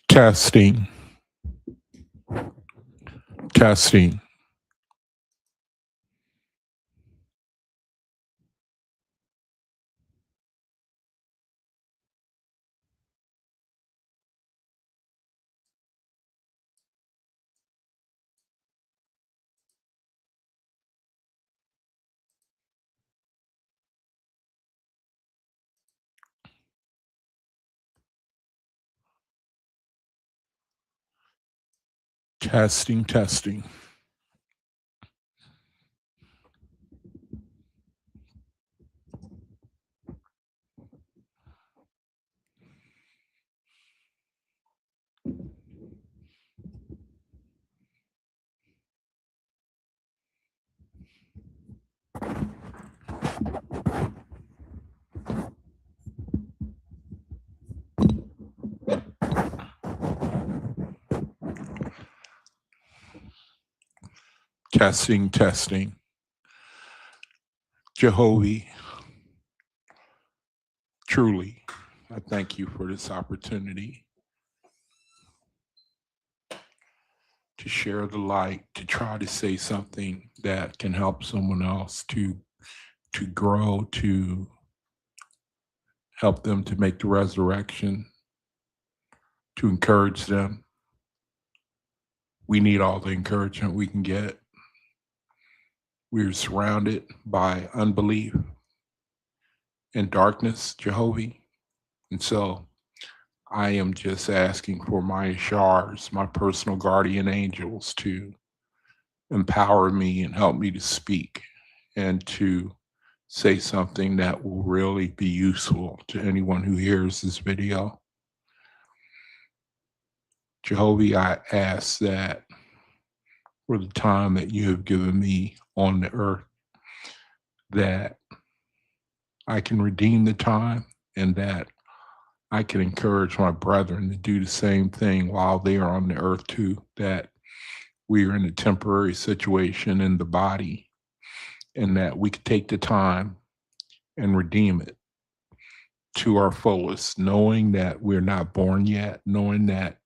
Testing. Testing. Testing, testing. Testing, testing. Jehovah, truly, I thank you for this opportunity to share the light, to try to say something that can help someone else to grow, to help them to make the resurrection, to encourage them. We need all the encouragement we can get. We're surrounded by unbelief and darkness, Jehovah. And so I am just asking for my Ashars, my personal guardian angels, to empower me and help me to speak and to say something that will really be useful to anyone who hears this video. Jehovah, I ask that for the time that you have given me on the earth, that I can redeem the time and that I can encourage my brethren to do the same thing while they are on the earth too, that we are in a temporary situation in the body and that we could take the time and redeem it to our fullest, knowing that we're not born yet, knowing that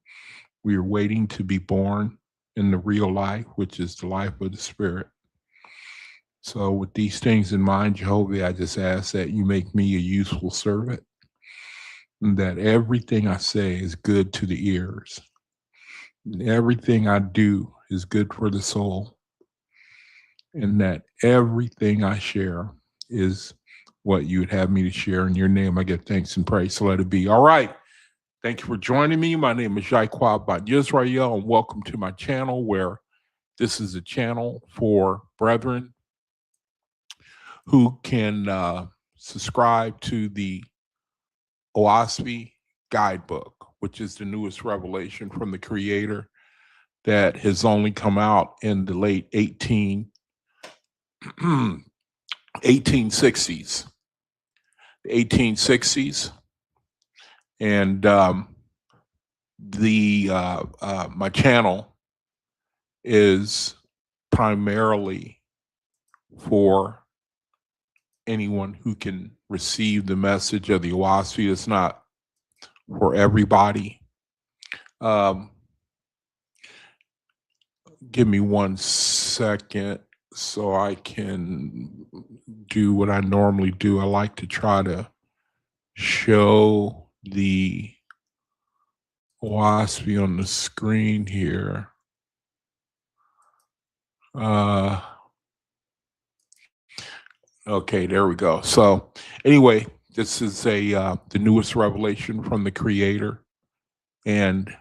we are waiting to be born in the real life, which is the life of the Spirit. So with these things in mind, Jehovah, I just ask that you make me a useful servant, and that everything I say is good to the ears. And everything I do is good for the soul. And that everything I share is what you would have me to share. In your name, I give thanks and praise. So let it be. All right. Thank you for joining me. My name is Jaiquab Bat Yisrael, and welcome to my channel, where this is a channel for brethren who can subscribe to the Oahspe guidebook, which is the newest revelation from the Creator that has only come out in the late 1860s. The 1860s. And my channel is primarily for anyone who can receive the message of the Oahspe. It's not for everybody. Give me 1 second so I can do what I normally do. I like to try to show the Oahspe on the screen here. Okay, there we go. So anyway, this is the newest revelation from the Creator. And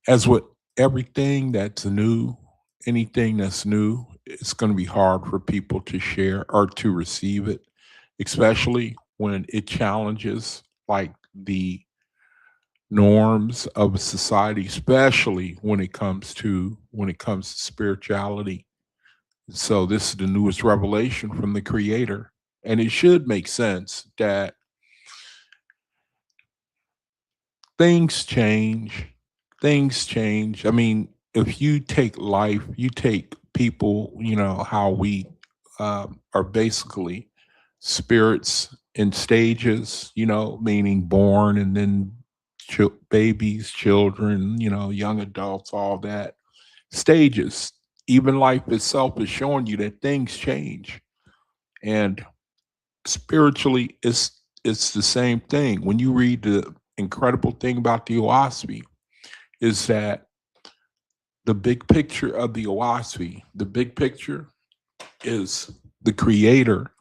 as with everything that's new, anything that's new, it's going to be hard for people to share or to receive it, especially when it challenges like the norms of a society, especially when it comes to spirituality. So this is the newest revelation from the Creator, and it should make sense that things change. Things change. I mean, if you take life, you take people, you know, how we are basically spirits in stages, you know, meaning born and then babies, children, you know, young adults, all that. stages. Even life itself is showing you that things change. And spiritually, it's the same thing. When you read the incredible thing about the Oahspe is that the big picture of the Oahspe, the big picture is the creator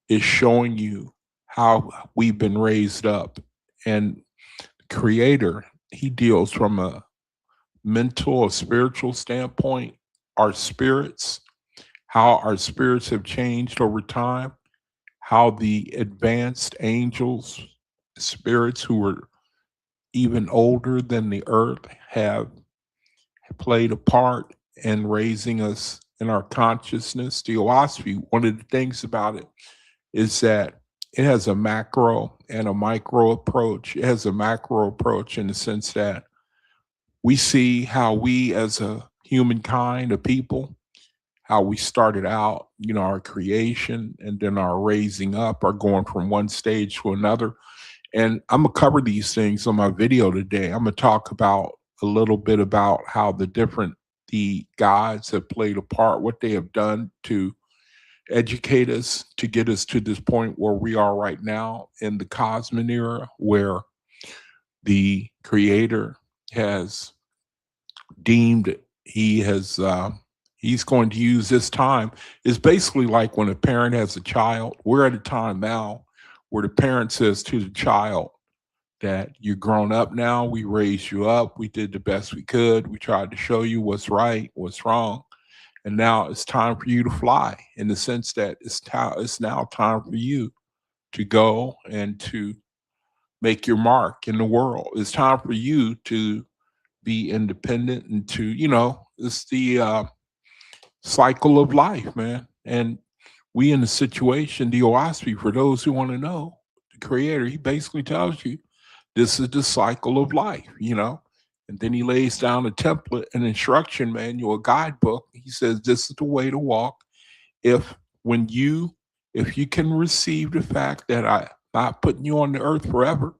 is showing you how we've been raised up. And the creator, he deals from a mental or spiritual standpoint, our spirits, how our spirits have changed over time, how the advanced angels, spirits who were even older than the earth have played a part in raising us in our consciousness. The Oahspe, one of the things about it is that it has a macro and a micro approach. It has a macro approach in the sense that we see how we as a humankind, a people, how we started out, our creation and then our raising up, our going from one stage to another. And I'm gonna cover these things on my video today. I'm gonna talk about a little bit about how the gods have played a part, what they have done to educate us to get us to this point where we are right now in the KOSMON era, where the creator has deemed he's going to use this time. It's basically like when a parent has a child. We're at a time now where the parent says to the child that you're grown up now, we raised you up, we did the best we could, we tried to show you what's right, what's wrong, and now it's time for you to fly, in the sense that it's now time for you to go and to make your mark in the world. It's time for you to be independent and to, it's the cycle of life, man. And we in the situation, the Oahspe, for those who want to know, the creator, he basically tells you this is the cycle of life, And then he lays down a template, an instruction manual, a guidebook. He says, this is the way to walk. If you can receive the fact that I'm not putting you on the earth forever,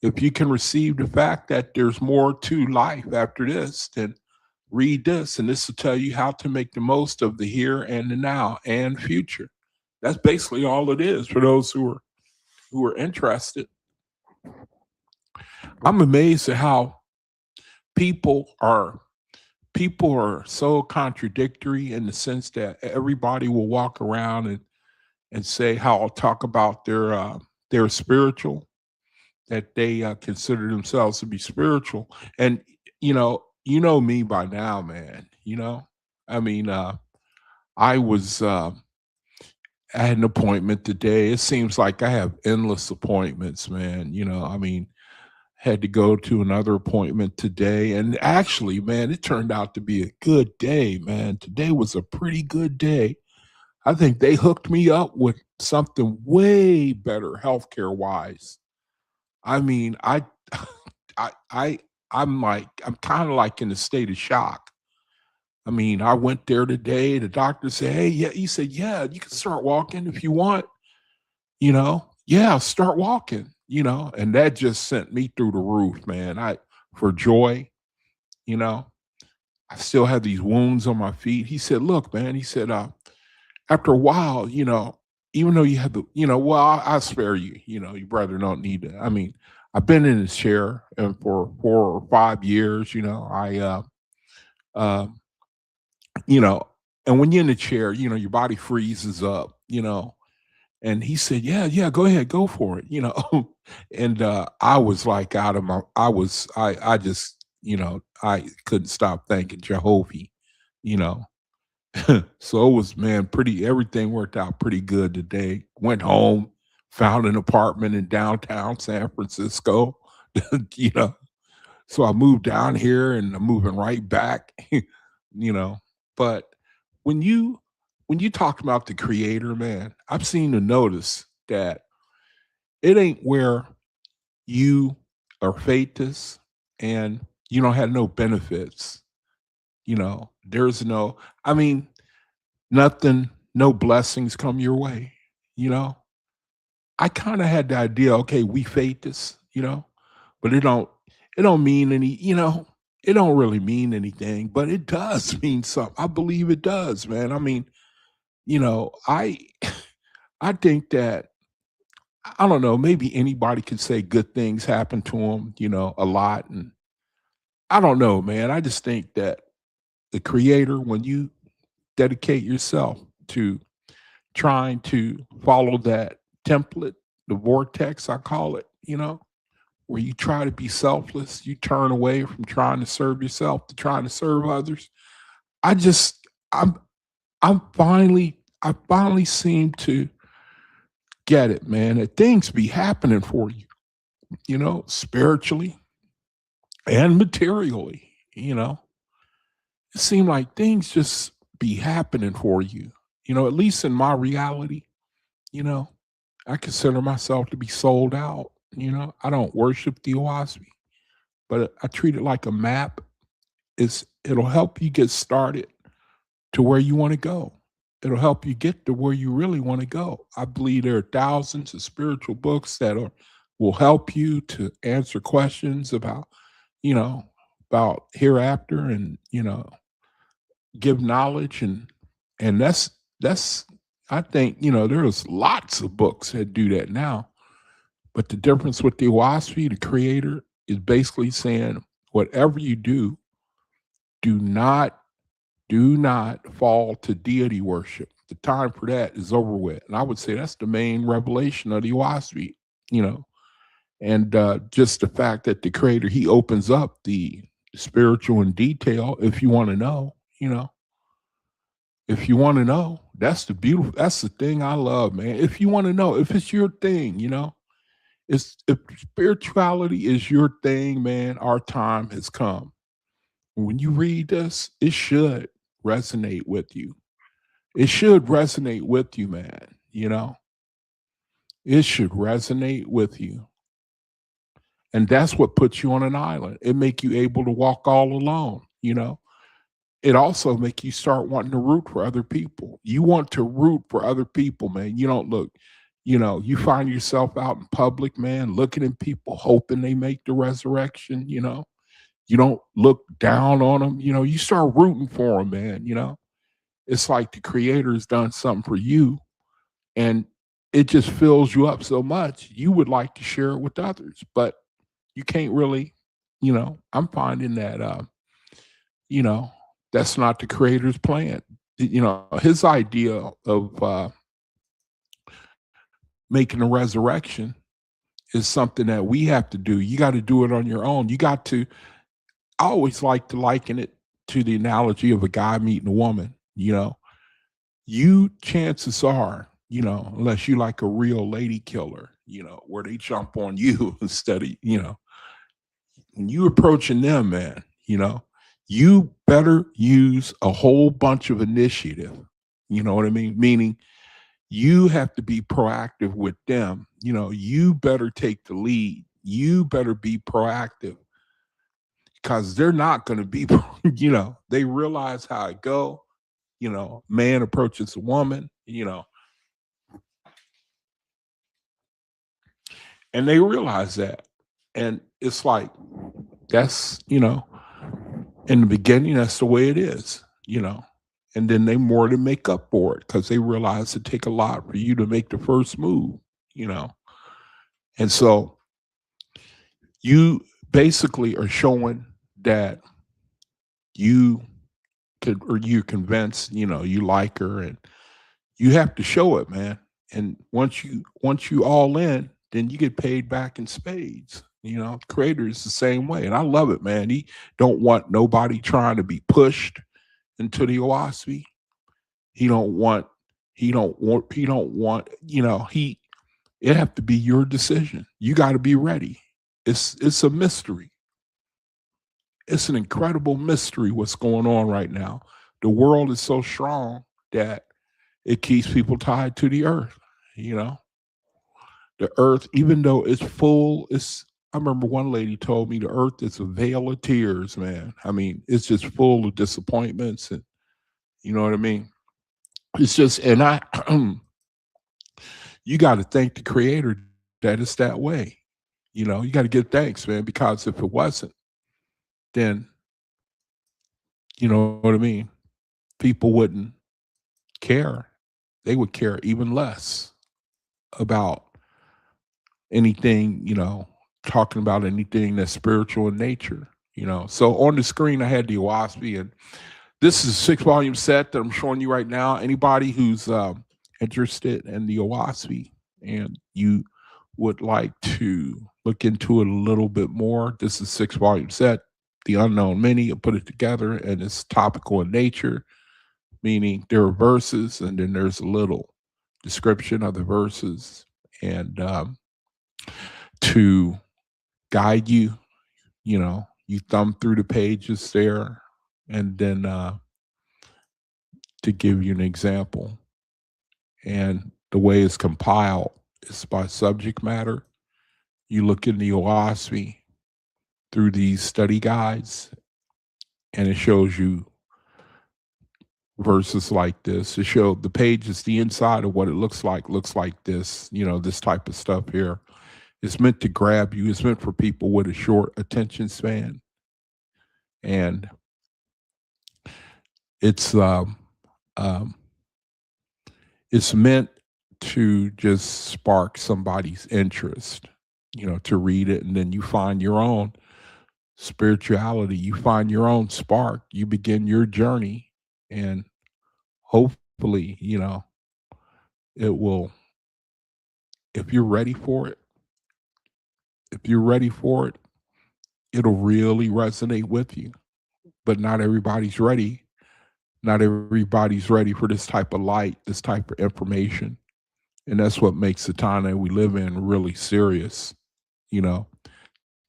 if you can receive the fact that there's more to life after this, then read this, and this will tell you how to make the most of the here and the now and future. That's basically all it is for those who are interested. I'm amazed at how people are so contradictory, in the sense that everybody will walk around and say how I'll talk about their spiritual, that they consider themselves to be spiritual. And me by now, man. I mean, I was I had an appointment today. It seems like I have endless appointments, man. I mean, had to go to another appointment today, and actually, man, it turned out to be a good day, man. Today was a pretty good day. I think they hooked me up with something way better healthcare wise. I mean, I'm kind of like in a state of shock. I mean, I went there today. The doctor said, "Hey, yeah," he said, "Yeah, you can start walking if you want, yeah, start walking, and that just sent me through the roof, man. For joy, you know, I still have these wounds on my feet. He said, "Look, man," he said, after a while, even though you have well, I'll spare you, your brother don't need to. I mean, I've been in this chair and for 4 or 5 years, uh, you know, and when you're in the chair, your body freezes up, And he said, "Yeah, yeah, go ahead, go for it," And I was like out of my, I just, I couldn't stop thanking Jehovah, you know. So it was, man, everything worked out pretty good today. Went home, found an apartment in downtown San Francisco, you know. So I moved down here and I'm moving right back, you know. But when you talk about the creator, man, I've seen to notice that it ain't where you are fatus and you don't have no benefits. There's no, I mean, nothing, no blessings come your way, you know. I kind of had the idea, okay, we fatus, but it don't mean any, it don't really mean anything, but it does mean something. I believe it does, man. I mean, you know, I I think that I don't know, maybe anybody could say good things happen to them, a lot. And I don't know, man. I just think that the creator, when you dedicate yourself to trying to follow that template, the vortex, I call it, where you try to be selfless, you turn away from trying to serve yourself to trying to serve others. I just, I'm, I finally seem to get it, man. That things be happening for you, spiritually and materially. It seemed like things just be happening for you. At least in my reality, you know, I consider myself to be sold out. I don't worship the Oahspe, but I treat it like a map. It'll help you get started to where you want to go. It'll help you get to where you really want to go. I believe there are thousands of spiritual books that will help you to answer questions you know, about hereafter and, give knowledge and that's I think, there's lots of books that do that now. But the difference with the Oahspe, the creator, is basically saying whatever you do not do not fall to deity worship. The time for that is over with. And I would say that's the main revelation of the Oahspe, you know. And just the fact that the creator, he opens up the spiritual in detail. If you want to know, if you want to know, that's the thing I love, man. If you want to know, if it's your thing, if spirituality is your thing, man, our time has come. When you read this, it should resonate with you. It should resonate with you, man. It should resonate with you. And that's what puts you on an island. It make you able to walk all alone. It also make you start wanting to root for other people. You want to root for other people, man. You don't look, you find yourself out in public, man, looking at people, hoping they make the resurrection. You don't look down on them. You start rooting for them, man. It's like the creator has done something for you and it just fills you up so much. You would like to share it with others, but you can't really, I'm finding that, you know, that's not the creator's plan. His idea of making a resurrection is something that we have to do. You got to do it on your own. I always like to liken it to the analogy of a guy meeting a woman. Chances are, unless you like a real lady killer, where they jump on you instead of, when you approaching them, man, you better use a whole bunch of initiative. You know what I mean? Meaning you have to be proactive with them. You better take the lead. You better be proactive because they're not going to be, they realize how it go. Man approaches a woman, and they realize that. And it's like, that's, in the beginning, that's the way it is, and then they more than make up for it because they realize it take a lot for you to make the first move, you know. And so you basically are showing that you could, or you're convinced, you like her, and you have to show it, man. And once you all in, then you get paid back in spades. Creator is the same way, and I love it, man. He don't want nobody trying to be pushed into the Oahspe. He don't want. It have to be your decision. You got to be ready. It's a mystery. It's an incredible mystery what's going on right now. The world is so strong that it keeps people tied to the earth. The earth, even though it's full, I remember one lady told me the earth is a veil of tears, man. I mean, it's just full of disappointments, and you know what I mean? It's just, and you got to thank the creator that it's that way. You got to give thanks, man, because if it wasn't, then You know what I mean? People wouldn't care. They would care even less about anything, talking about anything that's spiritual in nature. So on the screen, I had the Oahspe, and this is a 6-volume set that I'm showing you right now. Anybody who's interested in the Oahspe and you would like to look into it a little bit more, this is a 6-volume set, The Unknown Many. I put it together, and it's topical in nature, meaning there are verses, and then there's a little description of the verses, and to guide you, you thumb through the pages there, and then to give you an example. And the way it's compiled is by subject matter. You look in the Oahspe through these study guides, and it shows you verses like this. It shows the page is the inside of what it looks like this, this type of stuff here. It's meant to grab you. It's meant for people with a short attention span. And it's meant to just spark somebody's interest, to read it, and then you find your own spirituality, you find your own spark, you begin your journey, and hopefully, it will, if you're ready for it, it'll really resonate with you. But not everybody's ready. Not everybody's ready for this type of light, this type of information. And that's what makes the time that we live in really serious.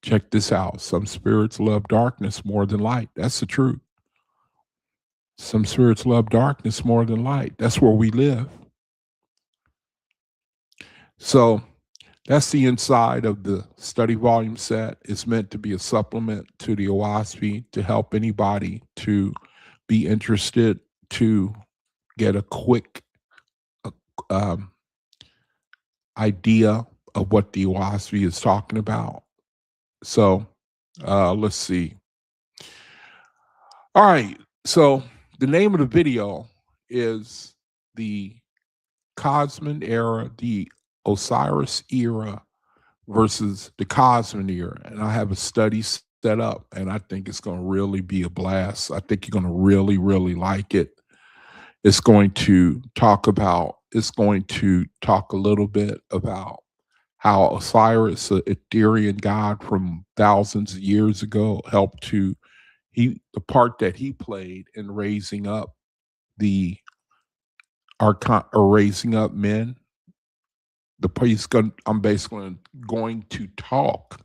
Check this out. Some spirits love darkness more than light. That's the truth. Some spirits love darkness more than light. That's where we live. So that's the inside of the study volume set. It's meant to be a supplement to the Oahspe to help anybody to be interested, to get a quick idea of what the Oahspe is talking about. So let's see. All right. So the name of the video is the KOSMON era, the OSIRIS era versus the KOSMON era. And I have a study set up, and I think it's going to really be a blast. I think you're going to really, really like it. It's going to talk a little bit about how Osiris, an Etherean god from thousands of years ago, helped the part that he played in raising up raising up men. I'm basically going to talk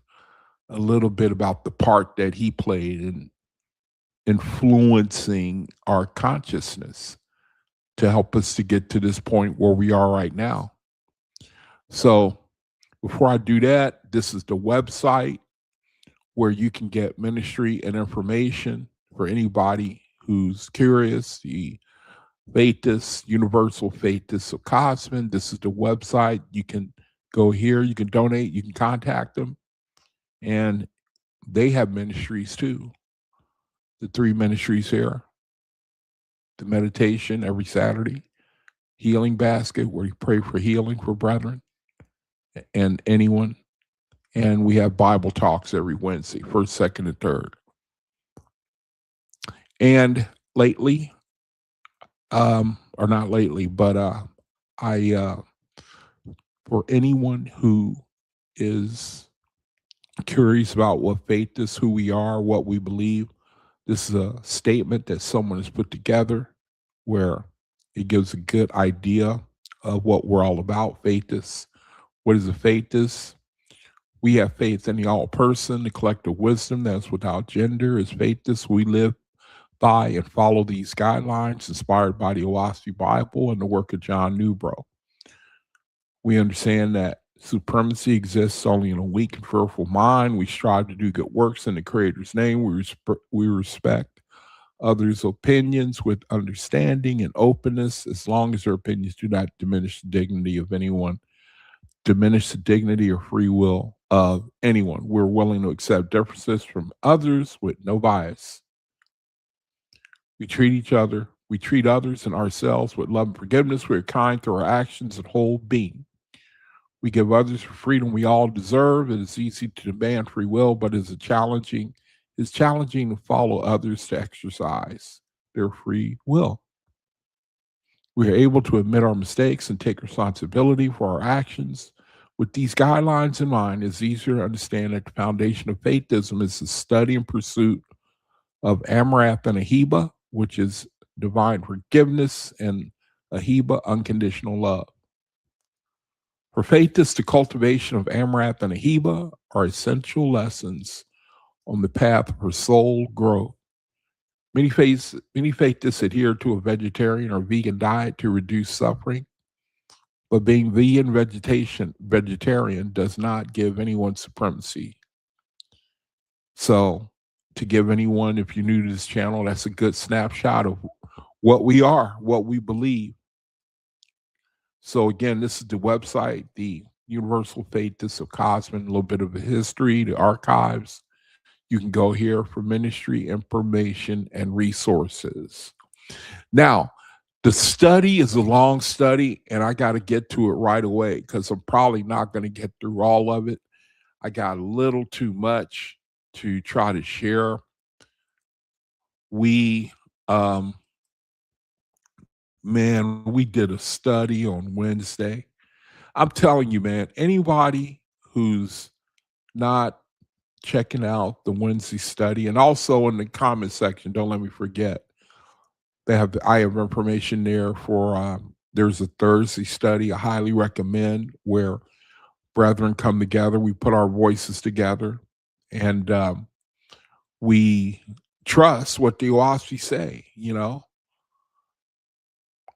a little bit about the part that he played in influencing our consciousness to help us to get to this point where we are right now. So before I do that, this is the website where you can get ministry and information for anybody who's curious. The Faithist, Universal Faithist of KOSMON. This is the website. You can go here, you can donate, you can contact them. And they have ministries too. The 3 ministries here. The meditation every Saturday. Healing basket, where you pray for healing for brethren and anyone. And we have Bible talks every Wednesday, 1st, 2nd, and 3rd. And lately, or not lately, but for anyone who is curious about what faith is, who we are, what we believe, this is a statement that someone has put together where it gives a good idea of what we're all about. Faith is, what is a faith is? We have faith in the all person, the collective wisdom that's without gender is faith is. We live by and follow these guidelines inspired by the Oahspe Bible and the work of John Newbrough. We understand that supremacy exists only in a weak and fearful mind. We strive to do good works in the Creator's name. We respect others' opinions with understanding and openness, as long as their opinions do not diminish the dignity of anyone, diminish the dignity or free will of anyone. We're willing to accept differences from others with no bias. We treat each other, we treat others and ourselves with love and forgiveness. We're kind through our actions and whole being. We give others the freedom we all deserve. It is easy to demand free will, but it's challenging to follow others to exercise their free will. We are able to admit our mistakes and take responsibility for our actions. With these guidelines in mind, it's easier to understand that the foundation of faithism is the study and pursuit of Amrath and Ahiba, which is divine forgiveness, and Ahiba, unconditional love. For faithists, the cultivation of Amrath and Ahiba are essential lessons on the path for soul growth. Many faithists adhere to a vegetarian or vegan diet to reduce suffering, but being vegetarian does not give anyone supremacy. So, to give anyone, if you're new to this channel, that's a good snapshot of what we are, what we believe. So again, this is the website, the Universal Faithists of KOSMON, a little bit of a history, the archives. You can go here for ministry information and resources. Now, the study is a long study, and I got to get to it right away because I'm probably not going to get through all of it. I got a little too much to try to share. We, man, we did a study on Wednesday. I'm telling you, man, anybody who's not checking out the Wednesday study, and also in the comment section, don't let me forget, I have information there for, there's a Thursday study I highly recommend where brethren come together, we put our voices together, and we trust what the Oahspe say, you know,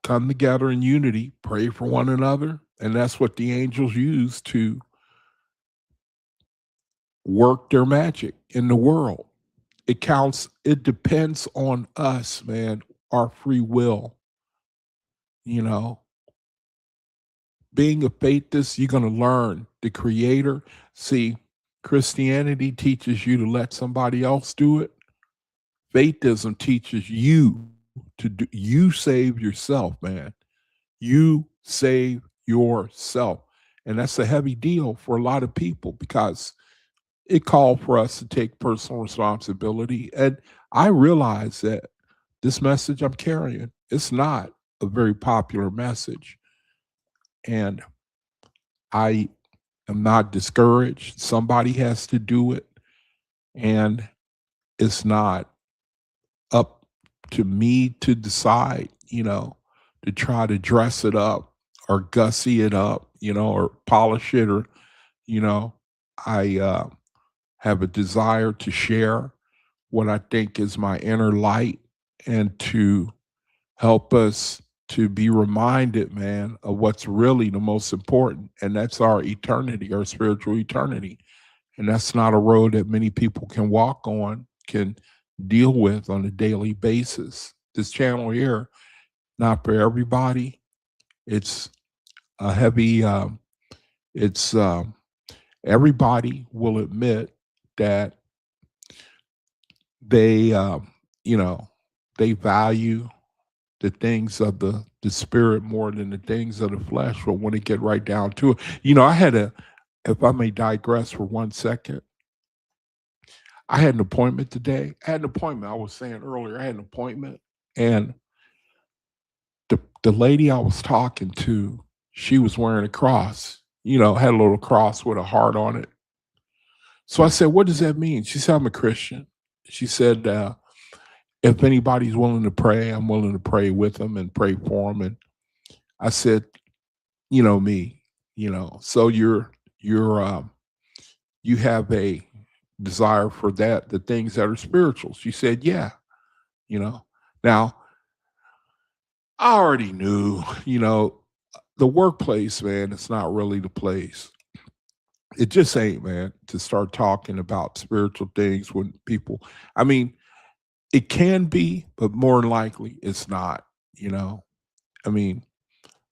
come together in unity, pray for one another, and that's what the angels use to work their magic in the world. It depends on us, man, our free will. You know, being a faithist, you're going to learn the Creator. See, Christianity teaches you to let somebody else do it. Faithism teaches you to do, you save yourself, man. You save yourself. And that's a heavy deal for a lot of people because it called for us to take personal responsibility. And I realize that this message I'm carrying, it's not a very popular message. And I am not discouraged. Somebody has to do it. And it's not up to me to decide, you know, to try to dress it up or gussy it up, you know, or polish it, or, you know, I have a desire to share what I think is my inner light and to help us to be reminded, man, of what's really the most important, and that's our eternity, our spiritual eternity. And that's not a road that many people can walk on, can deal with on a daily basis. This channel here, not for everybody. It's a heavy, everybody will admit that they, you know, they value the things of the spirit more than the things of the flesh. But when it get right down to it, you know, if I may digress for 1 second, I had an appointment today. I was saying earlier, I had an appointment, and the lady I was talking to, she was wearing a cross, you know, had a little cross with a heart on it. So I said, what does that mean? She said, I'm a Christian. She said, if anybody's willing to pray, I'm willing to pray with them and pray for them. And I said, you know me, you know, so you have a desire for that, the things that are spiritual. She said, yeah, you know. Now, I already knew, you know, the workplace, man, it's not really the place. It just ain't, man, to start talking about spiritual things when people, I mean, it can be, but more than likely it's not, you know. I mean,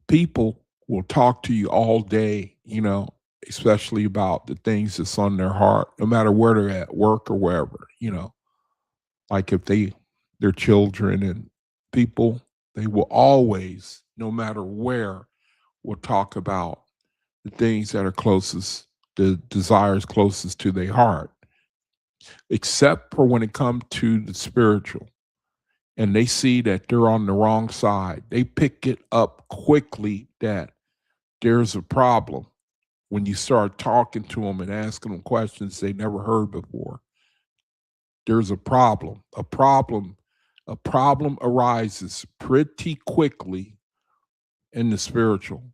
people will talk to you all day, you know, especially about the things that's on their heart, no matter where they're at, work or wherever, you know. Like if they their children and people, they will always, no matter where, will talk about the things that are closest, the desires closest to their heart, except for when it comes to the spiritual. And they see that they're on the wrong side. They pick it up quickly that there's a problem when you start talking to them and asking them questions they never heard before. There's a problem. A problem arises pretty quickly in the spiritual.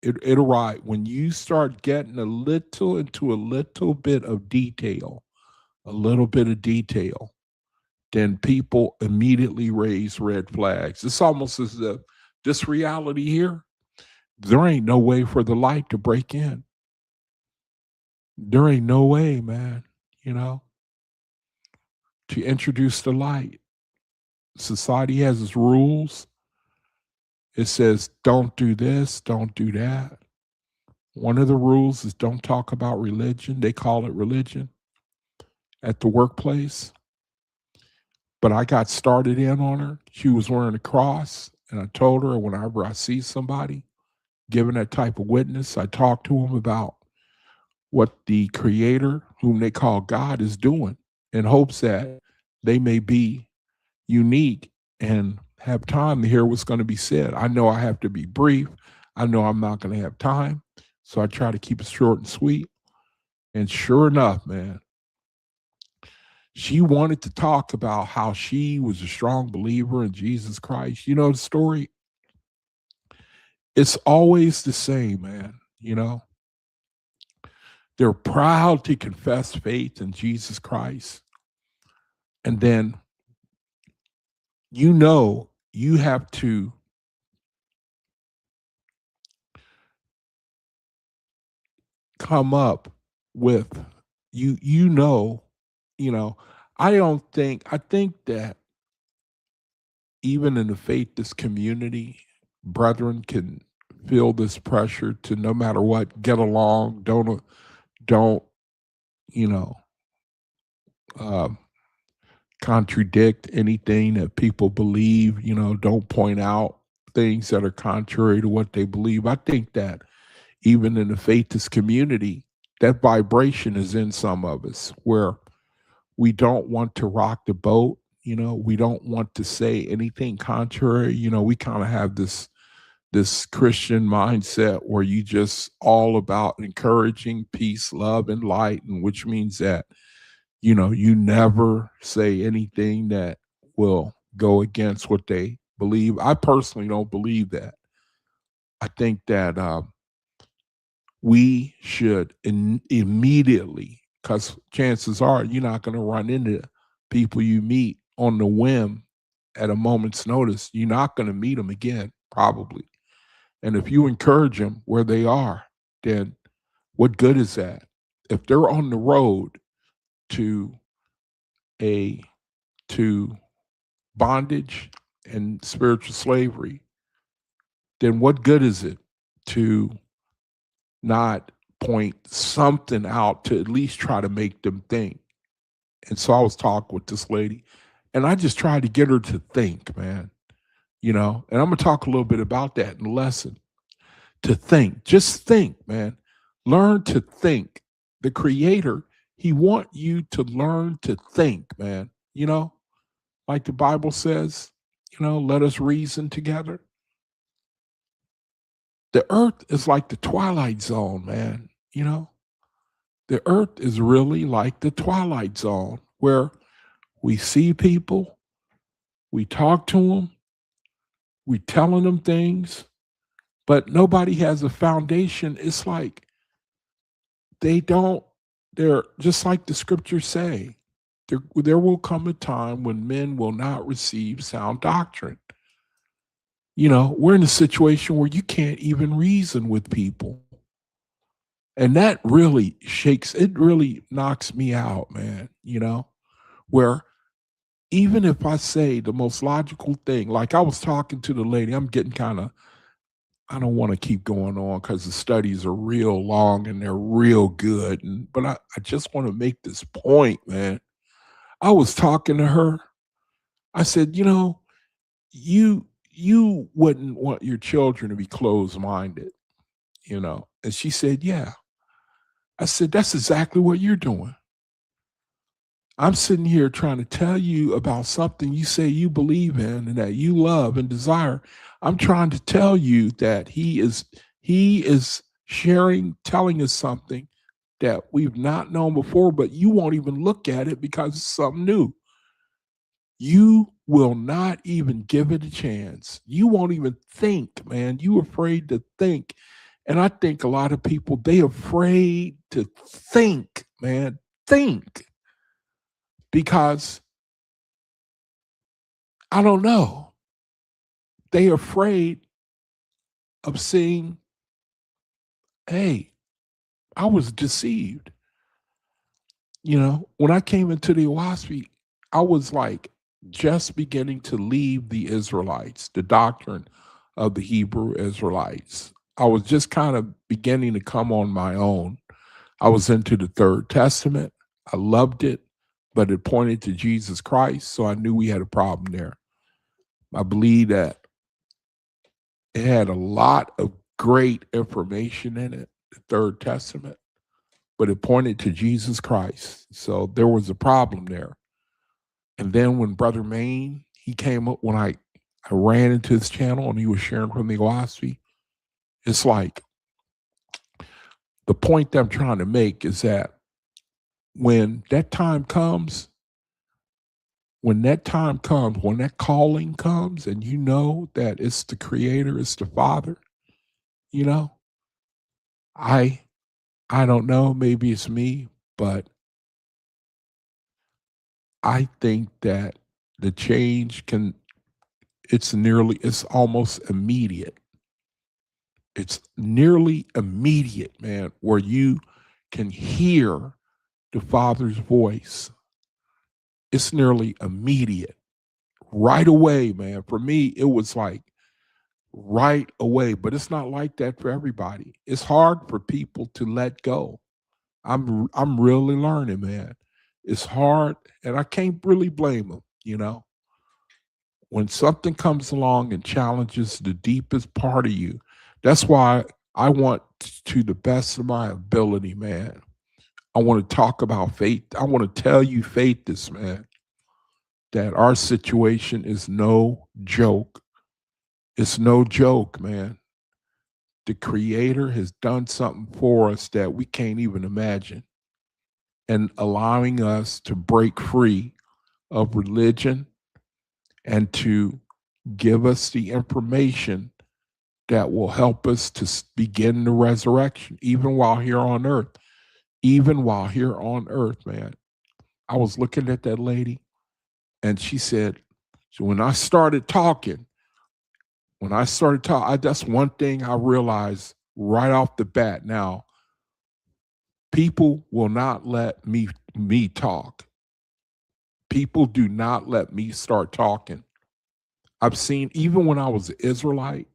It arrives when you start getting a little into a little bit of detail, then people immediately raise red flags. It's almost as if this reality here, there ain't no way for the light to break in. There ain't no way, man, to introduce the light. Society has its rules. It says, don't do this, don't do that. One of the rules is don't talk about religion. They call it religion at the workplace. But I got started in on her. She was wearing a cross, and I told her whenever I see somebody giving that type of witness, I talk to them about what the Creator, whom they call God, is doing in hopes that they may be unique and have time to hear what's going to be said. I know I have to be brief. I know I'm not going to have time. So I try to keep it short and sweet. And sure enough, man, she wanted to talk about how she was a strong believer in Jesus Christ. You know the story? It's always the same, man. They're proud to confess faith in Jesus Christ. And then, you have to come up with, I think that even in the faithless community, brethren can feel this pressure to, no matter what, get along, don't, contradict anything that people believe, don't point out things that are contrary to what they believe. I think that even in the faithless community, that vibration is in some of us where we don't want to rock the boat. We don't want to say anything contrary. We kind of have this Christian mindset where you just all about encouraging peace, love, and light, and which means that, you never say anything that will go against what they believe. I personally don't believe that. I think that we should immediately, because chances are you're not going to run into people you meet on the whim at a moment's notice. You're not going to meet them again, probably. And if you encourage them where they are, then what good is that? If they're on the road to bondage and spiritual slavery, then what good is it to not point something out to at least try to make them think? And so I was talking with this lady, and I just tried to get her to think, man, and I'm going to talk a little bit about that in the lesson. To think, just think, man. Learn to think. The Creator, He wants you to learn to think, man. Like the Bible says, let us reason together. The earth is like the twilight zone, man. The earth is really like the twilight zone where we see people, we talk to them, we telling them things, but nobody has a foundation. It's like they're just like the scriptures say. There will come a time when men will not receive sound doctrine. We're in a situation where you can't even reason with people. And that really really knocks me out, man, where even if I say the most logical thing, like I was talking to the lady, I'm getting I don't want to keep going on because the studies are real long and they're real good. But I just want to make this point, man. I was talking to her I said, you know, you wouldn't want your children to be closed-minded, you know? And she said, yeah. I said, that's exactly what you're doing. I'm sitting here trying to tell you about something you say you believe in and that you love and desire. I'm trying to tell you that he is sharing, telling us something that we've not known before, but you won't even look at it because it's something new. You will not even give it a chance. You won't even think, man. You afraid to think. And I think a lot of people, they afraid to think, man. Think. Because I don't know. They afraid of seeing, hey, I was deceived. You know, when I came into the Oahspe, I was like just beginning to leave the Israelites, the doctrine of the Hebrew Israelites. I was just kind of beginning to come on my own. I was into the Third Testament. I loved it, but it pointed to Jesus Christ, so I knew we had a problem there. I believe that it had a lot of great information in it, the Third Testament, but it pointed to Jesus Christ. So there was a problem there. And then when Brother Maine, he came up, when I ran into his channel and he was sharing from the Oahspe, it's like the point that I'm trying to make is that when that time comes, when that calling comes, and you know that it's the Creator, it's the Father, you know, I don't know, maybe it's me, but I think that the change it's almost immediate. It's nearly immediate, man, where you can hear the Father's voice. It's nearly immediate. Right away, man. For me, it was like right away, but it's not like that for everybody. It's hard for people to let go. I'm really learning, man. It's hard, and I can't really blame them, you know. When something comes along and challenges the deepest part of you, that's why I want to the best of my ability, man. I want to talk about faith. I want to tell you, faith, this man, that our situation is no joke. It's no joke, man. The Creator has done something for us that we can't even imagine, and allowing us to break free of religion and to give us the information that will help us to begin the resurrection, even while here on earth. Even while here on earth, man. I was looking at that lady, and she said, so when I started talking, that's one thing I realized right off the bat. Now, people will not let me talk. People do not let me start talking. I've seen, even when I was an Israelite,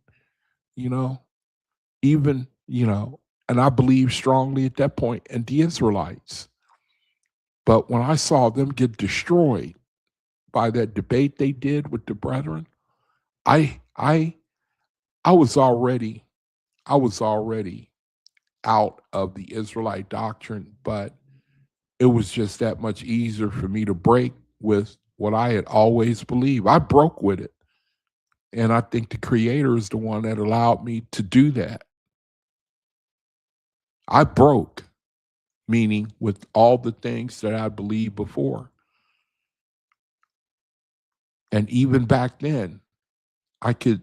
you know, even, you know, and I believe strongly at that point in the Israelites. But when I saw them get destroyed by that debate they did with the brethren, I I I was already out of the Israelite doctrine, but it was just that much easier for me to break with what I had always believed. I broke with it. And I think the Creator is the one that allowed me to do that. I broke, meaning with all the things that I believed before. And even back then, I could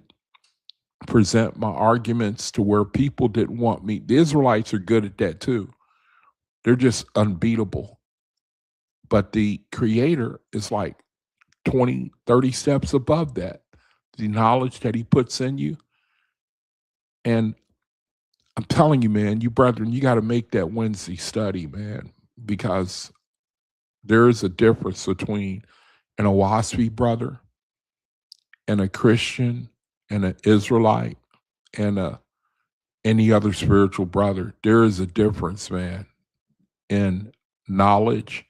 present my arguments to where people didn't want me. The Israelites are good at that too. They're just unbeatable. But the Creator is like 20, 30 steps above that. The knowledge that He puts in you. And I'm telling you, man, you brethren, you got to make that Wednesday study, man, because there is a difference between an Oahspe brother and a Christian and an Israelite and any other spiritual brother. There is a difference, man, in knowledge,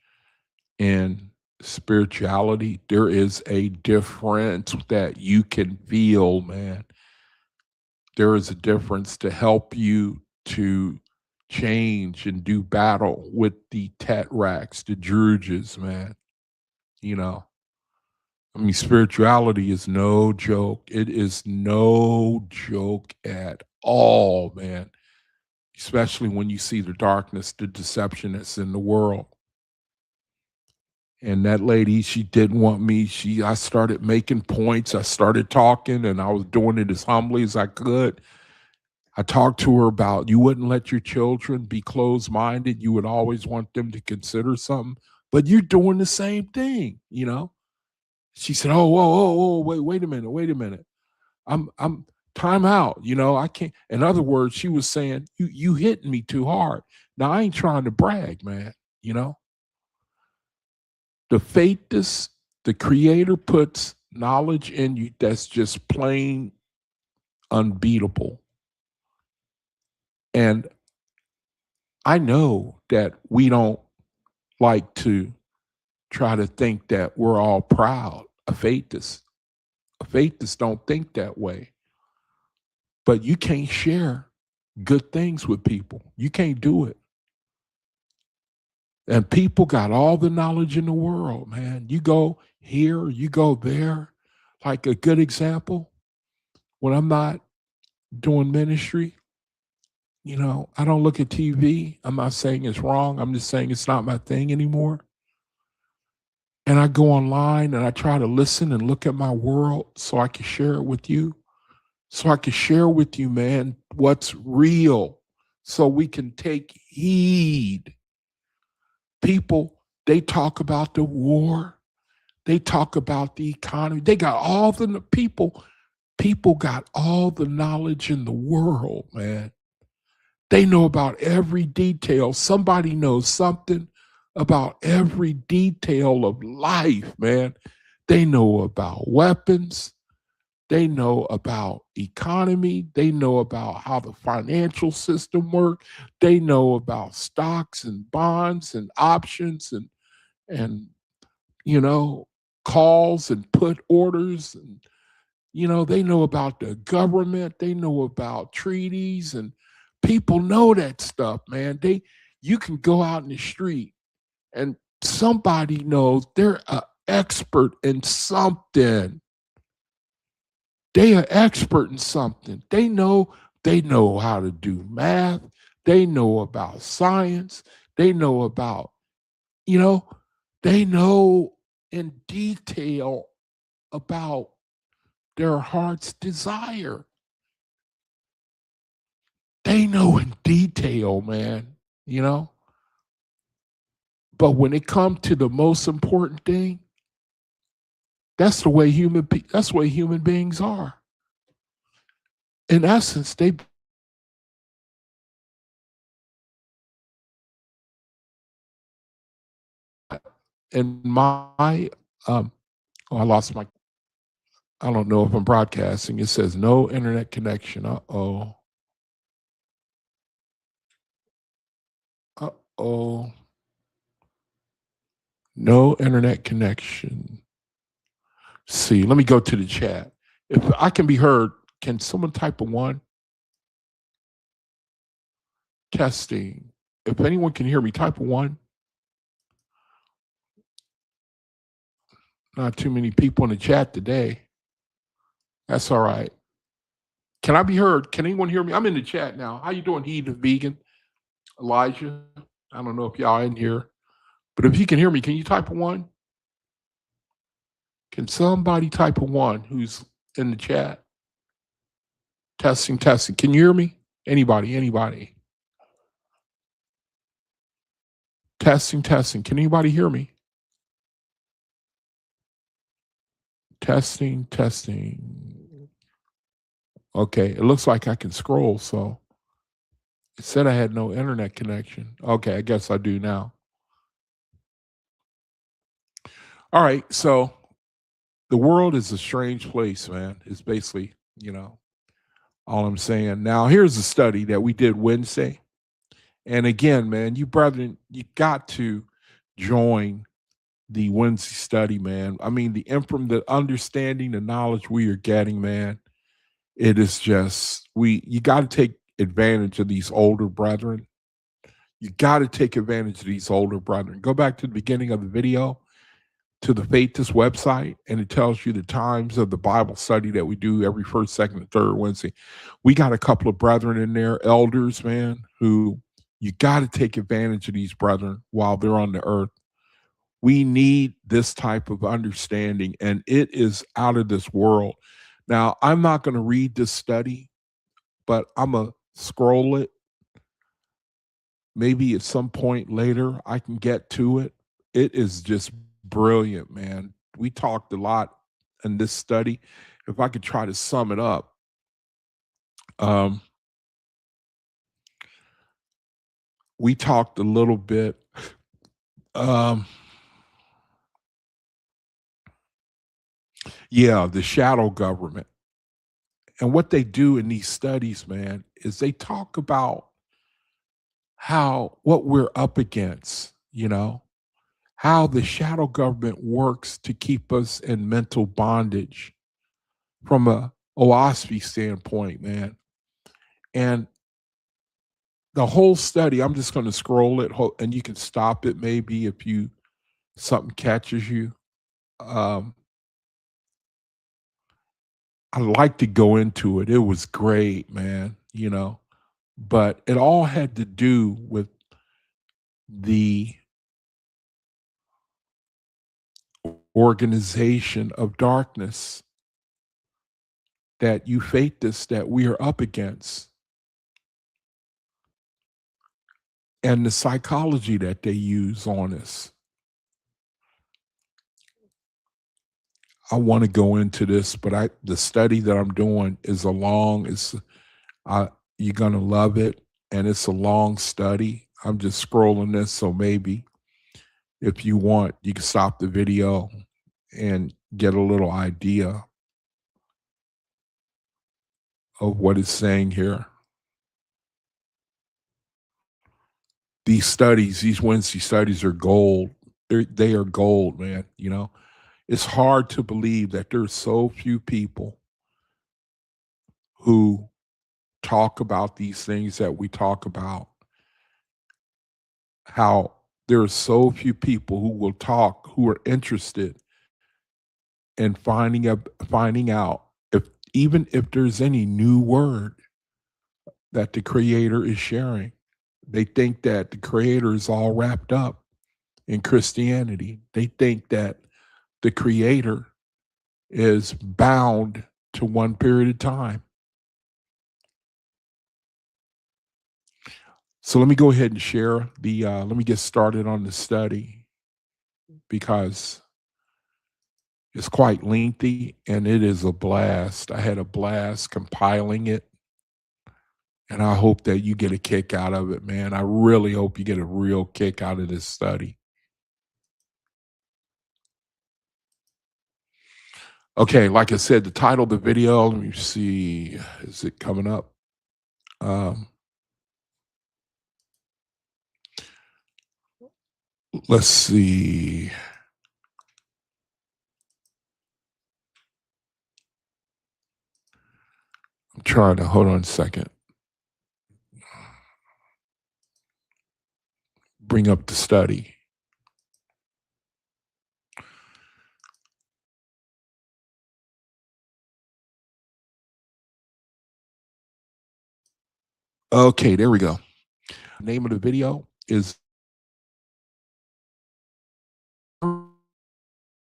in spirituality, there is a difference that you can feel, man. There is a difference to help you to change and do battle with the tetracts, the druges, man. You know, I mean, spirituality is no joke. It is no joke at all, man. Especially when you see the darkness, the deception that's in the world. And that lady, she didn't want me. I started making points. I started talking, and I was doing it as humbly as I could. I talked to her about you wouldn't let your children be closed-minded. You would always want them to consider something, but you're doing the same thing, you know? She said, "Oh, whoa, whoa, whoa, wait a minute, wait a minute. I'm time out. You know, I can't." In other words, she was saying, you hitting me too hard. Now I ain't trying to brag, man. You know, the faithist, the creator puts knowledge in you that's just plain unbeatable. And I know that we don't like to try to think that we're all proud. A faithist. Faithists don't think that way. But you can't share good things with people. You can't do it. And people got all the knowledge in the world, man. You go here, you go there. Like a good example, when I'm not doing ministry, you know, I don't look at TV. I'm not saying it's wrong. I'm just saying it's not my thing anymore. And I go online and I try to listen and look at my world so I can share it with you. So I can share with you, man, what's real so we can take heed. People, they talk about the war. They talk about the economy. They got all the people got all the knowledge in the world, man. They know about every detail. Somebody knows something about every detail of life, man. They know about weapons. They know about economy. They know about how the financial system works. They know about stocks and bonds and options and you know, calls and put orders. And, you know, they know about the government. They know about treaties, and people know that stuff, man. You can go out in the street and somebody knows they're an expert in something. They are expert in something. They know how to do math. They know about science. They know about, you know, they know in detail about their heart's desire. They know in detail, man, you know? But when it comes to the most important thing, that's the way human beings are. In essence, in my I lost my, I don't know if I'm broadcasting. It says no internet connection. Uh-oh. Uh-oh. No internet connection. See, let me go to the chat. If I can be heard, can someone type a one? Testing. If anyone can hear me, type a one. Not too many people in the chat today. That's all right. Can I be heard? Can anyone hear me? I'm in the chat now. How you doing, Heathen Vegan? Elijah? I don't know if y'all in here. But if you can hear me, can you type a one? Can somebody type a one who's in the chat? Testing, testing. Can you hear me? Anybody? Testing, testing. Can anybody hear me? Testing, testing. Okay, it looks like I can scroll, so it said I had no internet connection. Okay, I guess I do now. All right, so the world is a strange place, man. It's basically, you know, all I'm saying. Now, here's a study that we did Wednesday. And again, man, you brethren, you got to join the Wednesday study, man. I mean, the understanding, the knowledge we are getting, man. It is just you got to take advantage of these older brethren. You got to take advantage of these older brethren. Go back to the beginning of the video, to the Faithist website, and it tells you the times of the Bible study that we do every first, second, and third Wednesday. We got a couple of brethren in there, elders, man, who you got to take advantage of these brethren while they're on the earth. We need this type of understanding, and it is out of this world. Now, I'm not going to read this study, but I'm going to scroll it. Maybe at some point later I can get to it. It is just brilliant, man. We talked a lot in this study. If I could try to sum it up, we talked a little bit. Yeah, the shadow government. And what they do in these studies, man, is they talk about what we're up against, how the shadow government works to keep us in mental bondage from a Oahspe standpoint, man. And the whole study, I'm just going to scroll it, and you can stop it maybe if something catches you. I like to go into it. It was great, man, but it all had to do with the organization of darkness that you faithists that we are up against, and the psychology that they use on us. I want to go into this, but the study that I'm doing is you're gonna love it, and it's a long study. I'm just scrolling this, so maybe if you want, you can stop the video and get a little idea of what it's saying here. These Wednesday studies are gold. They are gold, man. It's hard to believe that there's so few people who talk about these things that we talk about. How there are so few people who will talk, who are interested in finding out even if there's any new word that the Creator is sharing. They think that the Creator is all wrapped up in Christianity. They think that the Creator is bound to one period of time. So let me go ahead and share let me get started on the study, because it's quite lengthy and it is a blast. I had a blast compiling it, and I hope that you get a kick out of it, man. I really hope you get a real kick out of this study. Okay, like I said, the title of the video, let me see, is it coming up? Let's see. I'm trying to, hold on a second. Bring up the study. Okay, there we go. The name of the video is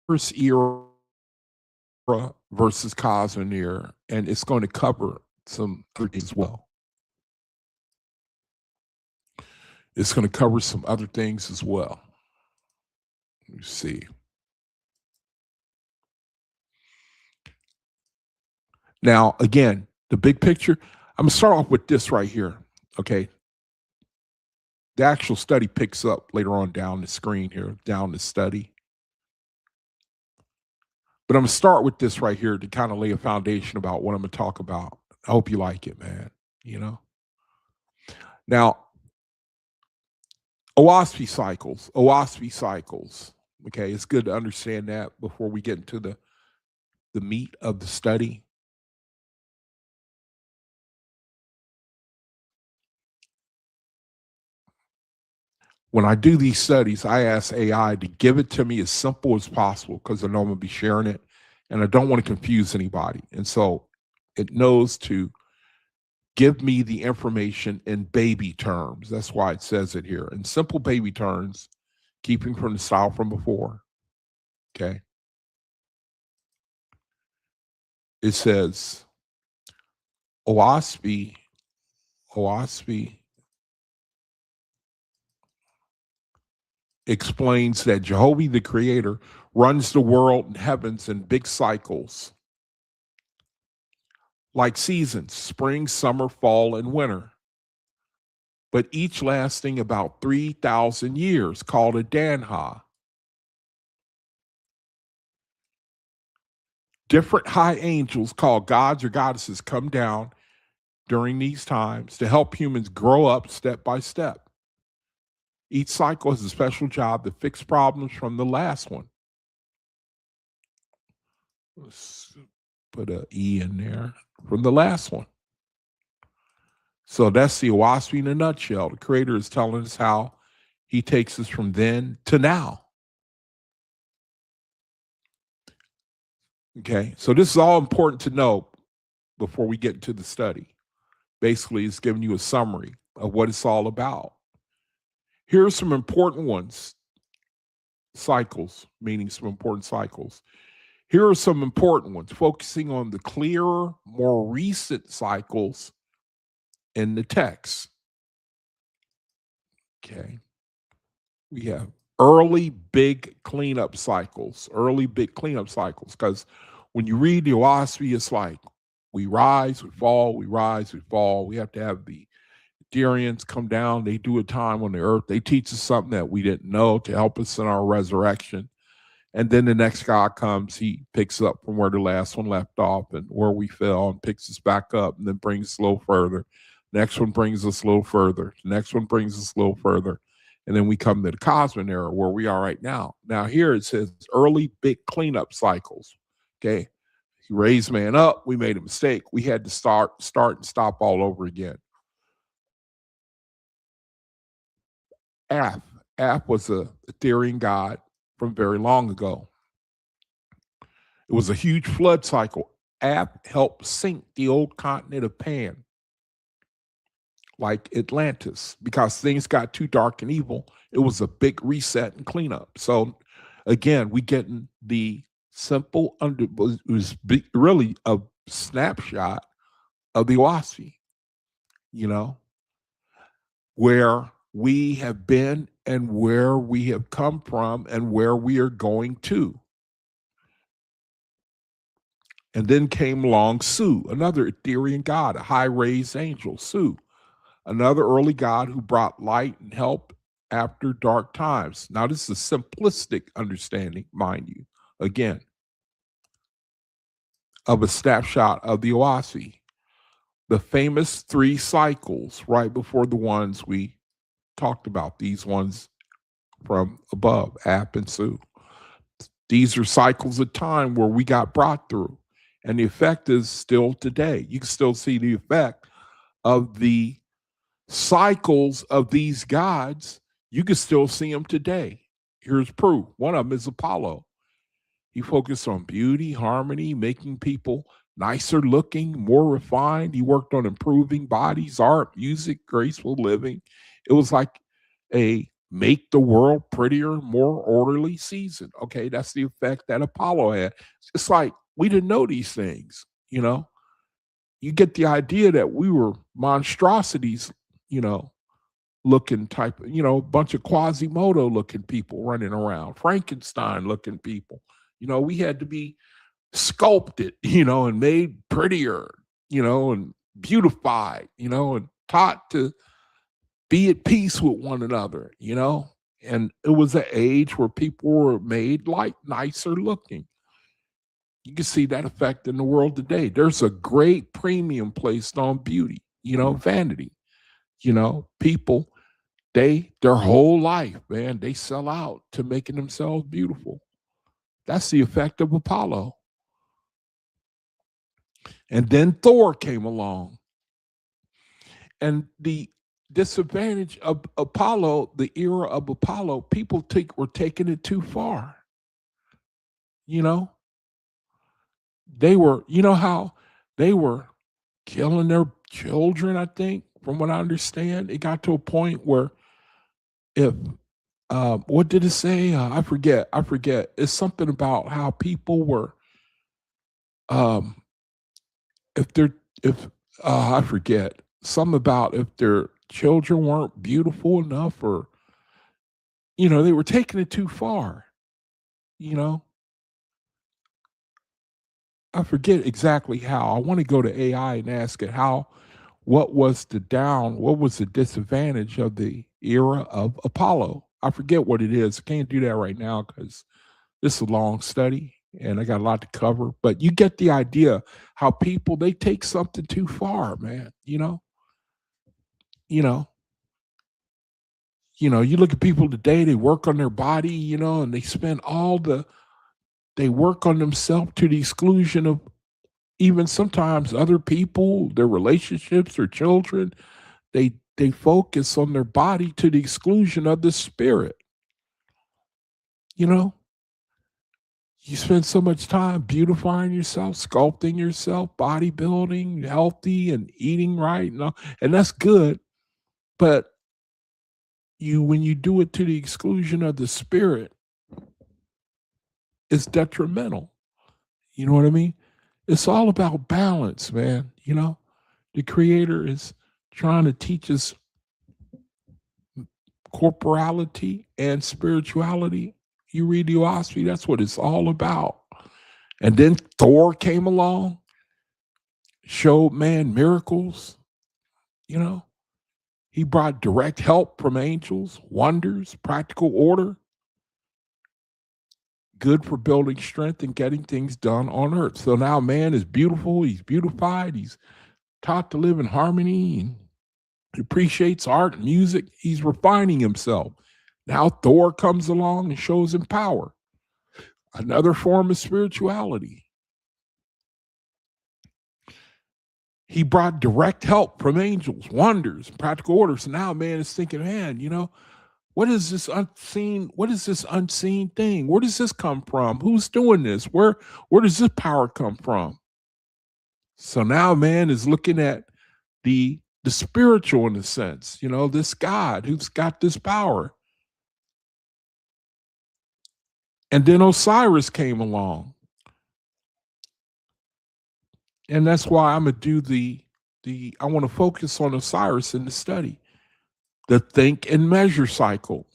First Era versus KOSMON era, and it's going to cover some other things as well. It's going to cover some other things as well. Let me see. Now, again, the big picture, I'm going to start off with this right here, okay? The actual study picks up later on down the screen here, down the study. But I'm going to start with this right here to kind of lay a foundation about what I'm going to talk about. I hope you like it, man, Now, Oahspe cycles. Okay, it's good to understand that before we get into the meat of the study. When I do these studies, I ask AI to give it to me as simple as possible because I know I'm going to be sharing it and I don't want to confuse anybody. And so it knows to give me the information in baby terms. That's why it says it here. In simple baby terms, keeping from the style from before. Okay. It says, Oahspe explains that Jehovah the Creator runs the world and heavens in big cycles, like seasons, spring, summer, fall, and winter, but each lasting about 3,000 years, called a danha. Different high angels called gods or goddesses come down during these times to help humans grow up step by step. Each cycle has a special job to fix problems from the last one. Let's put an E in there, from the last one. So that's the Oahspe in a nutshell. The Creator is telling us how he takes us from then to now. Okay, so this is all important to know before we get into the study. Basically, it's giving you a summary of what it's all about. Here are some important ones. Cycles, meaning some important cycles. Here are some important ones, focusing on the clearer, more recent cycles in the text. Okay. We have early big cleanup cycles, because when you read the Oahspe, it's like we rise, we fall, we rise, we fall. We have to have the Ethereans come down. They do a time on the earth. They teach us something that we didn't know to help us in our resurrection. And then the next guy comes, he picks up from where the last one left off and where we fell and picks us back up and then brings us a little further. Next one brings us a little further. The next one brings us a little further. And then we come to the KOSMON era where we are right now. Now here it says early big cleanup cycles. Okay. He raised man up. We made a mistake. We had to start and stop all over again. Af was a Etherean god from very long ago. It was a huge flood cycle. Af helped sink the old continent of Pan, like Atlantis, because things got too dark and evil. It was a big reset and cleanup. So again, we getting the simple it was really a snapshot of the Oahspe, where we have been and where we have come from and where we are going to. And then came along Su, another Etherean god, a high-raised angel, Su, another early god who brought light and help after dark times. Now, this is a simplistic understanding, mind you, again, of a snapshot of the Oahspe. The famous 3 cycles right before the ones we talked about, these ones from above, Ap and Su. These are cycles of time where we got brought through. And the effect is still today. You can still see the effect of the cycles of these gods. You can still see them today. Here's proof. One of them is Apollo. He focused on beauty, harmony, making people nicer looking, more refined. He worked on improving bodies, art, music, graceful living. It was like a make the world prettier, more orderly season. Okay, that's the effect that Apollo had. It's like we didn't know these things, You get the idea that we were monstrosities, looking type, a bunch of Quasimodo looking people running around, Frankenstein looking people. We had to be sculpted, and made prettier, and beautified, and taught to be at peace with one another, and it was an age where people were made like nicer looking. You can see that effect in the world today. There's a great premium placed on beauty, vanity. People their whole life, man, they sell out to making themselves beautiful. That's the effect of Apollo. And then Thor came along. And the disadvantage of Apollo, the era of Apollo, people were taking it too far. You know, how they were killing their children, I think, from what I understand. It got to a point where if what did it say? I forget. It's something about how people were if I forget. Something about if their children weren't beautiful enough, or they were taking it too far. I forget exactly how. I want to go to AI and ask it what was the disadvantage of the era of Apollo? I forget what it is. I can't do that right now because this is a long study and I got a lot to cover. But you get the idea how people, they take something too far, man. You look at people today, they work on their body, and they spend they work on themselves to the exclusion of even sometimes other people, their relationships, their children. They focus on their body to the exclusion of the spirit. You spend so much time beautifying yourself, sculpting yourself, bodybuilding, healthy and eating right, and that's good. But when you do it to the exclusion of the spirit, it's detrimental. You know what I mean? It's all about balance, man. The Creator is trying to teach us corporality and spirituality. You read the Oahspe, that's what it's all about. And then Thor came along, showed man miracles. He brought direct help from angels, wonders, practical order, good for building strength and getting things done on earth. So now man is beautiful, he's beautified, he's taught to live in harmony, and he appreciates art and music. He's refining himself. Now Thor comes along and shows him power, another form of spirituality. He brought direct help from angels, wonders, practical orders. So now man is thinking, man, what is this unseen? What is this unseen thing? Where does this come from? Who's doing this? Where does this power come from? So now man is looking at the spiritual, in a sense, this God who's got this power. And then Osiris came along. And that's why I'm going to do I want to focus on Osiris in the study, the think and measure cycle.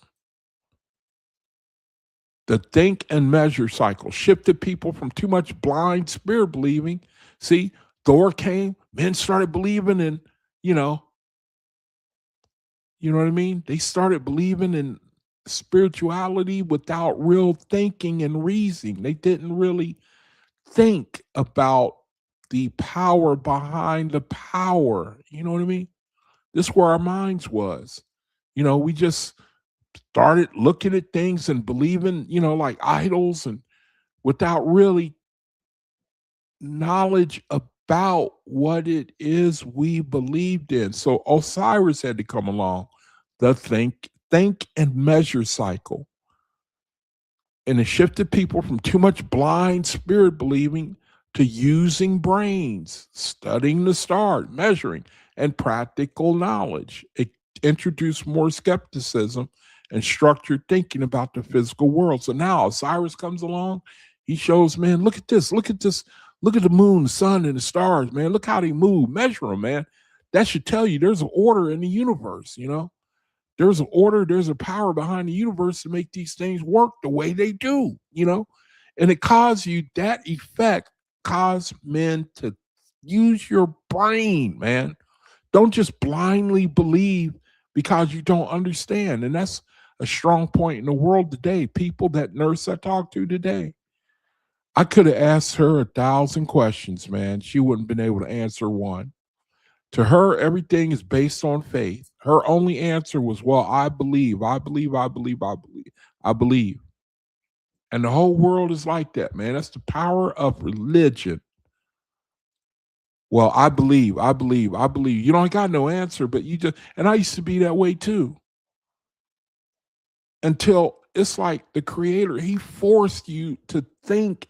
The think and measure cycle shifted people from too much blind spirit believing. See, Thor came, men started believing in, you know what I mean? They started believing in spirituality without real thinking and reasoning. They didn't really think about the power behind the power. You know what I mean? This is where our minds was. We just started looking at things and believing, like idols, and without really knowledge about what it is we believed in. So Osiris had to come along, the think and measure cycle. And it shifted people from too much blind spirit believing to using brains, studying the stars, measuring, and practical knowledge. It introduced more skepticism and structured thinking about the physical world. So now Osiris comes along. He shows, man, look at this. Look at the moon, the sun, and the stars, man. Look how they move. Measure them, man. That should tell you there's an order in the universe, There's an order, there's a power behind the universe to make these things work the way they do, And it that effect caused men to use your brain, man. Don't just blindly believe because you don't understand. And that's a strong point in the world today. People, that nurse I talked to today, I could have asked her 1,000 questions, man. She wouldn't have been able to answer one. To her, everything is based on faith. Her only answer was, well, I believe, I believe, I believe, I believe, I believe. And the whole world is like that, man. That's the power of religion. Well, I believe, I believe, I believe. You don't got no answer, but you just, and I used to be that way too. Until it's like the creator, he forced you to think.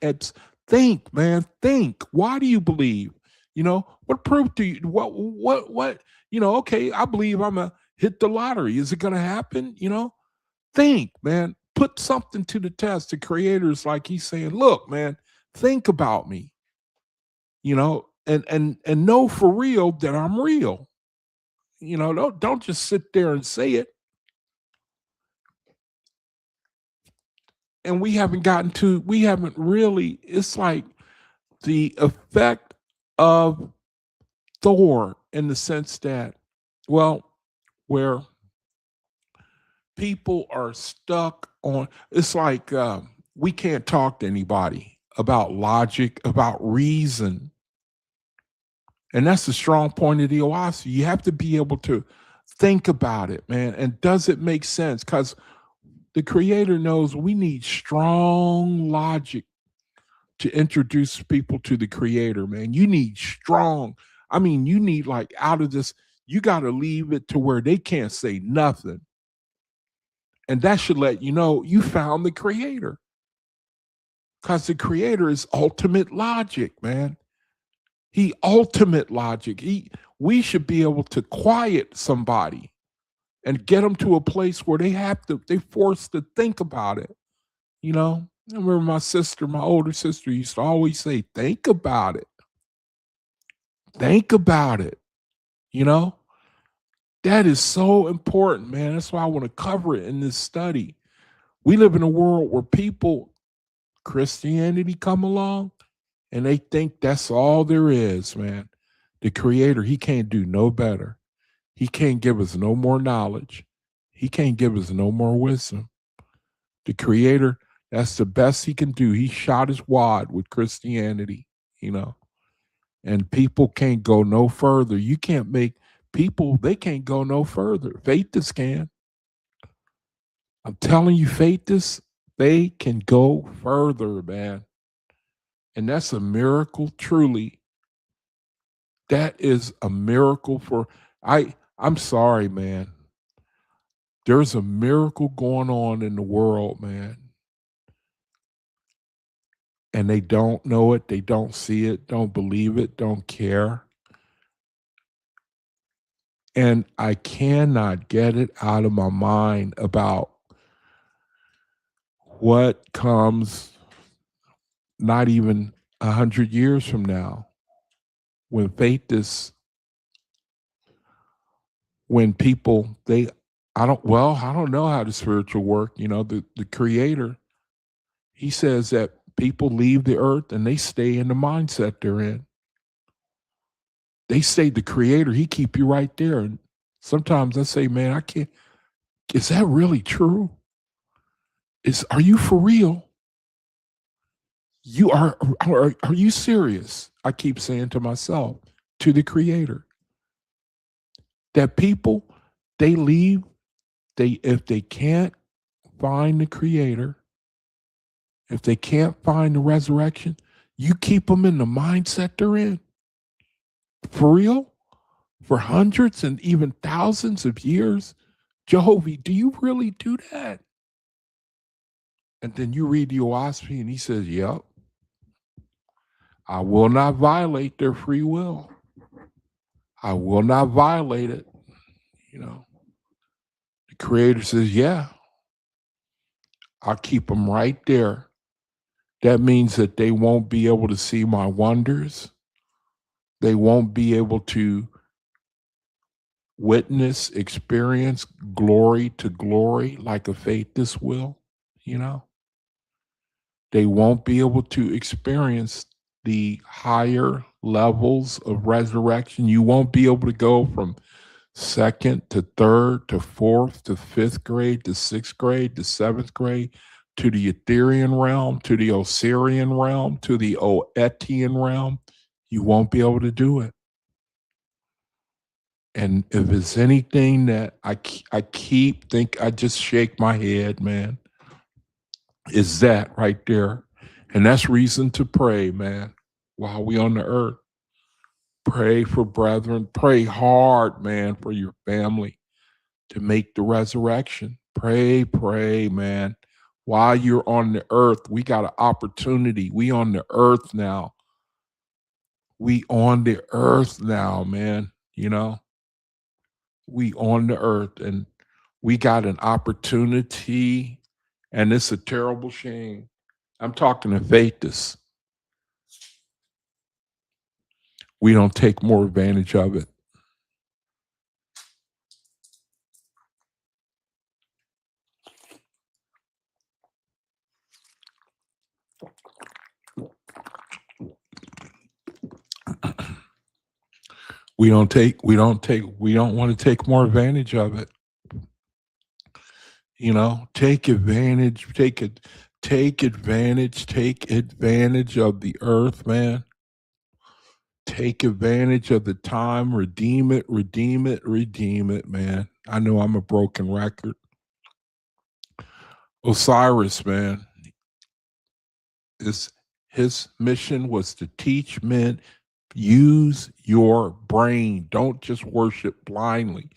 Think, man, think. Why do you believe? What proof do you, what, okay, I believe I'm going to hit the lottery. Is it going to happen? Think, man, put something to the test. The creator's like, he's saying, look, man, think about me, and know for real that I'm real. Don't just sit there and say it. And we haven't really, it's like the effect of Thor in the sense that, well, where people are stuck on, it's like we can't talk to anybody about logic, about reason. And that's the strong point of the Oahspe. You have to be able to think about it, man. And does it make sense? Because the creator knows we need strong logic to introduce people to the creator, man. You need you need like out of this, you got to leave it to where they can't say nothing. And that should let you know you found the creator. Because the creator is ultimate logic, man. Ultimate logic. We should be able to quiet somebody and get them to a place where they're forced to think about it. I remember my older sister used to always say, think about it. Think about it. That is so important, man. That's why I want to cover it in this study. We live in a world where Christianity come along, and they think that's all there is, man. The creator, he can't do no better. He can't give us no more knowledge. He can't give us no more wisdom. The creator, that's the best he can do. He shot his wad with Christianity, and people can't go no further. You can't make people, they can't go no further. Faithists can. I'm telling you, faithists, they can go further, man. And that's a miracle, truly. That is a miracle I'm sorry, man. There's a miracle going on in the world, man. And they don't know it, they don't see it, don't believe it, don't care. And I cannot get it out of my mind about what comes not even 100 years from now, when people, I don't know how the spiritual work, the creator, he says that people leave the earth and they stay in the mindset they're in. They say the creator, he keep you right there. And sometimes I say, man, I can't, is that really true? Are you for real? Are you serious? I keep saying to myself, to the creator, that people, they leave, if they can't find the creator, if they can't find the resurrection, you keep them in the mindset they're in. For real? For hundreds and even thousands of years? Jehovah, do you really do that? And then you read the Oahspe and he says, yep, I will not violate their free will. I will not violate it. The creator says, yeah, I'll keep them right there. That means that they won't be able to see my wonders. They won't be able to witness, experience glory to glory like a faithist will, They won't be able to experience the higher levels of resurrection. You won't be able to go from second to third to fourth to fifth grade to sixth grade to seventh grade to the Etherean realm, to the Osirian realm, to the Oetian realm. You won't be able to do it. And if it's anything that I just shake my head, man, is that right there. And that's reason to pray, man, while we on the earth. Pray for brethren. Pray hard, man, for your family to make the resurrection. Pray, man. While you're on the earth, we got an opportunity. We on the earth now. We on the earth now, man. You know, we on the earth and we got an opportunity, and it's a terrible shame. I'm talking to Faithus. We don't take more advantage of it. We don't want to take more advantage of it. You know, take advantage of the earth, man. Take advantage of the time, redeem it, man. I know I'm a broken record. Osiris, man, his mission was to teach men, use your brain. Don't just worship blindly.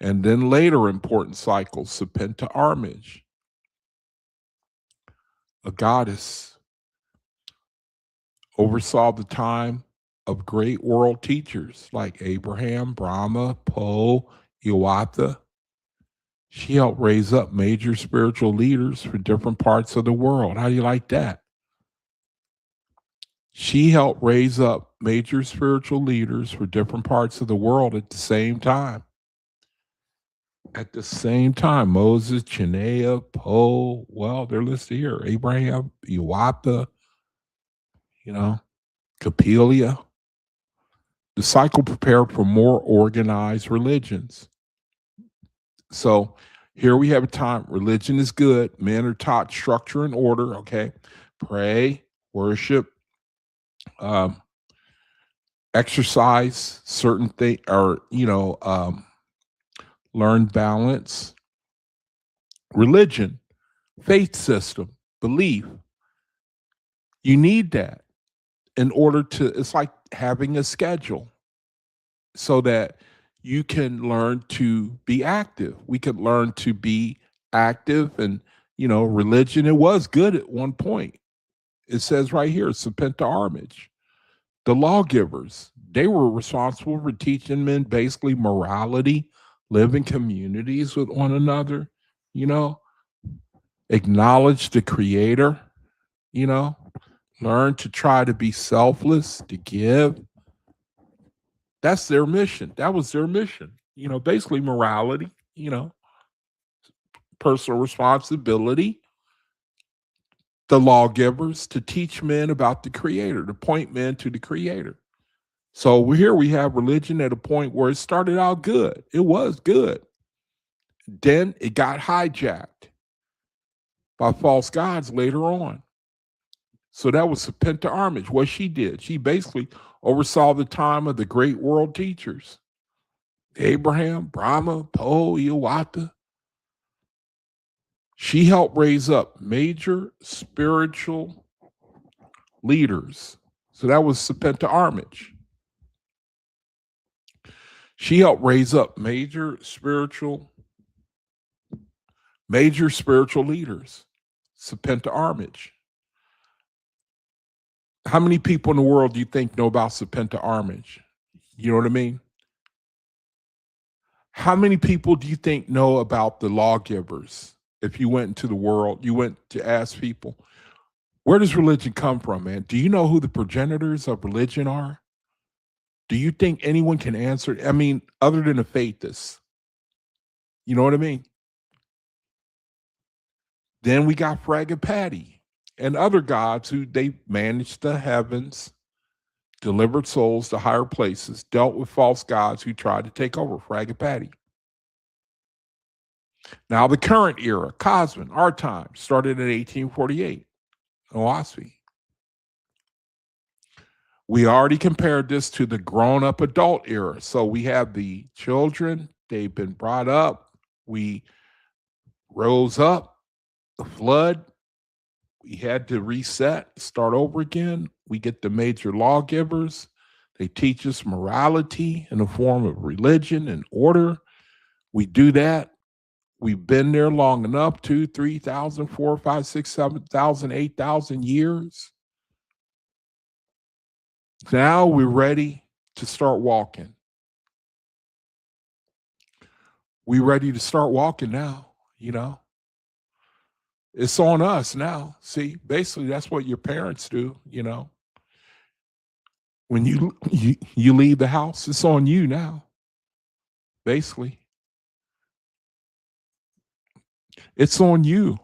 And then later important cycles, Serpenta Armage, a goddess, oversaw the time of great world teachers like Abraham, Brahma, Poe, Iwata. She helped raise up major spiritual leaders for different parts of the world. How do you like that? She helped raise up major spiritual leaders for different parts of the world at the same time. At the same time, Moses, Chinea, Poe, well, they're listed here. Abraham, Iwata, you know, Capelia. The cycle prepared for more organized religions. So here we have a time. Religion is good. Men are taught structure and order. Okay, pray, worship, exercise certain things, or learn balance. Religion, faith system, belief. You need that in order to. It's like having a schedule, so that you can learn to be active. We could learn to be active, and religion. It was good at one point. It says right here, Serpenta Armage. The lawgivers, they were responsible for teaching men basically morality, live in communities with one another, acknowledge the creator, learn to try to be selfless, to give. That's their mission. That was their mission. Basically morality, personal responsibility. The lawgivers, to teach men about the creator, to point men to the creator. So here we have religion at a point where it started out good. It was good. Then it got hijacked by false gods later on. So that was Serpenta Armage. What she did, she basically oversaw the time of the great world teachers. Abraham, Brahma, Poe, Iwata. She helped raise up major spiritual leaders. So that was Serpenta Armage. She helped raise up major spiritual leaders. Serpenta Armage. How many people in the world do you think know about Serpenta Armage? You know what I mean? How many people do you think know about the lawgivers? If you went into the world, you went to ask people, where does religion come from, man? Do you know who the progenitors of religion are? Do you think anyone can answer? I mean, other than a faithist. You know what I mean? Then we got Fragapati and other gods who they managed the heavens, delivered souls to higher places, dealt with false gods who tried to take over. Fragapati. Now the current era, KOSMON, our time, started in 1848, Oahspe. We already compared this to the grown-up adult era. So we have the children, they've been brought up, we rose up, the flood, we had to reset, start over again. We get the major lawgivers. They teach us morality in the form of religion and order. We do that. We've been there long enough, 2, 3,000, 4, 5, 6, 7,000, 8,000 years. Now we're ready to start walking. We're ready to start walking now, you know. It's on us now. See, basically that's what your parents do, you know. When you leave the house, it's on you now. Basically, it's on you.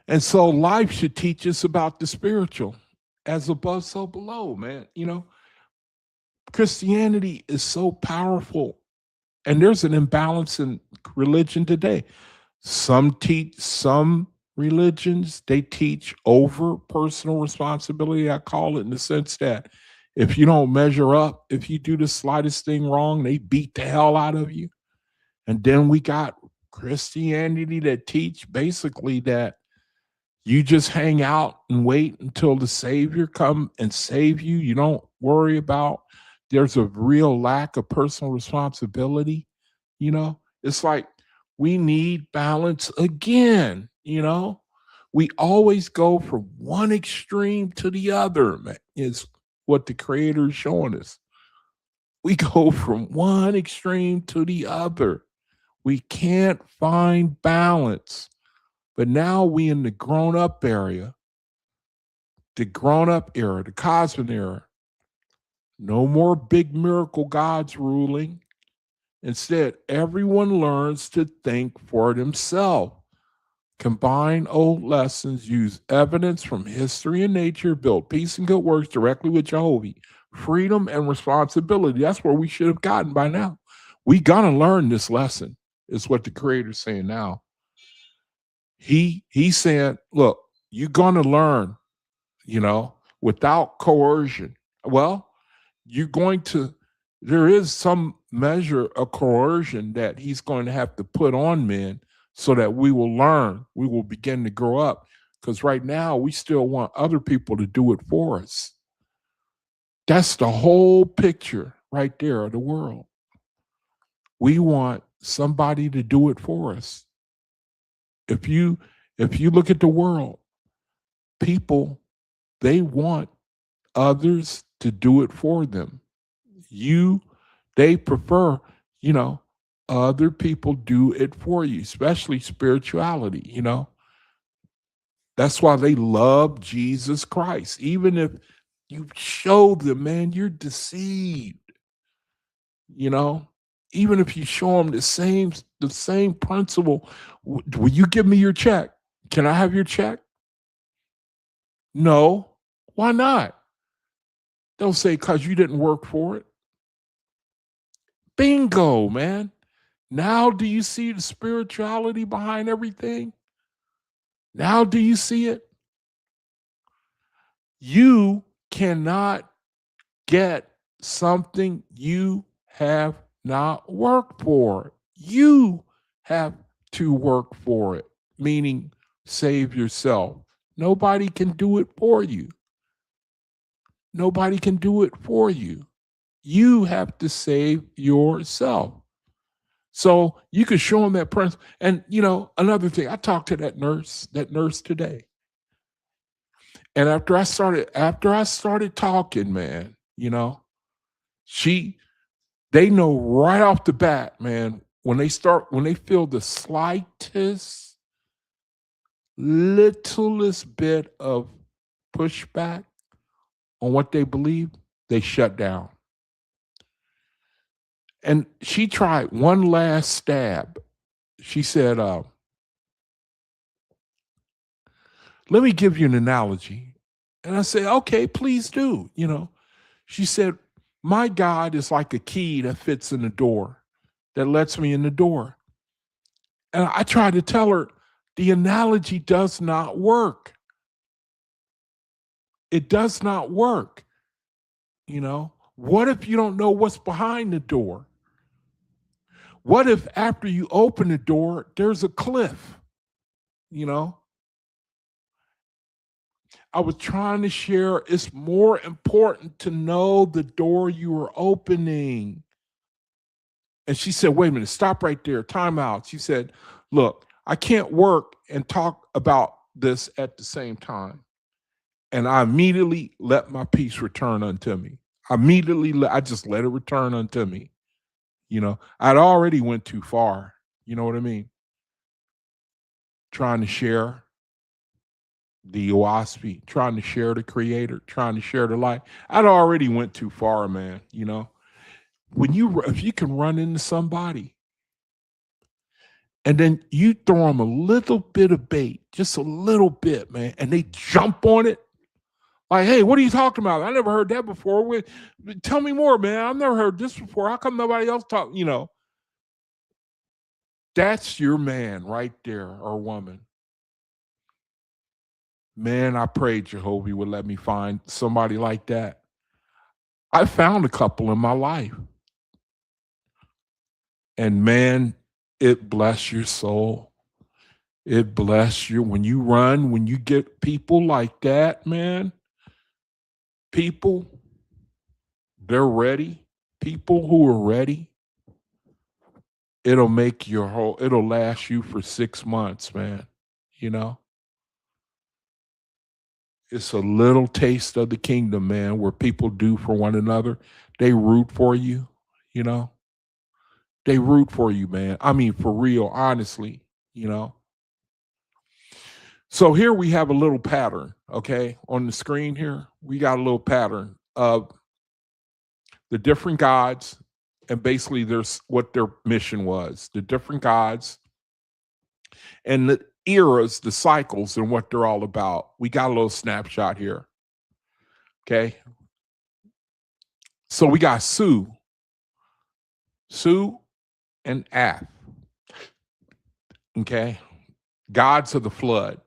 And so life should teach us about the spiritual, as above, so below, man. You know, Christianity is so powerful, and there's an imbalance in religion today. Some religions, they teach over personal responsibility. I call it, in the sense that if you don't measure up, if you do the slightest thing wrong, they beat the hell out of you. And then we got Christianity that teach basically that you just hang out and wait until the Savior come and save you. You don't worry about, there's a real lack of personal responsibility. You know, it's like we need balance again. You know, we always go from one extreme to the other, man, is what the Creator is showing us. We go from one extreme to the other. We can't find balance. But now we in the grown-up area, the grown-up era, the KOSMON era. No more big miracle gods ruling. Instead, everyone learns to think for themselves. Combine old lessons, use evidence from history and nature, build peace and good works directly with Jehovah. Freedom and responsibility. That's where we should have gotten by now. We gonna learn this lesson, is what the Creator's saying now. He's saying, look, you're gonna learn, you know, without coercion. Well, you're going to, there is some measure of coercion that he's going to have to put on men so that we will learn, we will begin to grow up. Because right now we still want other people to do it for us. That's the whole picture right there of the world. We want somebody to do it for us. If you look at the world, people, they want others to do it for them. They prefer, you know, other people do it for you, especially spirituality, you know. That's why they love Jesus Christ. Even if you show them, man, you're deceived, you know. Even if you show them the same principle, will you give me your check? Can I have your check? No. Why not? They'll say, because you didn't work for it. Bingo, man. Now do you see the spirituality behind everything? Now do you see it? You cannot get something you have not worked for. You have to work for it, meaning save yourself. Nobody can do it for you. Nobody can do it for you. You have to save yourself. So you could show them that principle. And, you know, another thing, I talked to that nurse today. And after I started talking, man, you know, they know right off the bat, man, when they feel the slightest, littlest bit of pushback on what they believe, they shut down. And she tried one last stab. She said, let me give you an analogy. And I said, okay, please do. You know, she said, my God is like a key that fits in the door, that lets me in the door. And I tried to tell her, the analogy does not work. It does not work. You know, what if you don't know what's behind the door? What if after you open the door, there's a cliff? You know, I was trying to share it's more important to know the door you are opening. And she said, wait a minute, stop right there, time out. She said, look, I can't work and talk about this at the same time. And I immediately let my peace return unto me. I just let it return unto me. You know, I'd already went too far. You know what I mean? Trying to share the Oahspe, trying to share the creator, trying to share the light. I'd already went too far, man. You know, if you can run into somebody and then you throw them a little bit of bait, just a little bit, man, and they jump on it. Like, hey, what are you talking about? I never heard that before. Tell me more, man. I've never heard this before. How come nobody else talk? You know, that's your man right there or woman. Man, I prayed Jehovah would let me find somebody like that. I found a couple in my life. And man, it bless your soul. It bless you. When you run, when you get people like that, man, people, they're ready. People who are ready, it'll last you for 6 months, man. You know? It's a little taste of the kingdom, man, where people do for one another. They root for you, you know? They root for you, man. I mean, for real, honestly, you know? So here we have a little pattern, okay? On the screen here, we got a little pattern of the different gods, and basically there's what their mission was, the different gods, and the eras, the cycles, and what they're all about. We got a little snapshot here, okay? So we got Su and Af, okay? Gods of the flood.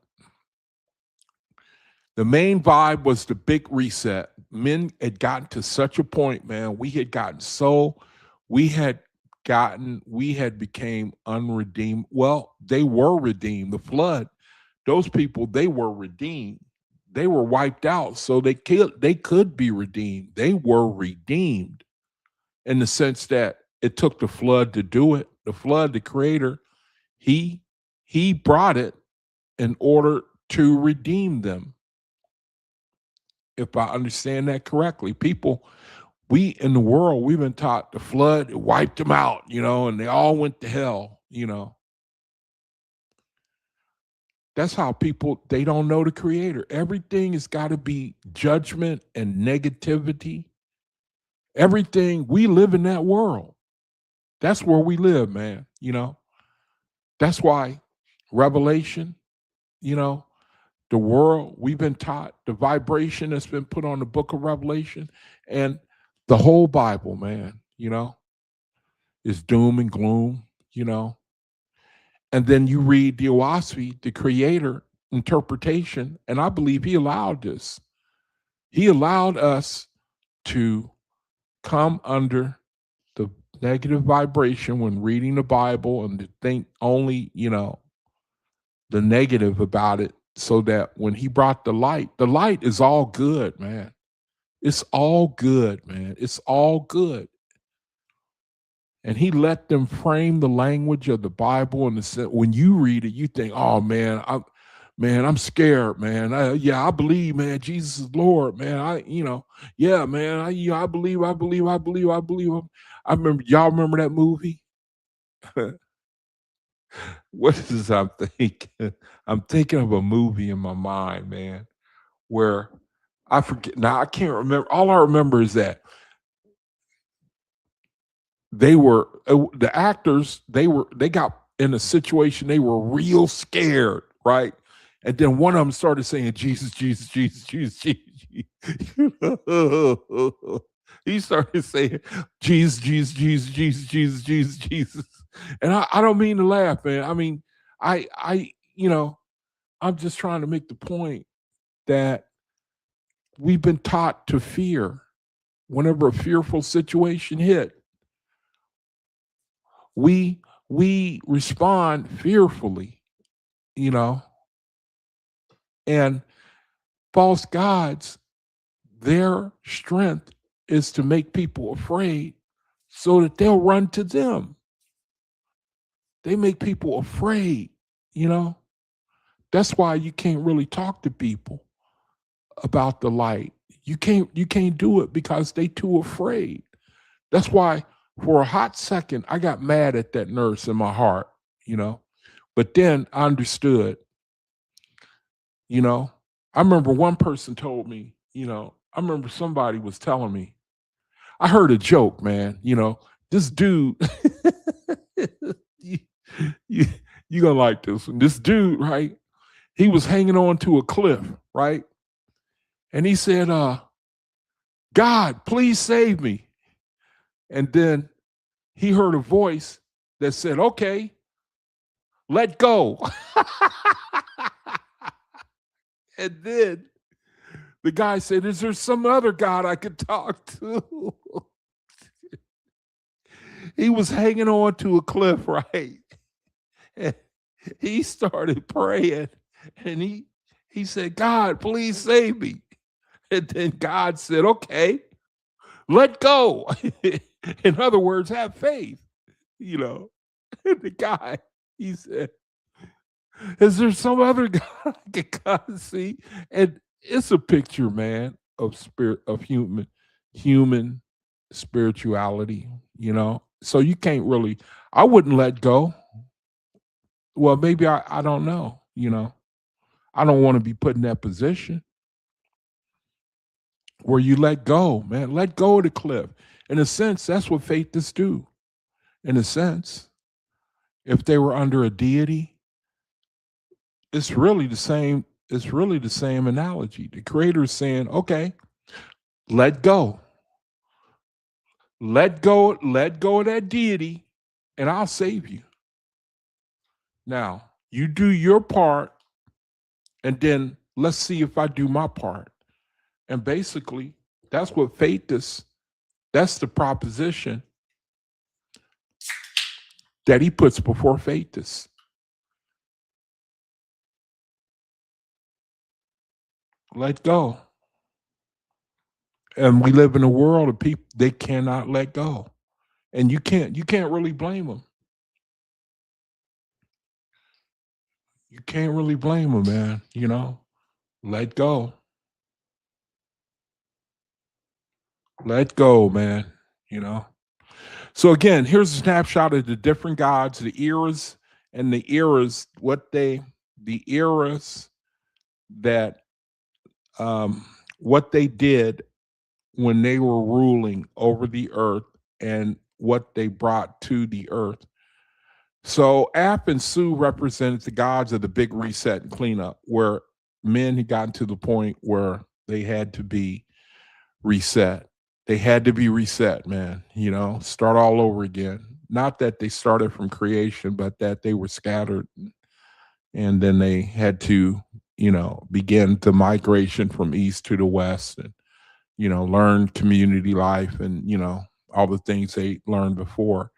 The main vibe was the big reset. Men had gotten to such a point, man. We had became unredeemed. Well, they were redeemed. The flood, those people, they were redeemed. They were wiped out, so they could be redeemed. They were redeemed in the sense that it took the flood to do it. The flood, the creator, he brought it in order to redeem them. If I understand that correctly, people, we in the world, we've been taught the flood wiped them out, you know, and they all went to hell, you know. That's how people, they don't know the creator. Everything has got to be judgment and negativity. Everything, we live in that world. That's where we live, man, you know. That's why Revelation, you know, the world, we've been taught the vibration that's been put on the book of Revelation and the whole Bible, man, you know, is doom and gloom, you know. And then you read the Oahspe, the creator interpretation, and I believe he allowed this. He allowed us to come under the negative vibration when reading the Bible and to think only, you know, the negative about it, so that when he brought the light is all good, man. It's all good, man. It's all good. And he let them frame the language of the Bible, and when you read it, you think, "Oh man, I'm scared, man. I believe, man, Jesus is Lord, man. Yeah, man. I believe. I remember. Y'all remember that movie? What is I'm thinking? I'm thinking of a movie in my mind, man, where I forget now. I can't remember. All I remember is that the actors. They got in a situation. They were real scared, right? And then one of them started saying, "Jesus, Jesus, Jesus, Jesus, Jesus." He started saying, "Jesus, Jesus, Jesus, Jesus, Jesus, Jesus, Jesus." And I don't mean to laugh, man. I mean, I'm just trying to make the point that we've been taught to fear. Whenever a fearful situation hit, we respond fearfully, you know. And false gods, their strength is to make people afraid so that they'll run to them. They make people afraid, you know. That's why you can't really talk to people about the light. You can't do it because they too afraid. That's why for a hot second I got mad at that nurse in my heart, you know. But then I understood, you know. I remember one person told me, you know, I remember somebody was telling me, I heard a joke, man, you know, this dude, you, you, you gonna like this one. This dude, right? He was hanging on to a cliff, right? And he said, God, please save me. And then he heard a voice that said, okay, let go. And then the guy said, is there some other God I could talk to? He was hanging on to a cliff, right? And he started praying and he said, God, please save me. And then God said, okay, let go. In other words, have faith, you know. And the guy, he said, is there some other God I can come see? And it's a picture, man, of spirit, of human spirituality, you know. So you can't really, I wouldn't let go. Well, maybe I don't know, you know. I don't want to be put in that position where you let go, man. Let go of the cliff. In a sense, that's what faithists do. In a sense, if they were under a deity, it's really the same. It's really the same analogy. The creator is saying, okay, let go. Let go of that deity, and I'll save you. Now, you do your part, and then let's see if I do my part. And basically, that's what faith is. That's the proposition that he puts before faith is. Let go. And we live in a world of people, they cannot let go. And you can't really blame them. You can't really blame them, man. You know, let go. Let go, man. You know. So again, here's a snapshot of the different gods, the eras, and the eras, the eras that what they did when they were ruling over the earth and what they brought to the earth. So Ap and Su represented the gods of the big reset and cleanup, where men had gotten to the point where they had to be reset. They had to be reset, man, you know, start all over again. Not that they started from creation, but that they were scattered and then they had to, you know, begin the migration from east to the west and, you know, learn community life and, you know, all the things they learned before.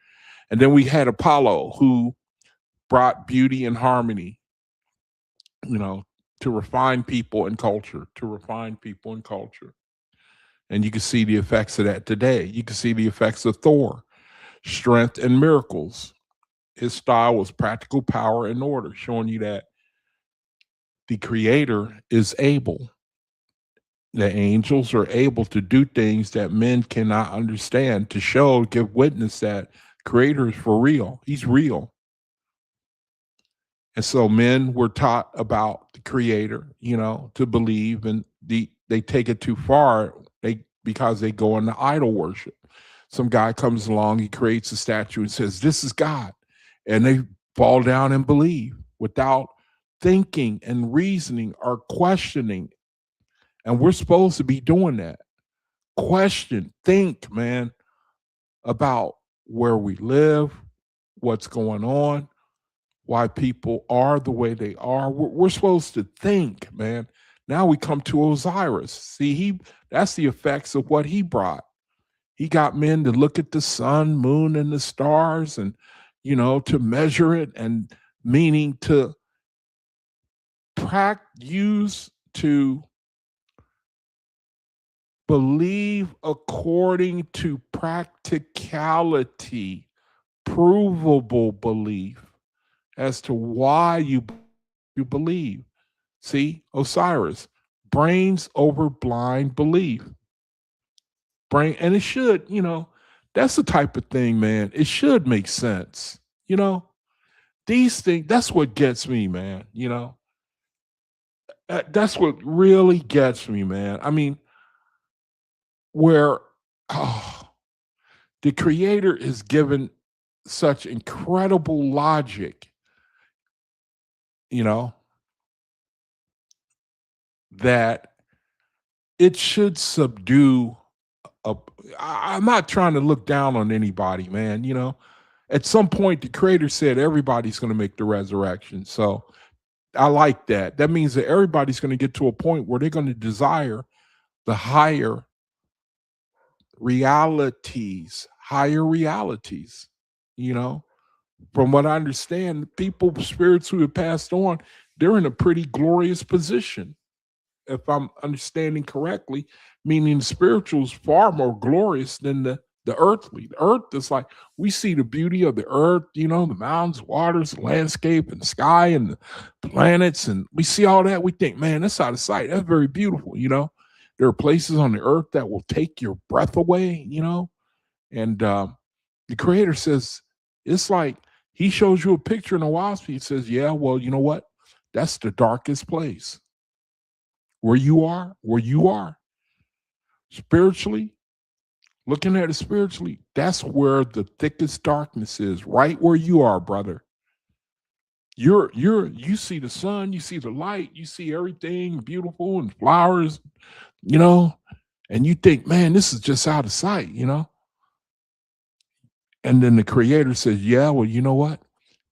And then we had Apollo, who brought beauty and harmony, you know, to refine people and culture, And you can see the effects of that today. You can see the effects of Thor, strength and miracles. His style was practical power and order, showing you that the creator is able. The angels are able to do things that men cannot understand, to show, give witness that creator is for real. He's real. And so men were taught about the creator, you know, to believe, and they take it too far because they go into idol worship. Some guy comes along, he creates a statue and says, this is God. And they fall down and believe without thinking and reasoning or questioning. And we're supposed to be doing that. Question, think, man, about where we live, what's going on, why people are the way they are. We're supposed to think, man. Now we come to Osiris. See, that's the effects of what he brought. He got men to look at the sun, moon, and the stars, and to measure it, and meaning to use to believe according to practicality, provable belief as to why you believe. See, Osiris, brains over blind belief. And it should, that's the type of thing, man. It should make sense. These things, that's what gets me, man. That's what really gets me, man. I mean, where the creator is given such incredible logic, that it should subdue. I'm not trying to look down on anybody, man. At some point, the creator said everybody's going to make the resurrection. So I like that. That means that everybody's going to get to a point where they're going to desire the higher realities. From what I understand, spirits who have passed on, they're in a pretty glorious position. If I'm understanding correctly, meaning the spiritual is far more glorious than the earthly. The earth is like, we see the beauty of the earth, the mountains, waters, the landscape, and the sky, and the planets, and we see all that. We think, man, that's out of sight. That's very beautiful. There are places on the earth that will take your breath away, and the creator says, it's like he shows you a picture in Oahspe. He says, yeah, well, you know what? That's the darkest place. Where you are spiritually, looking at it spiritually, that's where the thickest darkness is, right where you are, brother. You see the sun, you see the light, you see everything beautiful and flowers, and you think, man, this is just out of sight, And then the creator says, yeah, well, you know what?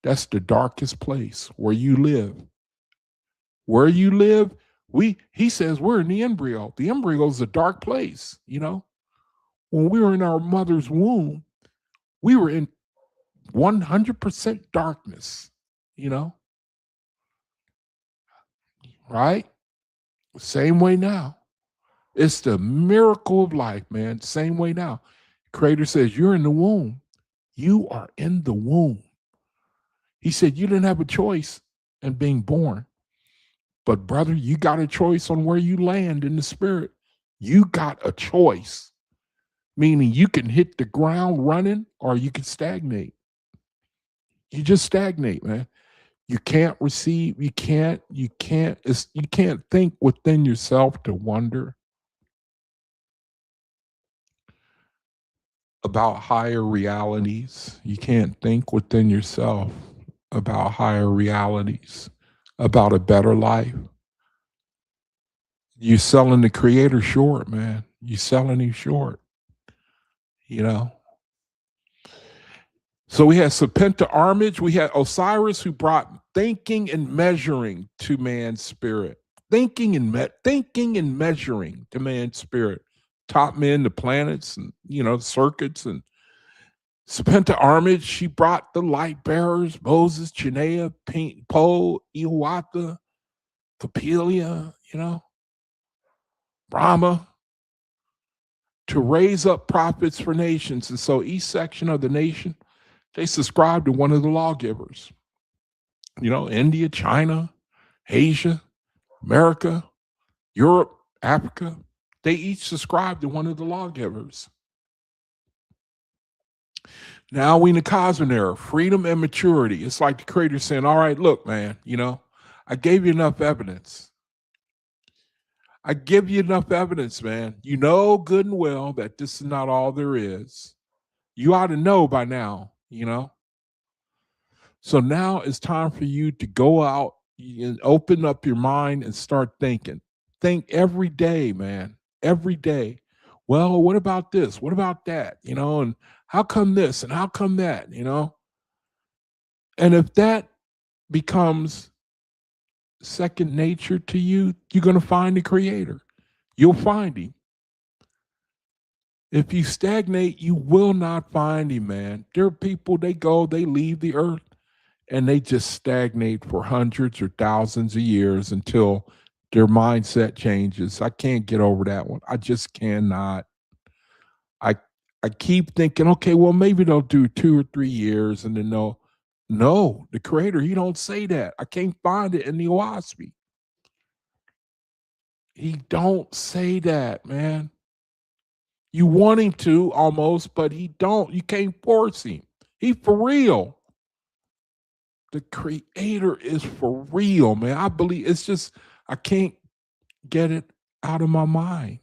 That's the darkest place where you live. Where you live, he says we're in the embryo. The embryo is a dark place, When we were in our mother's womb, we were in 100% darkness, Right? Same way now. It's the miracle of life, man. Same way now. Creator says, you're in the womb. You are in the womb. He said, you didn't have a choice in being born. But brother, you got a choice on where you land in the spirit. You got a choice, meaning you can hit the ground running or you can stagnate. You just stagnate, man. You can't receive. You can't think within yourself to wonder about higher realities. You can't think within yourself about higher realities, about a better life. You're selling the creator short, man. You're selling him short, So we had Serpenta Armage. We had Osiris, who brought thinking and measuring to man's spirit. Thinking and measuring to man's spirit. Taught men the planets and, circuits. And Serpenta Armage, she brought the light bearers, Moses, Chinea, Po, Iwata, Papelia, Brahma, to raise up prophets for nations. And so each section of the nation, they subscribe to one of the lawgivers. India, China, Asia, America, Europe, Africa, they each subscribe to one of the lawgivers. Now we in the Cosmon era, freedom and maturity. It's like the creator saying, all right, look, man, I gave you enough evidence. I give you enough evidence, man. You know good and well that this is not all there is. You ought to know by now, So now it's time for you to go out and open up your mind and start thinking. Think every day, man. Every day. Well, what about this? What about that? And how come this and how come that? And if that becomes second nature to you, you're going to find the creator. You'll find him. If you stagnate, you will not find him, man. There are people, they leave the earth, and they just stagnate for hundreds or thousands of years until their mindset changes. I can't get over that one. I just cannot. I I keep thinking, okay, well, maybe they'll do 2 or 3 years and then they'll no, the creator, he don't say that. I can't find it in the Oahspe. He don't say that, man. You want him to almost, but he don't. You can't force him. He for real. The creator is for real, man. I believe it's just I can't get it out of my mind.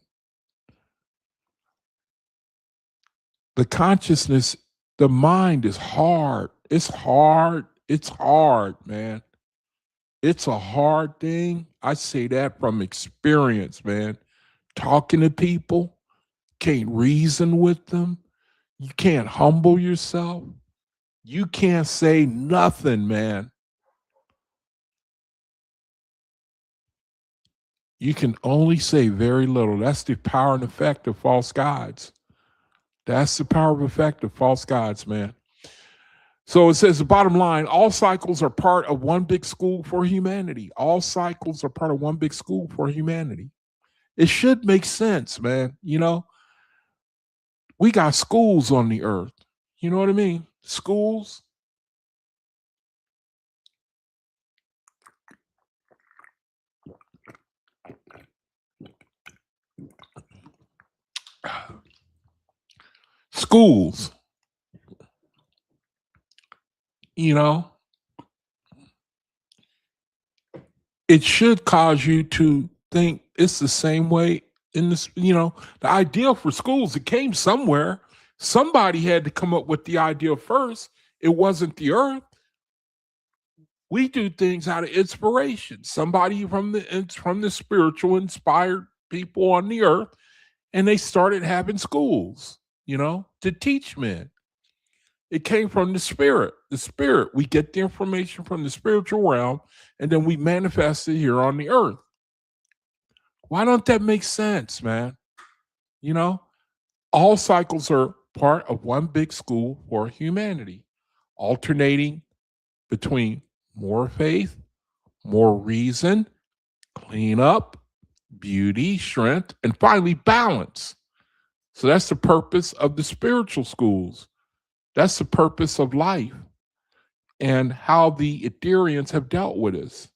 The consciousness, the mind is hard. It's hard. It's hard, man. It's a hard thing. I say that from experience, man. Talking to people, can't reason with them. You can't humble yourself. You can't say nothing, man. You can only say very little. That's the power and effect of false gods. That's the power and effect of false gods, man. So it says the bottom line, all cycles are part of one big school for humanity. All cycles are part of one big school for humanity. It should make sense, man. You know, we got schools on the earth. You know what I mean? Schools. Schools. You know, it should cause you to think it's the same way in this, you know, the idea for schools, it came somewhere. Somebody had to come up with the idea first. It wasn't the earth. We do things out of inspiration. Somebody from the spiritual inspired people on the earth, and they started having schools, you know, to teach men. It came from the spirit. The spirit, we get the information from the spiritual realm, and then we manifest it here on the earth. Why don't that make sense, man? You know, all cycles are part of one big school for humanity, alternating between more faith, more reason, clean up, beauty, strength, and finally balance. So that's the purpose of the spiritual schools. That's the purpose of life and how the Ethereans have dealt with us.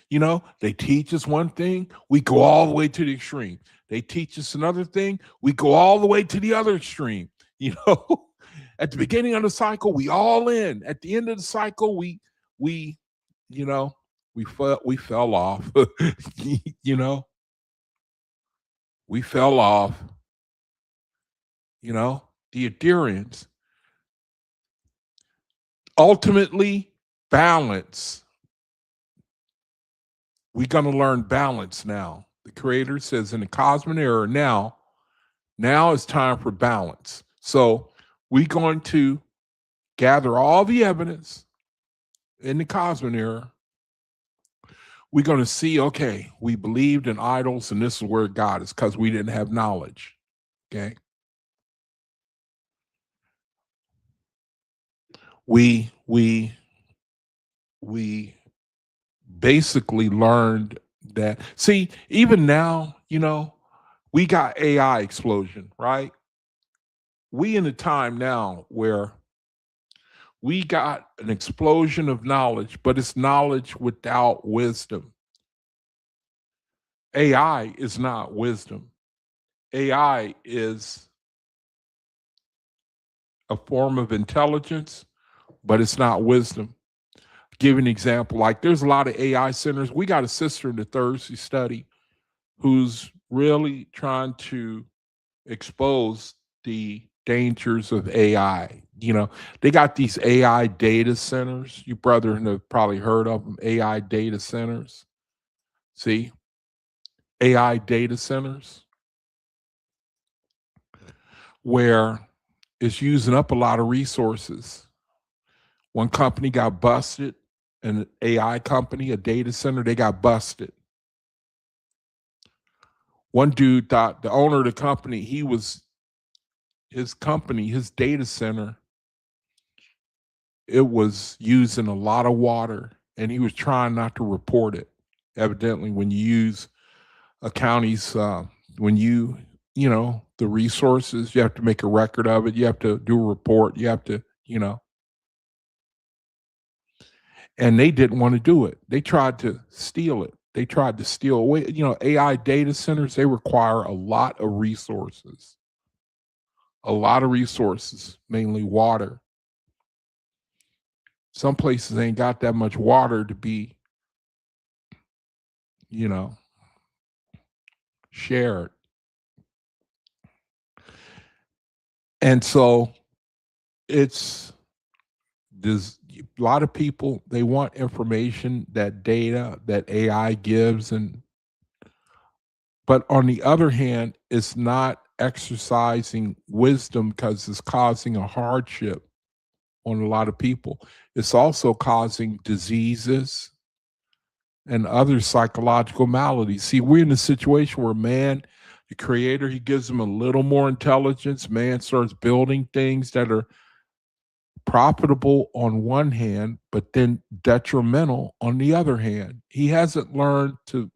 You know, they teach us one thing, we go all the way to the extreme. They teach us another thing, we go all the way to the other extreme. You know, at the beginning of the cycle, we all in. At the end of the cycle, we you know, we fell off. You know, we fell off. You know, the Ethereans. Ultimately, balance. We're going to learn balance now. The creator says in the KOSMON era, now it's time for balance. So we're going to gather all the evidence in the KOSMON era. We're going to see, okay, we believed in idols and this is where God is because we didn't have knowledge. Okay. We basically learned that, see, even now, you know, we got AI explosion, right? We in a time now where we got an explosion of knowledge, but it's knowledge without wisdom. AI is not wisdom. AI is a form of intelligence, but it's not wisdom. Give an example, like there's a lot of AI centers. We got a sister in the Thursday study who's really trying to expose the dangers of AI. You know, they got these AI data centers. You brethren have probably heard of them, AI data centers. See, AI data centers where it's using up a lot of resources. One company got busted an AI company, a data center, they got busted. One dude thought the owner of the company, his data center, it was using a lot of water, and he was trying not to report it. Evidently, when you use a county's, the resources, you have to make a record of it. You have to do a report. You have to, and they didn't want to do it. They tried to steal it. They tried to steal away. AI data centers, they require a lot of resources, mainly water. Some places ain't got that much water to be, shared. And so there's a lot of people, they want information, that data that AI gives, but on the other hand, it's not exercising wisdom because it's causing a hardship on a lot of people. It's also causing diseases and other psychological maladies. See, we're in a situation where man, the creator, he gives them a little more intelligence. Man starts building things that are profitable on one hand, but then detrimental on the other hand. He hasn't learned to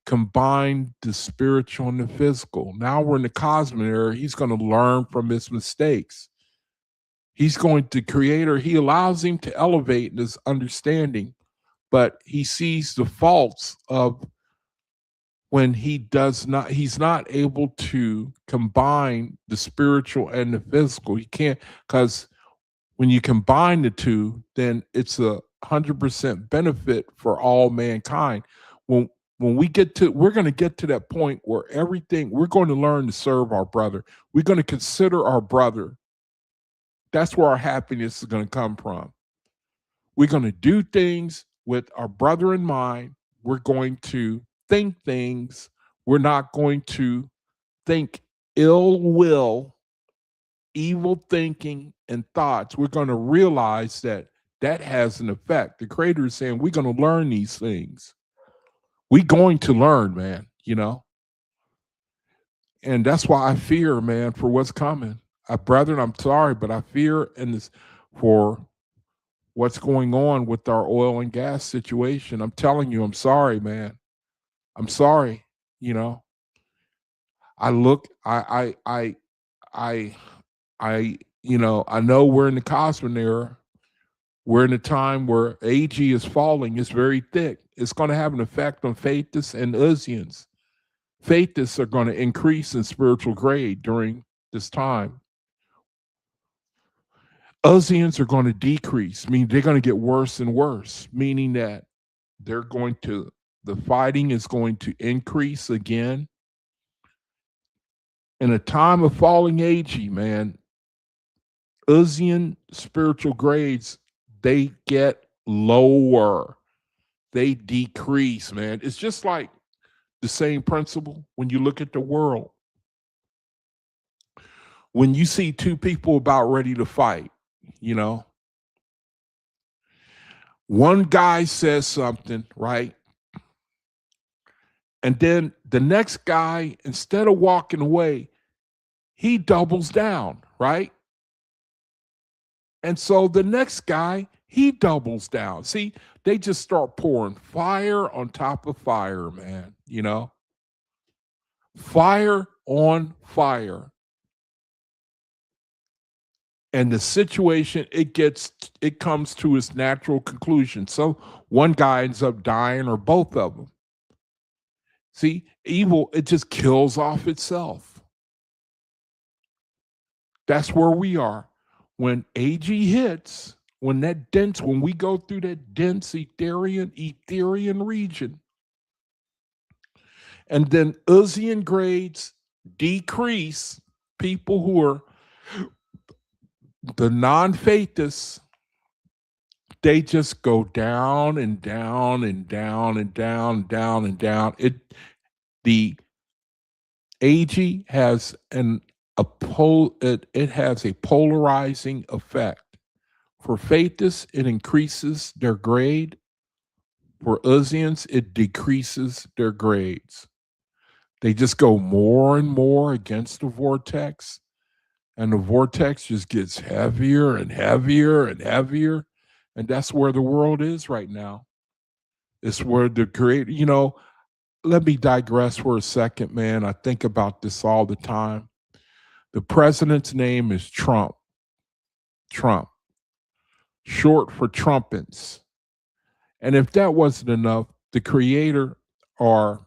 combine the spiritual and the physical. Now we're in the KOSMON era. He's going to learn from his mistakes. The creator, he allows him to elevate in his understanding, but he sees the faults of when he's not able to combine the spiritual and the physical. He can't, because when you combine the two, then it's 100% benefit for all mankind. When we're going to get to that point where we're going to learn to serve our brother. We're going to consider our brother. That's where our happiness is going to come from. We're going to do things with our brother in mind. We're going to think things. We're not going to think ill will, evil thinking, and thoughts. We're going to realize that has an effect. The creator is saying we're going to learn these things. We're going to learn, man, And that's why I fear, man, for what's coming. Brethren, I'm sorry, but I fear for what's going on with our oil and gas situation. I'm telling you, I'm sorry, man. I'm sorry. I know we're in the KOSMON era. We're in a time where AG is falling. It's very thick. It's going to have an effect on Faithists and Uzians. Faithists are going to increase in spiritual grade during this time. Uzians are going to decrease, meaning they're going to get worse and worse, meaning that the fighting is going to increase again. In a time of falling AG, man, Uzian spiritual grades, they get lower. They decrease, man. It's just like the same principle when you look at the world. When you see two people about ready to fight, one guy says something, right? And then the next guy, instead of walking away, he doubles down, right? And so the next guy, he doubles down. See, they just start pouring fire on top of fire, man, Fire on fire. And the situation, it comes to its natural conclusion. So one guy ends up dying, or both of them. See, evil, it just kills off itself. That's where we are. When AG hits, when we go through that dense Etherian region, and then Uzian grades decrease, people who are the non-faithists, they just go down and down and down and down and down and down. The AG has it has a polarizing effect. For faithists, it increases their grade. For Uzians, it decreases their grades. They just go more and more against the vortex, and the vortex just gets heavier and heavier and heavier. And that's where the world is right now. It's where the creator, let me digress for a second, man. I think about this all the time. The president's name is Trump. Trump, short for trumpets. And if that wasn't enough, the creator, or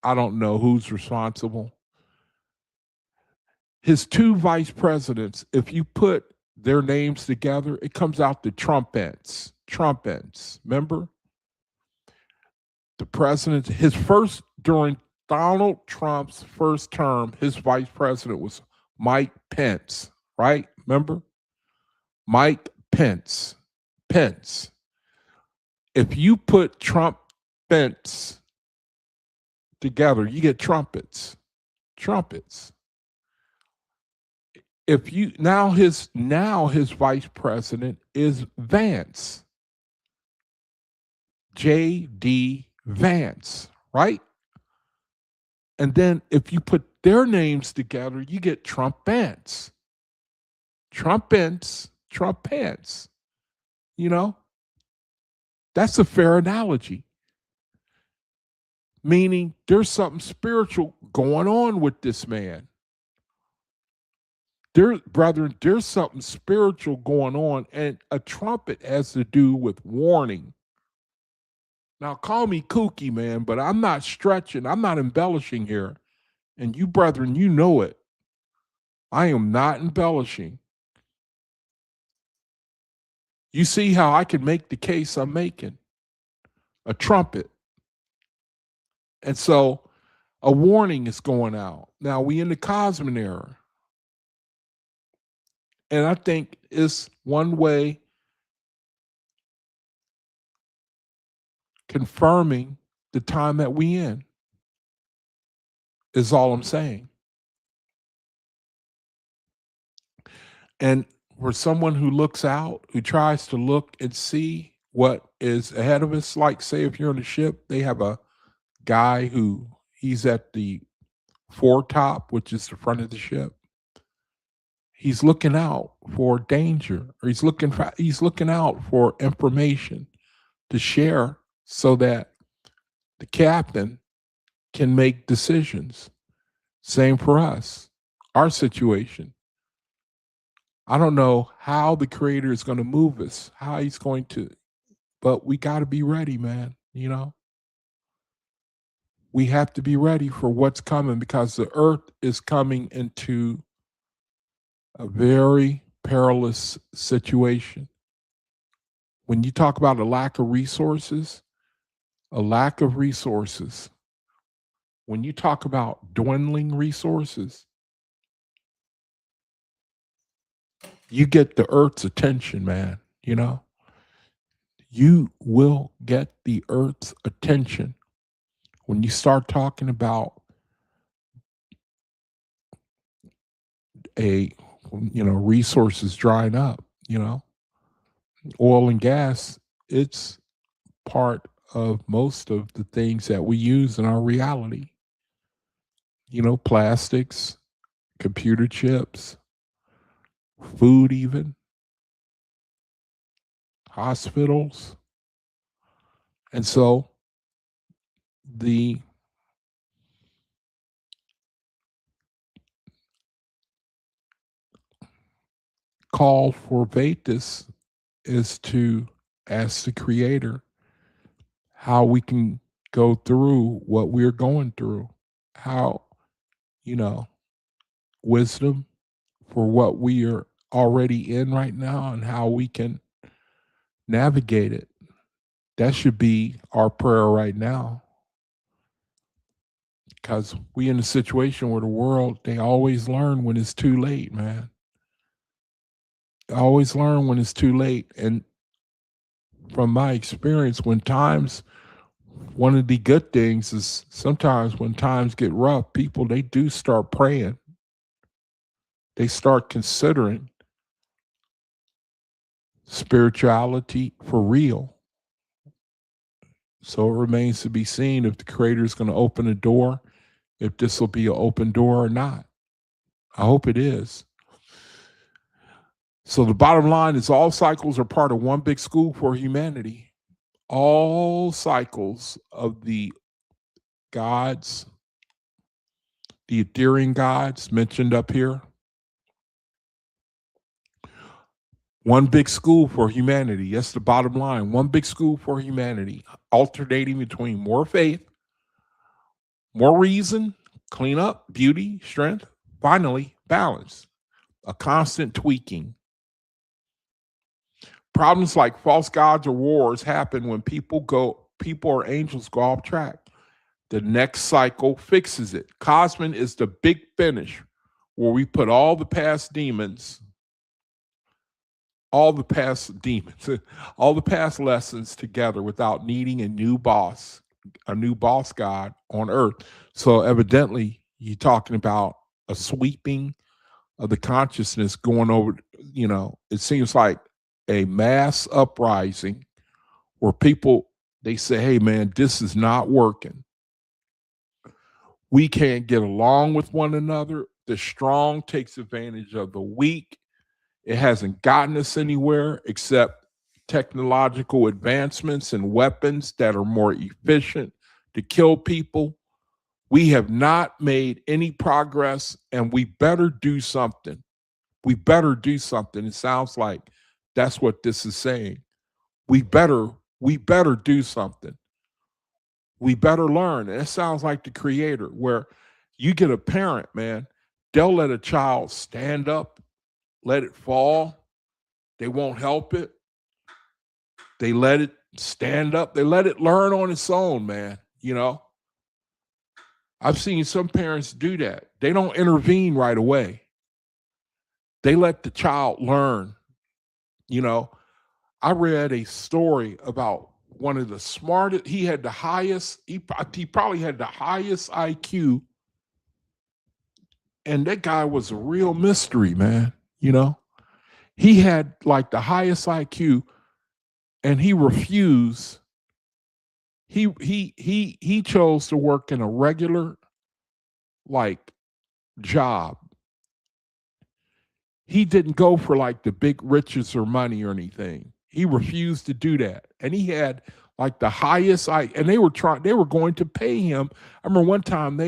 I don't know who's responsible, his two vice presidents, if you put their names together, it comes out to trumpets. Trumpets. Remember? The president, during Donald Trump's first term, his vice president was Mike Pence, right? Remember? Mike Pence. Pence. If you put Trump Pence together, you get trumpets. Trumpets. If you now his vice president is Vance. J.D. Vance, right? And then if you put their names together, you get Trump Vance. Trump Vance, Trump Pence. That's a fair analogy. Meaning there's something spiritual going on with this man. Brethren, there's something spiritual going on, and a trumpet has to do with warning. Now, call me kooky, man, but I'm not stretching. I'm not embellishing here. And you, brethren, you know it. I am not embellishing. You see how I can make the case I'm making? A trumpet. And so a warning is going out. Now, we in the KOSMON era. And I think it's one way confirming the time that we in, is all I'm saying. And for someone who looks out, who tries to look and see what is ahead of us, like say if you're on a ship, they have a guy he's at the foretop, which is the front of the ship. He's looking out for danger, or he's looking out for information to share so that the captain can make decisions. Same for us, our situation. I don't know how the creator is going to move us, how he's going to, but we got to be ready, man. We have to be ready for what's coming, because the earth is coming into a very perilous situation. When you talk about a lack of resources, when you talk about dwindling resources, you get the earth's attention, man. You will get the earth's attention when you start talking about resources drying up. Oil and gas, it's part of most of the things that we use in our reality. Plastics, computer chips, food, even hospitals. And so the call for Vetus is to ask the creator how we can go through what we're going through, how, wisdom for what we are already in right now and how we can navigate it. That should be our prayer right now. Because we in a situation where the world, they always learn when it's too late, man. They always learn when it's too late. And from my experience, one of the good things is sometimes when times get rough, people, they do start praying. They start considering spirituality for real. So it remains to be seen if the Creator is going to open a door, if this will be an open door or not. I hope it is. So the bottom line is all cycles are part of one big school for humanity. All cycles of the gods, the Ethereal gods mentioned up here, one big school for humanity. That's the bottom line. One big school for humanity, alternating between more faith, more reason, clean up, beauty, strength, finally, balance, a constant tweaking. Problems like false gods or wars happen when people or angels go off track. The next cycle fixes it. KOSMON is the big finish where we put all the past demons, all the past lessons together without needing a new boss god on earth. So evidently, you're talking about a sweeping of the consciousness going over, it seems like a mass uprising where people, they say, hey man, this is not working. We can't get along with one another. The strong takes advantage of the weak. It hasn't gotten us anywhere except technological advancements and weapons that are more efficient to kill people. We have not made any progress, and we better do something. We better do something. It sounds like that's what this is saying. We better do something. We better learn. And it sounds like the Creator, where you get a parent, man, they'll let a child stand up, let it fall. They won't help it. They let it stand up. They let it learn on its own, man. I've seen some parents do that. They don't intervene right away. They let the child learn. I read a story about one of the smartest, he probably had the highest IQ. And that guy was a real mystery, man. He had like the highest IQ, and he refused. He chose to work in a regular like job. He didn't go for like the big riches or money or anything. He refused to do that. And he had like the highest and they were going to pay him. I remember one time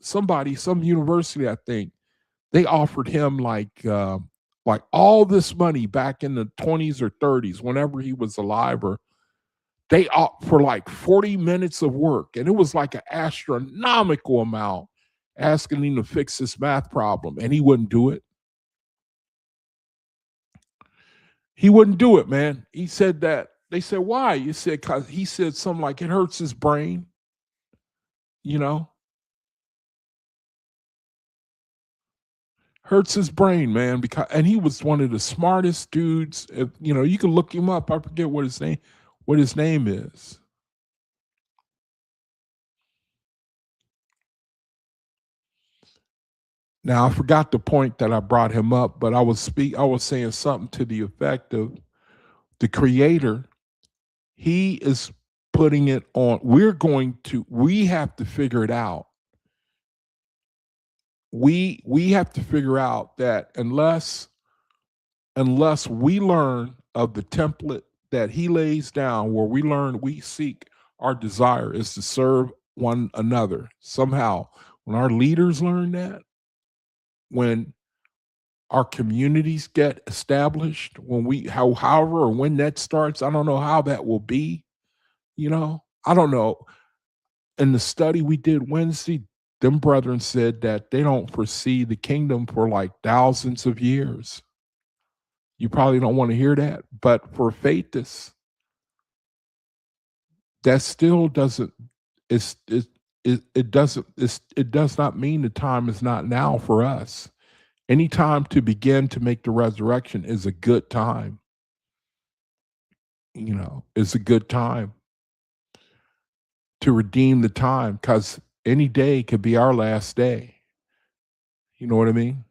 some university, I think, they offered him like all this money back in the 20s or 30s, whenever he was alive, or they opt for like 40 minutes of work. And it was like an astronomical amount, asking him to fix this math problem. And he wouldn't do it. He wouldn't do it, man. He said that. They said, why? He said, because he said something like it hurts his brain. Hurts his brain, man. And he was one of the smartest dudes. You can look him up. I forget what his name is. Now I forgot the point that I brought him up, but I was saying something to the effect of the Creator. He is putting it on. We have to figure it out. We have to figure out that unless we learn of the template that he lays down, where we seek, our desire is to serve one another somehow. When our leaders learn that, when our communities get established, however or when that starts, I don't know how that will be. I don't know. In the study we did Wednesday, them brethren said that they don't foresee the kingdom for like thousands of years. You probably don't want to hear that, but for faithists, that still doesn't. It does not mean the time is not now for us. Any time to begin to make the resurrection is a good time. It's a good time to redeem the time, because any day could be our last day. You know what I mean?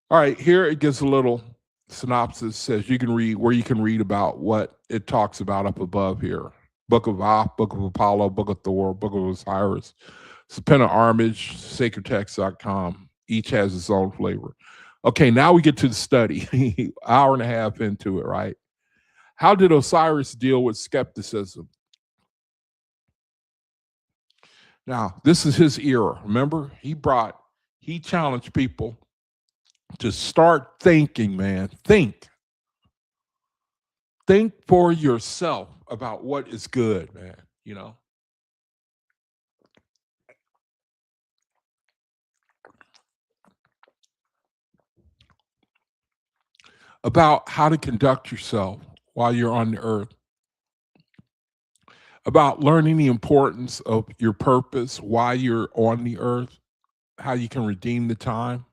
All right, here it gets a little synopsis says you can read about what it talks about up above here. Book of Ah, Book of Apollo, Book of Thor, Book of Osiris, Supina Armage, sacredtext.com. Each has its own flavor. Okay, now we get to the study. Hour and a half into it, right? How did Osiris deal with skepticism? Now, this is his era. Remember, he challenged people to start thinking, man. Think for yourself about what is good, man, you know. About how to conduct yourself while you're on the earth. About learning the importance of your purpose while you're on the earth, how you can redeem the time.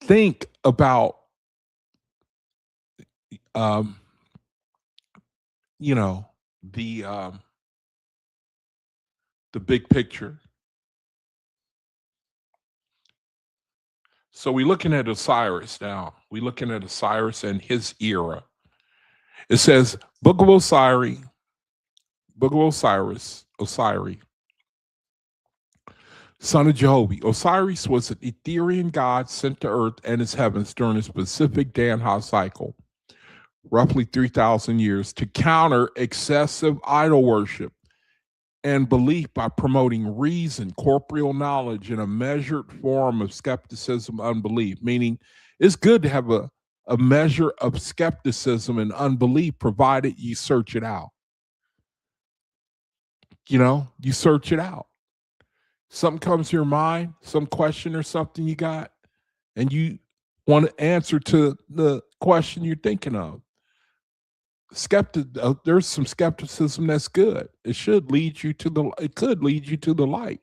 Think about you know, the big picture. So we're looking at Osiris now. We're looking at Osiris and his era. It says, Book of Osiris, Osiris, son of Jehovah. Osiris was an Etherian god sent to earth and its heavens during a specific Danha cycle, roughly 3,000 years, to counter excessive idol worship and belief by promoting reason, corporeal knowledge, and a measured form of skepticism, unbelief. Meaning, it's good to have a measure of skepticism and unbelief, provided you search it out. You know, you search it out. Something comes to your mind, some question or something you got, and you want an answer to the question you're thinking of. There's some skepticism that's good. It could lead you to the light.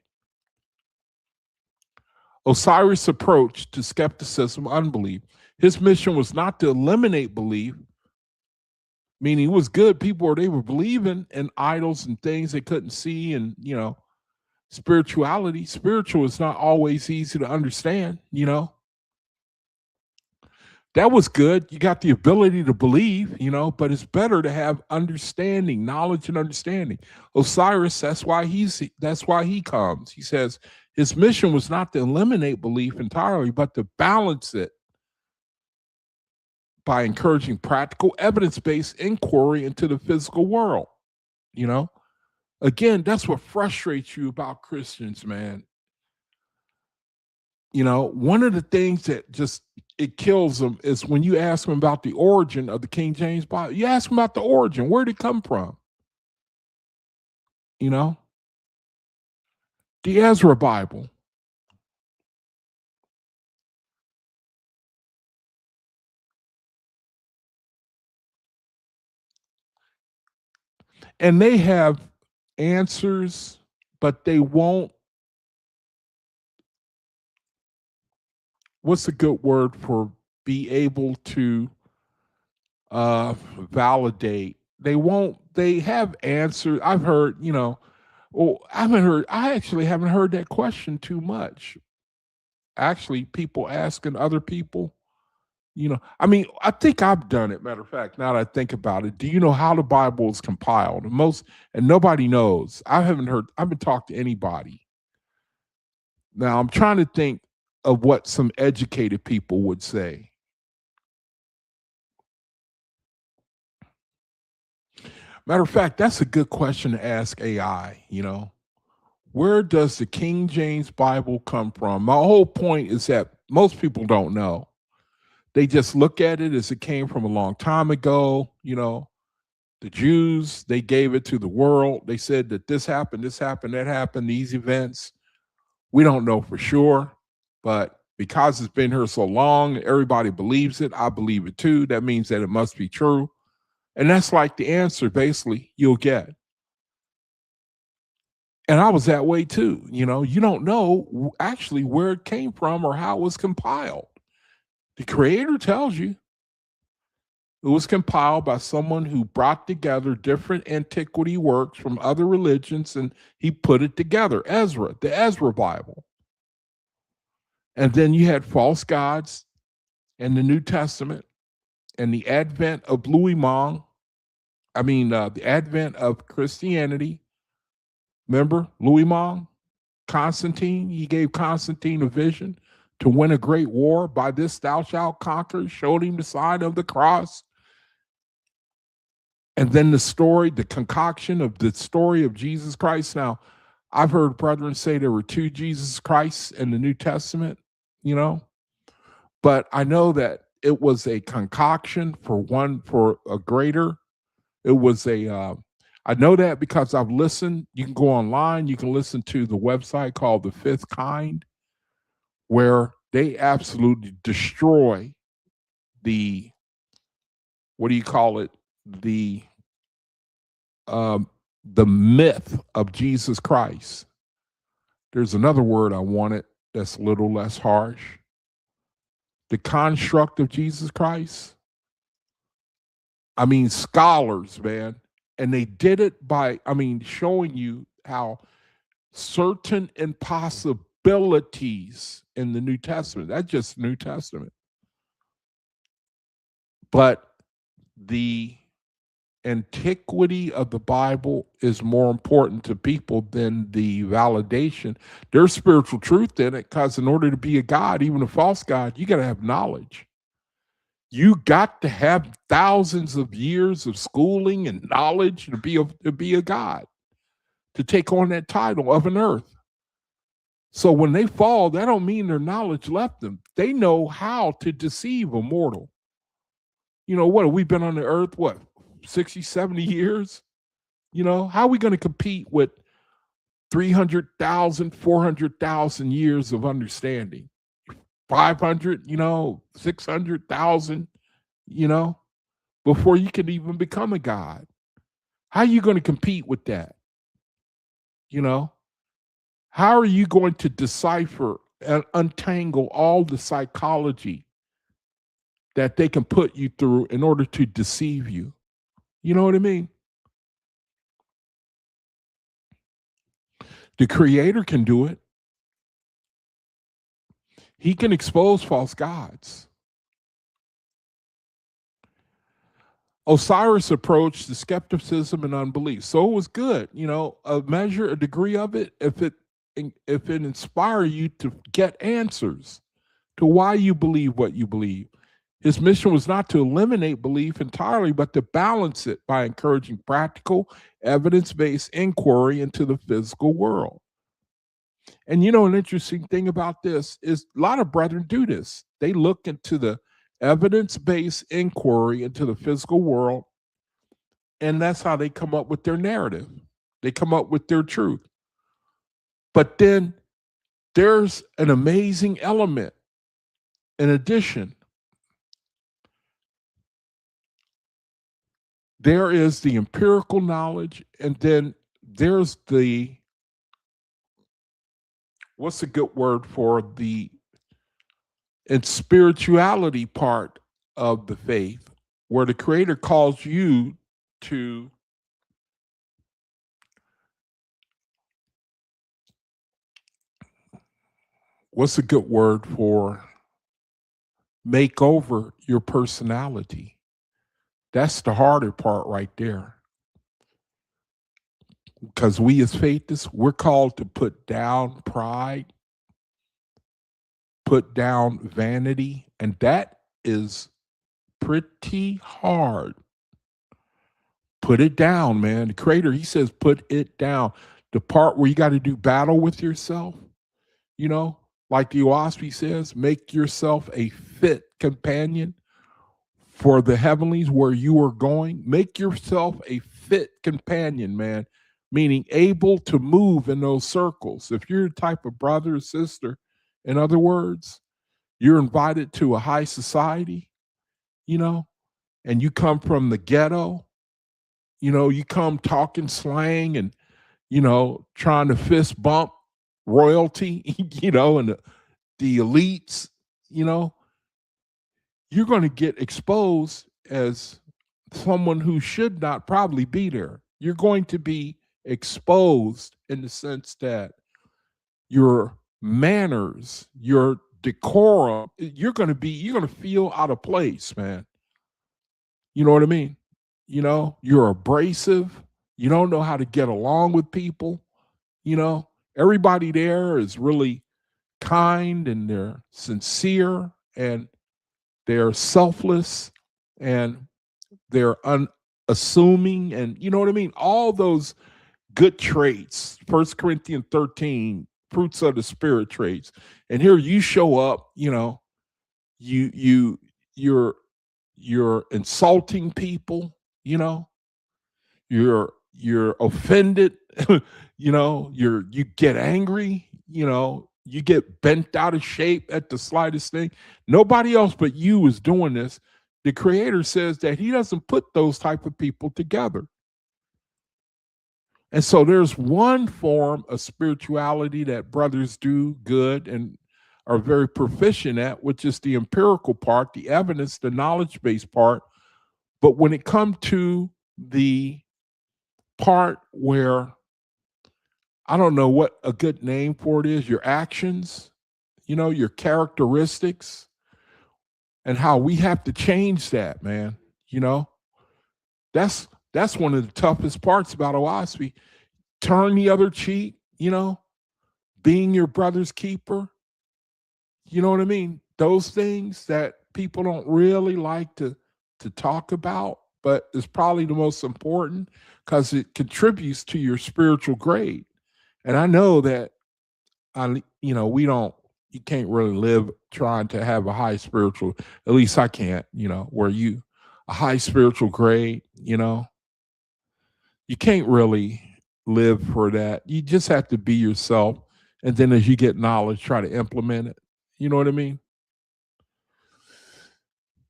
Osiris' approach to skepticism, unbelief. His mission was not to eliminate belief, meaning it was good. They were believing in idols and things they couldn't see, and spirituality. Spiritual is not always easy to understand, That was good. You got the ability to believe, but it's better to have understanding, knowledge and understanding. Osiris, that's why he comes. He says his mission was not to eliminate belief entirely, but to balance it by encouraging practical evidence-based inquiry into the physical world. Again, that's what frustrates you about Christians, man. One of the things that it kills them is when you ask them about the origin of the King James Bible. You ask them about the origin. Where did it come from? The Ezra Bible. And they have answers, but they won't. What's a good word for be able to validate? They have answers. I've heard, I actually haven't heard that question too much. Actually, people asking other people, I think I've done it. Matter of fact, now that I think about it, do you know how the Bible is compiled? And nobody knows. I haven't talked to anybody. Now I'm trying to think of what some educated people would say. Matter of fact, that's a good question to ask AI, Where does the King James Bible come from? My whole point is that most people don't know. They just look at it as it came from a long time ago. The Jews, they gave it to the world. They said that this happened, that happened, these events. We don't know for sure, but because it's been here so long, everybody believes it. I believe it too. That means that it must be true. And that's like the answer, basically, you'll get. And I was that way too. You don't know actually where it came from or how it was compiled. The Creator tells you. It was compiled by someone who brought together different antiquity works from other religions, and he put it together. The Ezra Bible. And then you had false gods in the New Testament and the advent of the advent of Christianity. Remember Louis Mong? Constantine, he gave Constantine a vision to win a great war. By this thou shalt conquer, showed him the sign of the cross. And then the concoction of the story of Jesus Christ. Now, I've heard brethren say there were two Jesus Christs in the New Testament, but I know that it was a concoction for a greater. It was I know that because I've listened. You can go online, you can listen to the website called The Fifth Kind, where they absolutely destroy the, what do you call it? The myth of Jesus Christ. There's another word I wanted that's a little less harsh. The construct of Jesus Christ. I mean, scholars, man. And they did it by, showing you how certain impossibilities in the New Testament, that's just New Testament. But the antiquity of the Bible is more important to people than the validation. There's spiritual truth in it, because in order to be a God, even a false God, you got to have knowledge. You got to have thousands of years of schooling and knowledge to be a God, to take on that title of an earth. So when they fall, that don't mean their knowledge left them. They know how to deceive a mortal. What have we been on the earth? 60, 70 years? How are we going to compete with 300,000, 400,000 years of understanding? 500, 600,000, before you can even become a God. How are you going to compete with that? How are you going to decipher and untangle all the psychology that they can put you through in order to deceive you? You know what I mean? The Creator can do it. He can expose false gods. Osiris approached the skepticism and unbelief. So it was good, a degree of it, if it inspire you to get answers to why you believe what you believe. His mission was not to eliminate belief entirely, but to balance it by encouraging practical, evidence-based inquiry into the physical world. And an interesting thing about this is a lot of brethren do this. They look into the evidence-based inquiry into the physical world, and that's how they come up with their narrative. They come up with their truth. But then there's an amazing element in addition. There is the empirical knowledge, and then there's the, what's a good word for the spirituality part of the faith, where the Creator calls you to what's a good word for make over your personality. That's the harder part right there. Because we as faithists, we're called to put down pride, put down vanity, and that is pretty hard. Put it down, man. The Creator, he says, put it down. The part where you got to do battle with yourself, like the Oahspe says, make yourself a fit companion for the heavenlies where you are going. Make yourself a fit companion, man, meaning able to move in those circles. If you're the type of brother or sister, in other words, you're invited to a high society, and you come from the ghetto, you come talking slang and, trying to fist bump royalty, and the elites, you're going to get exposed as someone who should not probably be there. You're going to be exposed in the sense that your manners, your decorum, you're going to feel out of place, man. You know what I mean? You're abrasive. You don't know how to get along with people. Everybody there is really kind and they're sincere and they're selfless and they're unassuming, and you know what I mean? All those good traits, 1 Corinthians 13, fruits of the spirit traits. And here you show up, you're insulting people, you're offended, you get angry, you get bent out of shape at the slightest thing. Nobody else but you is doing this. The Creator says that He doesn't put those type of people together. And so there's one form of spirituality that brothers do good and are very proficient at, which is the empirical part, the evidence, the knowledge-based part. But when it comes to the part where, I don't know what a good name for it is, your actions, your characteristics, and how we have to change that, man. That's one of the toughest parts about Oahspe. Turn the other cheek, being your brother's keeper. You know what I mean? Those things that people don't really like to talk about, but it's probably the most important because it contributes to your spiritual grade. And I know that you can't really live trying to have a high spiritual, at least I can't, where a high spiritual grade, you can't really live for that. You just have to be yourself. And then as you get knowledge, try to implement it. You know what I mean?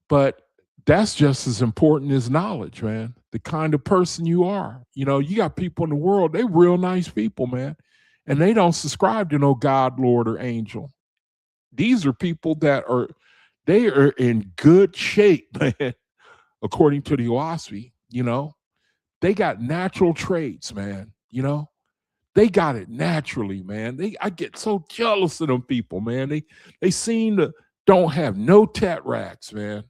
But that's just as important as knowledge, man. The kind of person you are. You got people in the world, they're real nice people, man. And they don't subscribe to no God, Lord, or angel. These are people that they are in good shape, man, according to the Oahspe. They got natural traits, man. They got it naturally, man. I get so jealous of them people, man. They seem to don't have no cataracts, man.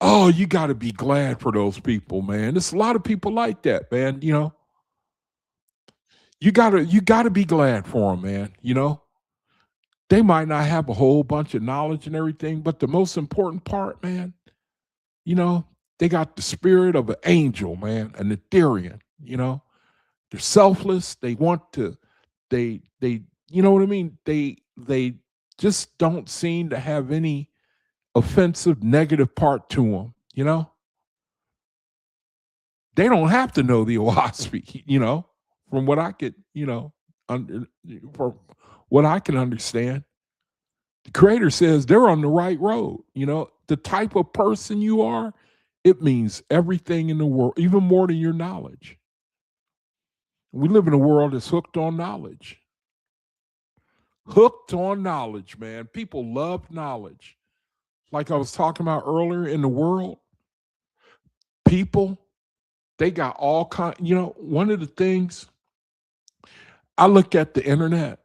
Oh, you got to be glad for those people, man. There's a lot of people like that, man. You gotta be glad for them, man. They might not have a whole bunch of knowledge and everything, but the most important part, man, they got the spirit of an angel, man, an ethereal. They're selfless. They want to, you know what I mean? They just don't seem to have any offensive, negative part to them. They don't have to know the Oahspe, from what I could, from what I can understand. The Creator says they're on the right road. The type of person you are, it means everything in the world, even more than your knowledge. We live in a world that's hooked on knowledge. Hooked on knowledge, man. People love knowledge. Like I was talking about earlier in the world, people, they got all kinds. One of the things, I look at the internet,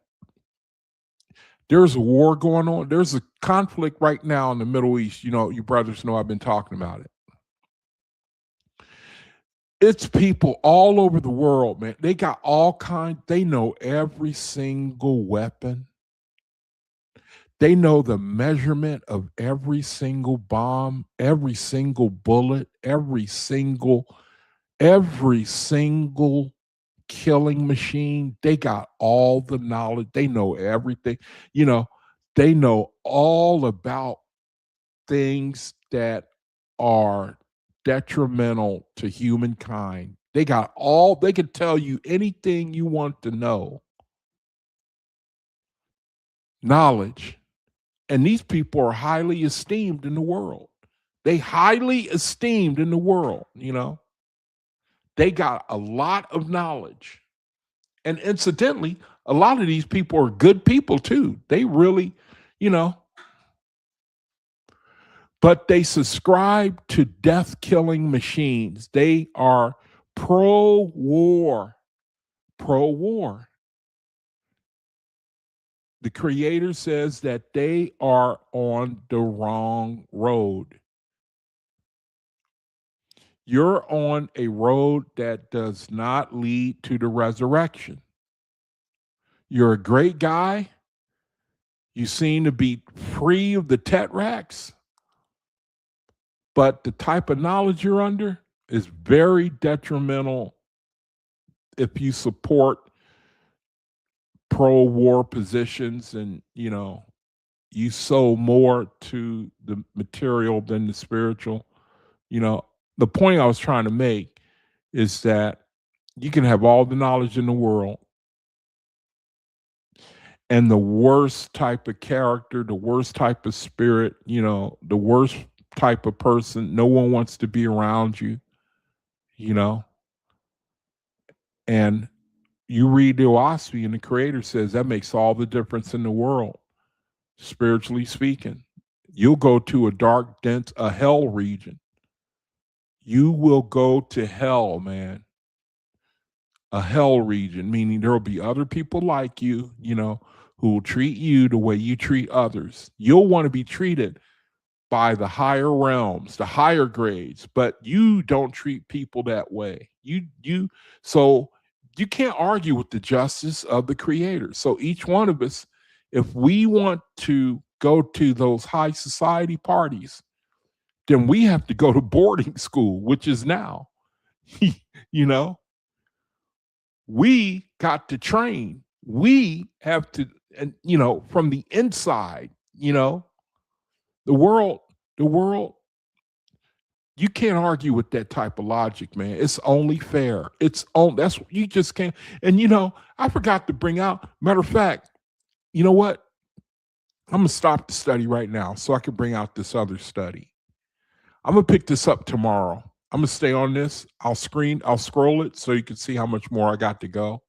there's a war going on. There's a conflict right now in the Middle East. You brothers know I've been talking about it. It's people all over the world, man. They got all kinds. They know every single weapon. They know the measurement of every single bomb, every single bullet, every single killing machine. They got all the knowledge. They know everything. They know all about things that are detrimental to humankind. They can tell you anything you want to know. Knowledge. And these people are highly esteemed in the world. They highly esteemed in the world, They got a lot of knowledge. And incidentally, a lot of these people are good people too. They really, but they subscribe to death-killing machines. They are pro-war. the Creator says that they are on the wrong road. You're on a road that does not lead to the resurrection. You're a great guy. You seem to be free of the tetracts, but the type of knowledge you're under is very detrimental if you support pro-war positions and, you sow more to the material than the spiritual. The point I was trying to make is that you can have all the knowledge in the world, and the worst type of character, the worst type of spirit, the worst type of person, no one wants to be around you, and you read the Oahspe and the Creator says that makes all the difference in the world, spiritually speaking. You'll go to a dark, dense, a hell region. You will go to hell, man. A hell region, meaning there will be other people like you, who will treat you the way you treat others. You'll want to be treated by the higher realms, the higher grades, but you don't treat people that way. So you can't argue with the justice of the Creator. So each one of us, if we want to go to those high society parties, then we have to go to boarding school, which is now, we got to train. We have to, and from the inside, the world, you can't argue with that type of logic, man. It's only fair. That's you just can't. And I forgot to bring out, matter of fact, you know what? I'm gonna stop the study right now so I can bring out this other study. I'm gonna pick this up tomorrow. I'm gonna stay on this. I'll scroll it so you can see how much more I got to go.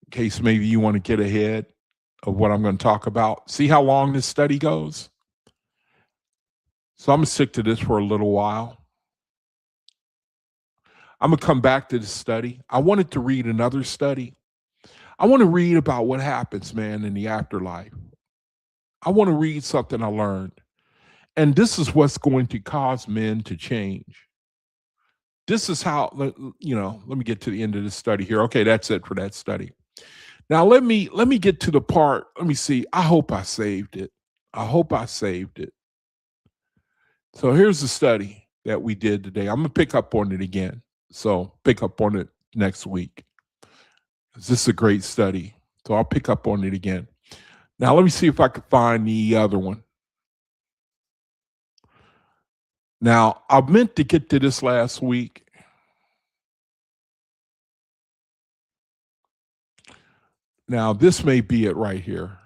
In case maybe you want to get ahead of what I'm going to talk about. See how long this study goes? So I'm going to stick to this for a little while. I'm going to come back to this study. I wanted to read another study. I want to read about what happens, man, in the afterlife. I want to read something I learned. And this is what's going to cause men to change. This is how, let me get to the end of this study here. Okay, that's it for that study. Now, let me get to the part. Let me see. I hope I saved it. So here's the study that we did today. I'm going to pick up on it again. So pick up on it next week. This is a great study. So I'll pick up on it again. Now, let me see if I can find the other one. Now, I meant to get to this last week. Now, this may be it right here.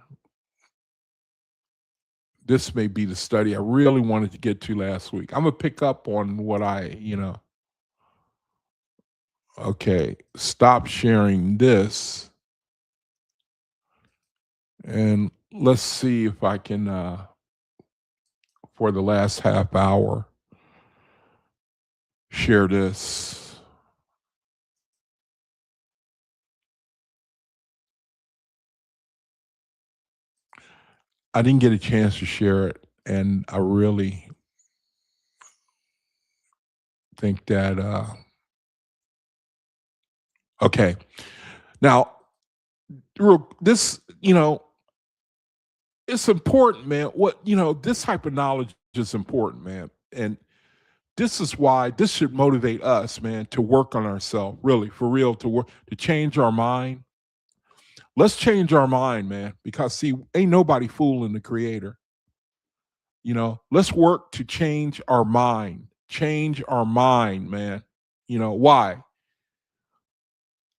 This may be the study I really wanted to get to last week. I'm going to pick up on what Okay, stop sharing this. And let's see if I can, for the last half hour, share this. I didn't get a chance to share it, and I really think that, okay. Now, this, it's important, man. This type of knowledge is important, man. And this is why this should motivate us, man, to work on ourselves, really, for real, to change our mind. Let's change our mind, man, because see, ain't nobody fooling the Creator. Let's work to change our mind. Change our mind, man. Why?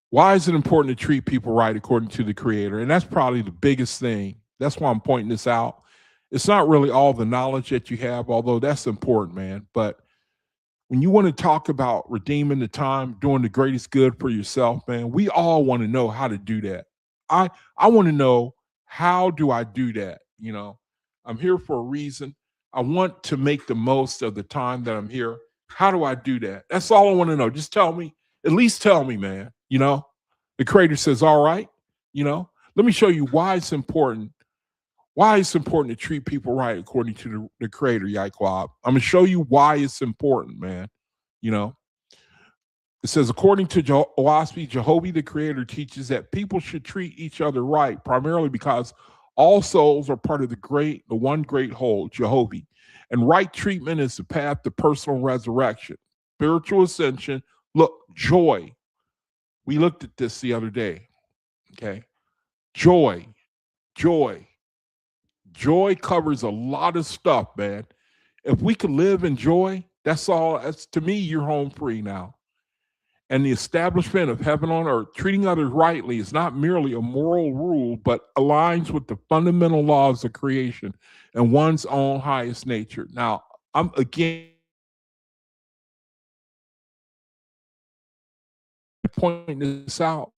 Why is it important to treat people right according to the Creator? And that's probably the biggest thing. That's why I'm pointing this out. It's not really all the knowledge that you have, although that's important, man. But when you want to talk about redeeming the time, doing the greatest good for yourself, man, we all want to know how to do that. I want to know, how do I do that? I'm here for a reason. I want to make the most of the time that I'm here. How do I do that? That's all I want to know. Just tell me, at least tell me, man. The Creator says, all right, Let me show you why it's important. Why it's important to treat people right according to the creator, Yaquab. I'm gonna show you why it's important, man. You know, it says, according to Oahspe, Jehovah the Creator teaches that people should treat each other right, primarily because all souls are part of the one great whole, Jehovah. And right treatment is the path to personal resurrection, spiritual ascension. Look, joy. We looked at this the other day. Okay. Joy. Joy covers a lot of stuff, man. If we could live in joy, that's all. That's, to me, you're home free now. And the establishment of heaven on earth, treating others rightly, is not merely a moral rule, but aligns with the fundamental laws of creation and one's own highest nature. Now, I'm again pointing this out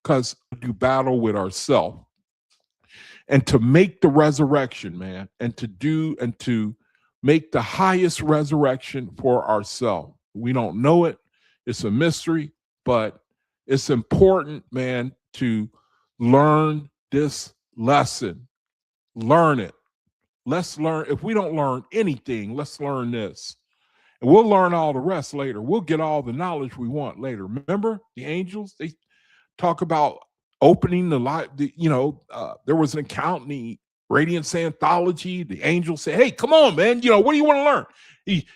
because we do battle with ourselves. And to make the resurrection, man, and to make the highest resurrection for ourselves. We don't know it. It's a mystery, but it's important, man, to learn this lesson. Learn it. Let's learn. If we don't learn anything, let's learn this. And we'll learn all the rest later. We'll get all the knowledge we want later. Remember the angels? They talk about opening the light. There was an account in the Radiance Anthology. The angels say, "Hey, come on, man. What do you want to learn?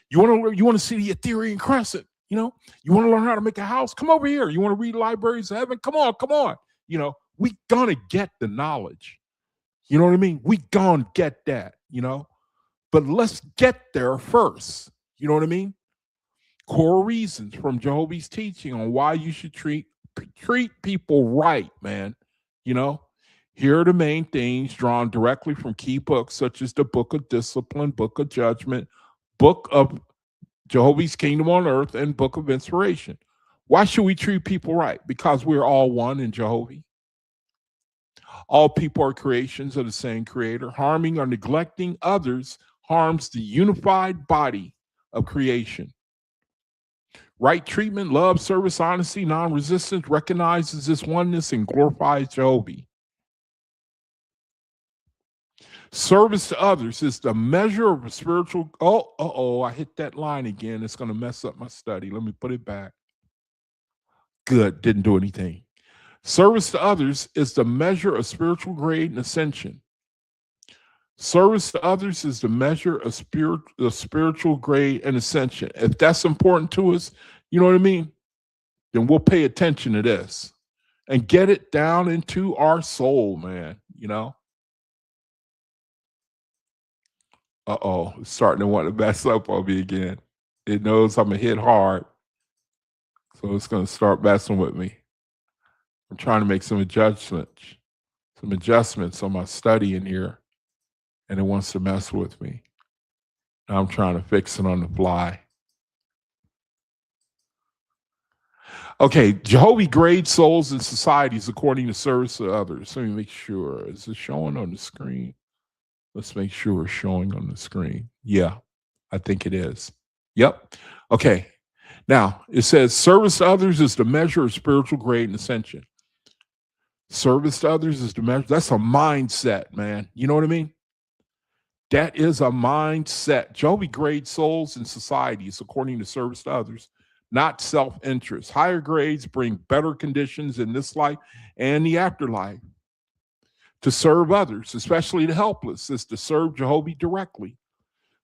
You want to see the Ethereal Crescent? You want to learn how to make a house? Come over here. You want to read Libraries of Heaven? Come on. We gonna get the knowledge. You know what I mean? We gonna get that. But let's get there first. You know what I mean? Core reasons from Jehovah's teaching on why you should treat people right, man. Here are the main things drawn directly from key books such as the Book of Discipline, Book of Judgment, Book of Jehovah's Kingdom on Earth, and Book of Inspiration. Why should we treat people right? Because we're all one in Jehovah. All people are creations of the same creator. Harming or neglecting others harms the unified body of creation. Right treatment, love, service, honesty, non-resistance recognizes this oneness and glorifies Jehovah. Service to others is the measure of a spiritual. I hit that line again. It's going to mess up my study. Let me put it back. Good, didn't do anything. Service to others is the measure of spiritual grade and ascension. Service to others is the measure of spiritual grade and ascension. If that's important to us, you know what I mean? Then we'll pay attention to this and get it down into our soul, man. It's starting to want to mess up on me again. It knows I'm going to hit hard. So it's going to start messing with me. I'm trying to make some adjustments on my study in here. And it wants to mess with me. I'm trying to fix it on the fly. Okay, Jehovah grades souls and societies according to service to others. Let me make sure. Is it showing on the screen? Let's make sure it's showing on the screen. Yeah, I think it is. Yep. Okay. Now, it says service to others is the measure of spiritual grade and ascension. Service to others is the measure. That's a mindset, man. You know what I mean? That is a mindset. Jehovah grades souls and societies according to service to others, not self-interest. Higher grades bring better conditions in this life and the afterlife. To serve others, especially the helpless, is to serve Jehovah directly.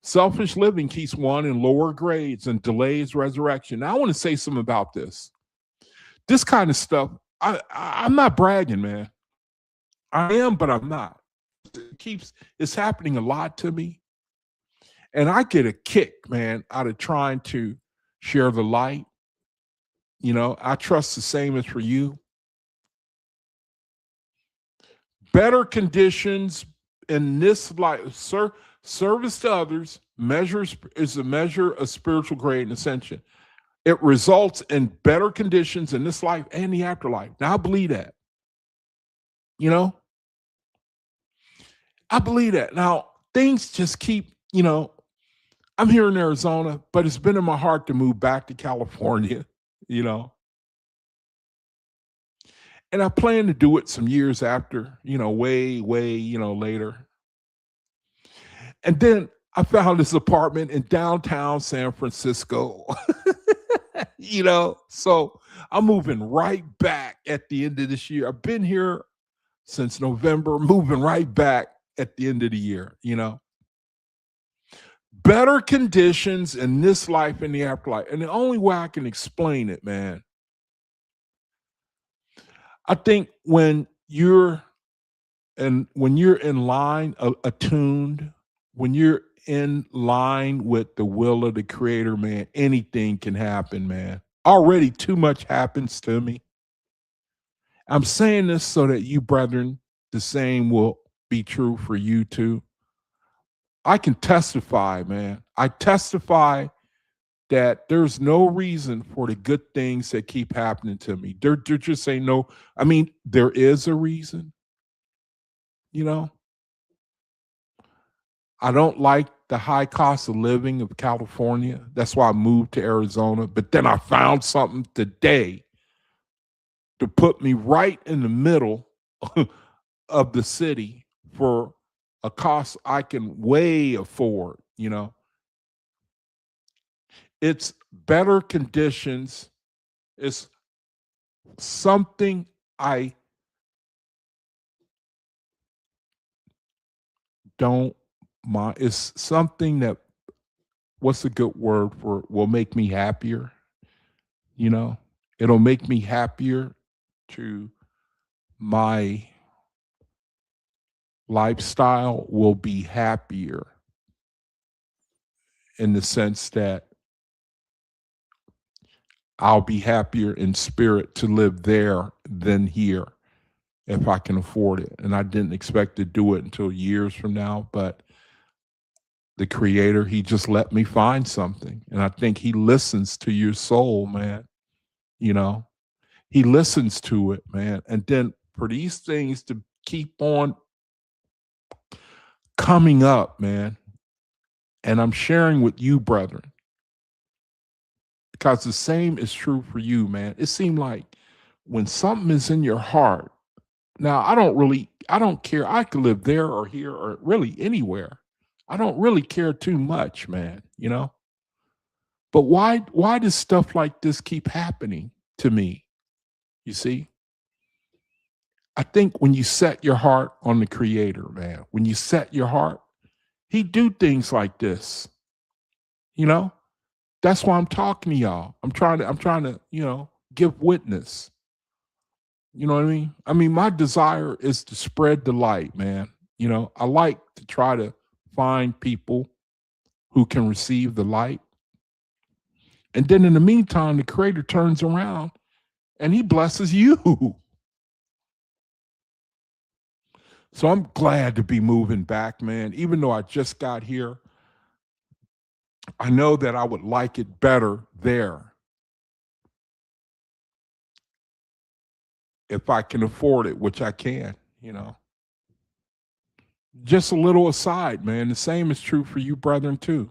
Selfish living keeps one in lower grades and delays resurrection. Now, I want to say something about this. This kind of stuff, I'm not bragging, man. I am, but I'm not. It's happening a lot to me. And I get a kick, man, out of trying to share the light. I trust the same is for you. Better conditions in this life, service to others is a measure of spiritual grade and ascension. It results in better conditions in this life and the afterlife. Now, I believe that. I believe that. Now, things just keep, I'm here in Arizona, but it's been in my heart to move back to California, And I plan to do it some years after, way, way, later. And then I found this apartment in downtown San Francisco. So I'm moving right back at the end of this year. I've been here since November, moving right back at the end of the year. Better conditions in this life and the afterlife. And the only way I can explain it, man, I think when you're in line, attuned, when you're in line with the will of the creator, man, anything can happen, man. Already too much happens to me. I'm saying this so that you, brethren, the same will be true for you too. I can testify, man. I testify that there's no reason for the good things that keep happening to me. They're just saying no. I mean, there is a reason, you know. I don't like the high cost of living of California. That's why I moved to Arizona. But then I found something today to put me right in the middle of the city for a cost I can way afford. It's better conditions. It's something I don't mind. It's something that, what's a good word for it, will make me happier. It'll make me happier to my lifestyle will be happier in the sense that I'll be happier in spirit to live there than here if I can afford it. And I didn't expect to do it until years from now, but the creator, he just let me find something. And I think he listens to your soul, man. He listens to it, man. And then for these things to keep on coming up, man, and I'm sharing with you, brethren, because the same is true for you, man. It seemed like when something is in your heart, now I don't care. I could live there or here or really anywhere. I don't really care too much, man, But why does stuff like this keep happening to me? You see? I think when you set your heart on the creator, man, when you set your heart, he do things like this. That's why I'm talking to y'all. I'm trying to, give witness. You know what I mean? I mean, my desire is to spread the light, man. I like to try to find people who can receive the light. And then in the meantime, the creator turns around and he blesses you. So I'm glad to be moving back, man. Even though I just got here, I know that I would like it better there if I can afford it, which I can. Just a little aside, man. The same is true for you, brethren, too.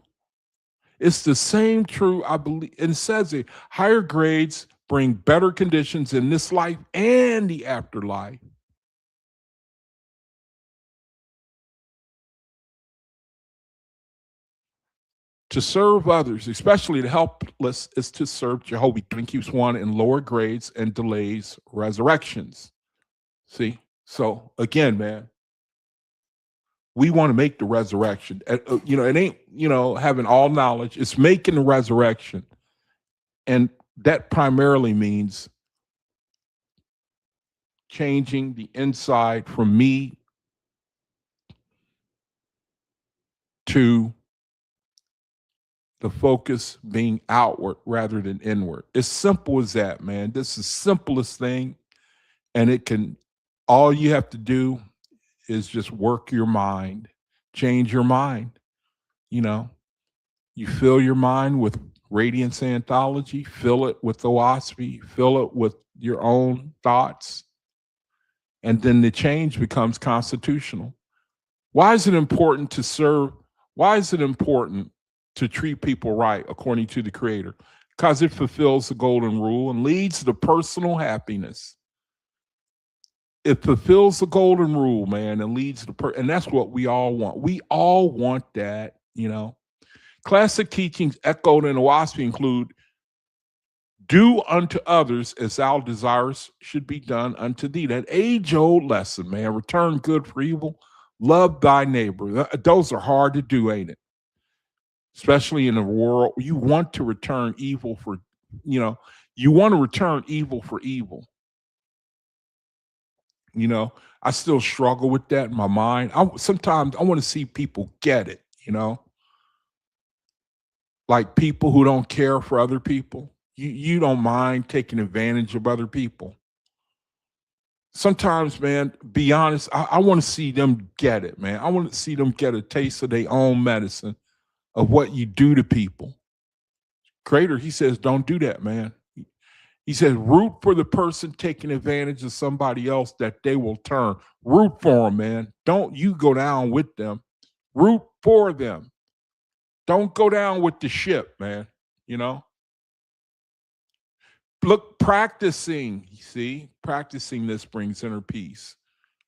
It's the same true, I believe. And it says it, higher grades bring better conditions in this life and the afterlife. To serve others, especially the helpless, is to serve Jehovah. And keeps one in lower grades and delays resurrections. See? So again, man, we want to make the resurrection. It ain't, having all knowledge. It's making the resurrection. And that primarily means changing the inside from me to the focus being outward rather than inward. It's simple as that, man. This is the simplest thing. And all you have to do is just work your mind, change your mind. You fill your mind with Radiance Anthology, fill it with Oahspe, fill it with your own thoughts, and then the change becomes constitutional. Why is it important to serve? Why is it important to treat people right according to the creator? Because it fulfills the golden rule and leads to personal happiness. It fulfills the golden rule, man, and leads to and that's what we all want. We all want that, you know. Classic teachings echoed in Oahspe include do unto others as thou desirest should be done unto thee. That age-old lesson, man. Return good for evil. Love thy neighbor. Those are hard to do, ain't it? Especially in a world you want to return evil for, you know, you want to return evil for evil. You know, I still struggle with that in my mind. Sometimes I want to see people get it, you know, like people who don't care for other people. You don't mind taking advantage of other people. Sometimes, man, be honest, I want to see them get it, man. I want to see them get a taste of their own medicine of what you do to people. Creator, he says, don't do that, man. He says, root for the person taking advantage of somebody else that they will turn. Root for them, man. Don't you go down with them. Root for them. Don't go down with the ship, man. You know? Look, practicing this brings inner peace.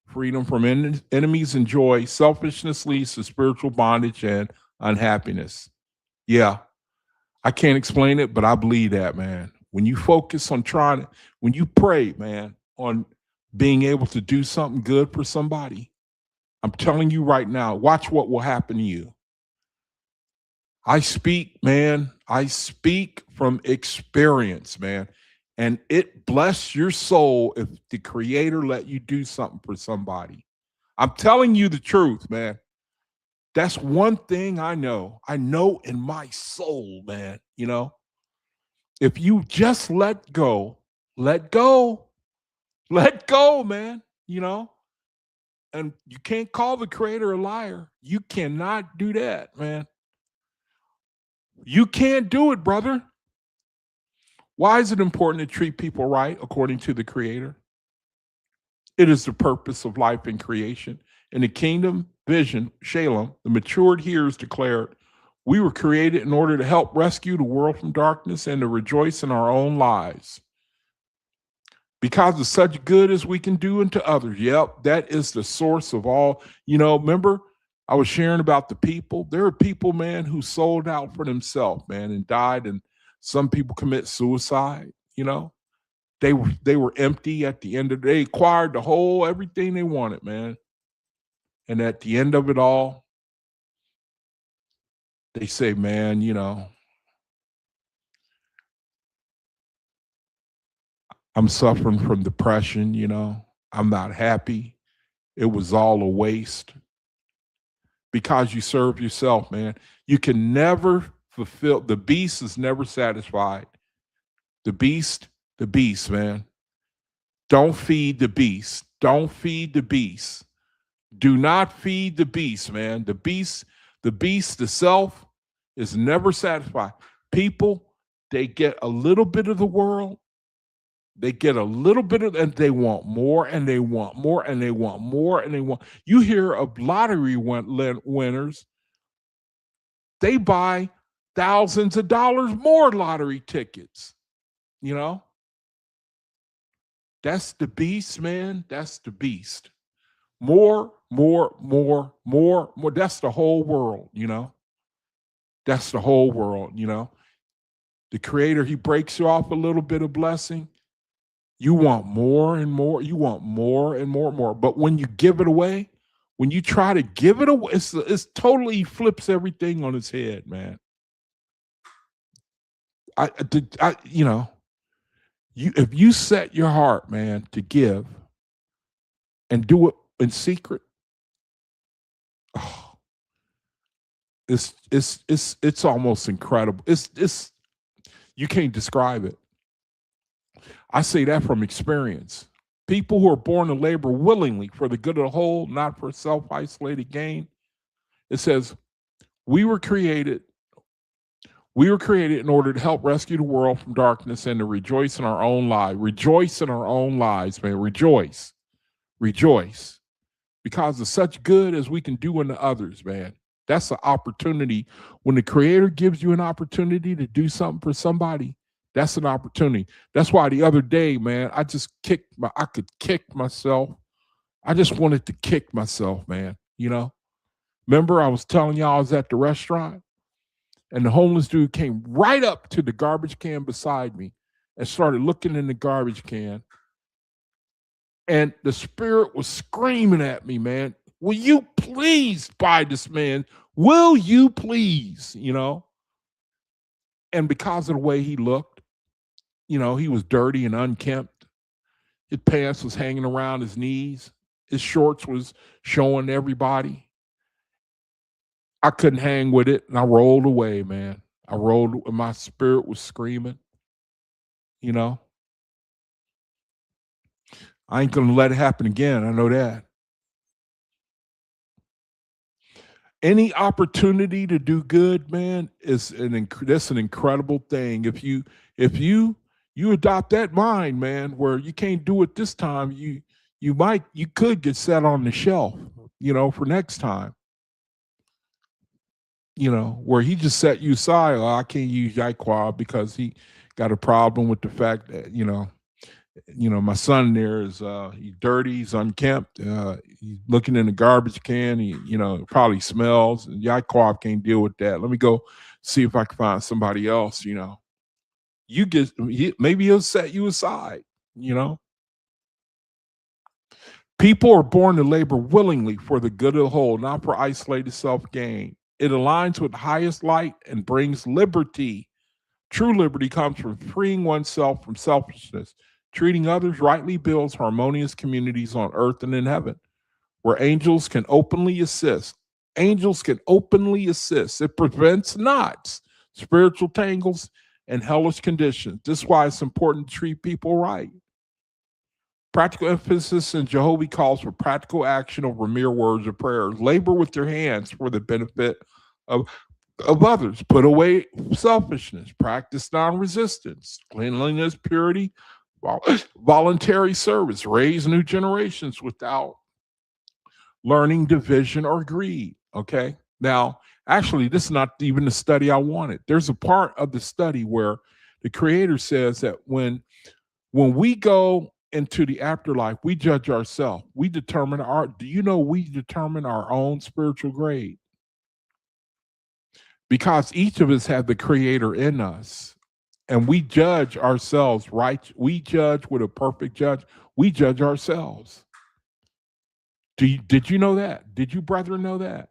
Freedom from enemies and joy. Selfishness leads to spiritual bondage and unhappiness. Yeah, I can't explain it, but I believe that, man. When you focus on when you pray, man, on being able to do something good for somebody, I'm telling you right now, watch what will happen to you. I speak, man. I speak from experience, man. And it bless your soul if the Creator let you do something for somebody. I'm telling you the truth, man. That's one thing I know. I know in my soul, man, you know. If you just let go, man, you know, and you can't call the Creator a liar. You cannot do that, man. You can't do it, brother. Why is it important to treat people right according to the Creator? It is the purpose of life and creation. In the kingdom vision, Shalom, the matured hearers declared, we were created in order to help rescue the world from darkness and to rejoice in our own lives. Because of such good as we can do unto others. Yep, that is the source of all. You know, remember, I was sharing about the people. There are people, man, who sold out for themselves, man, and died. And some people commit suicide, you know. They were empty at the end of the day, acquired everything they wanted, man. And at the end of it all, they say, man, you know, I'm suffering from depression, you know, I'm not happy. It was all a waste. Because you serve yourself, man. You can never fulfill, the beast is never satisfied. The beast, man. Don't feed the beast. Don't feed the beast. Do not feed the beast, man. The beast, the self is never satisfied. People, they get a little bit of the world. They get a little bit of, and they want more, and they want more, and they want more, and they want. You hear of lottery winners, they buy thousands of dollars more lottery tickets. You know? That's the beast, man. That's the beast. More. That's the whole world, you know? That's the whole world, you know? The Creator, he breaks you off a little bit of blessing. You want more and more. You want more and more and more. But when you give it away, when you try to give it away, it's totally flips everything on its head, man. You know, if you set your heart, man, to give and do it in secret, oh, it's almost incredible. It's you can't describe it. I say that from experience. People who are born to labor willingly for the good of the whole, not for self-isolated gain. It says, we were created in order to help rescue the world from darkness and to rejoice in our own lives. Rejoice in our own lives, man. Rejoice. Rejoice. Because of such good as we can do unto others, man. That's an opportunity. When the Creator gives you an opportunity to do something for somebody, that's an opportunity. That's why the other day, man, I could kick myself I just wanted to kick myself, man. Remember I was telling y'all I was at the restaurant and the homeless dude came right up to the garbage can beside me and started looking in the garbage can. And the spirit was screaming at me, man, will you please buy this man? Will you please? And because of the way he looked, he was dirty and unkempt. His pants was hanging around his knees. His shorts was showing everybody. I couldn't hang with it, and I rolled away, man. I rolled, and my spirit was screaming. I ain't gonna let it happen again. I know that. Any opportunity to do good, man, is that's an incredible thing. If you adopt that mind, man, where you can't do it this time, you could get set on the shelf, for next time. Where he just set you aside. Oh, I can't use Yaquab because he got a problem with the fact that my son there is he's dirty, he's unkempt, he's looking in the garbage can, he probably smells, and Yaquab can't deal with that. Let me go see if I can find somebody else. Maybe he'll set you aside. People are born to labor willingly for the good of the whole, not for isolated self-gain. It aligns with highest light and brings liberty. True liberty comes from freeing oneself from selfishness. Treating others rightly builds harmonious communities on earth and in heaven, where angels can openly assist. Angels can openly assist. It prevents knots, spiritual tangles, and hellish conditions. This is why it's important to treat people right. Practical emphasis in Jehovah calls for practical action over mere words or prayers. Labor with your hands for the benefit of others. Put away selfishness. Practice non-resistance, cleanliness, purity, voluntary service. Raise new generations without learning division or greed. Okay. Now, actually, this is not even the study I wanted. There's a part of the study where the Creator says that when we go into the afterlife, we judge ourselves. We determine we determine our own spiritual grade. Because each of us have the Creator in us. And we judge ourselves, right? We judge with a perfect judge. We judge ourselves. Did you know that? Did you, brethren, know that?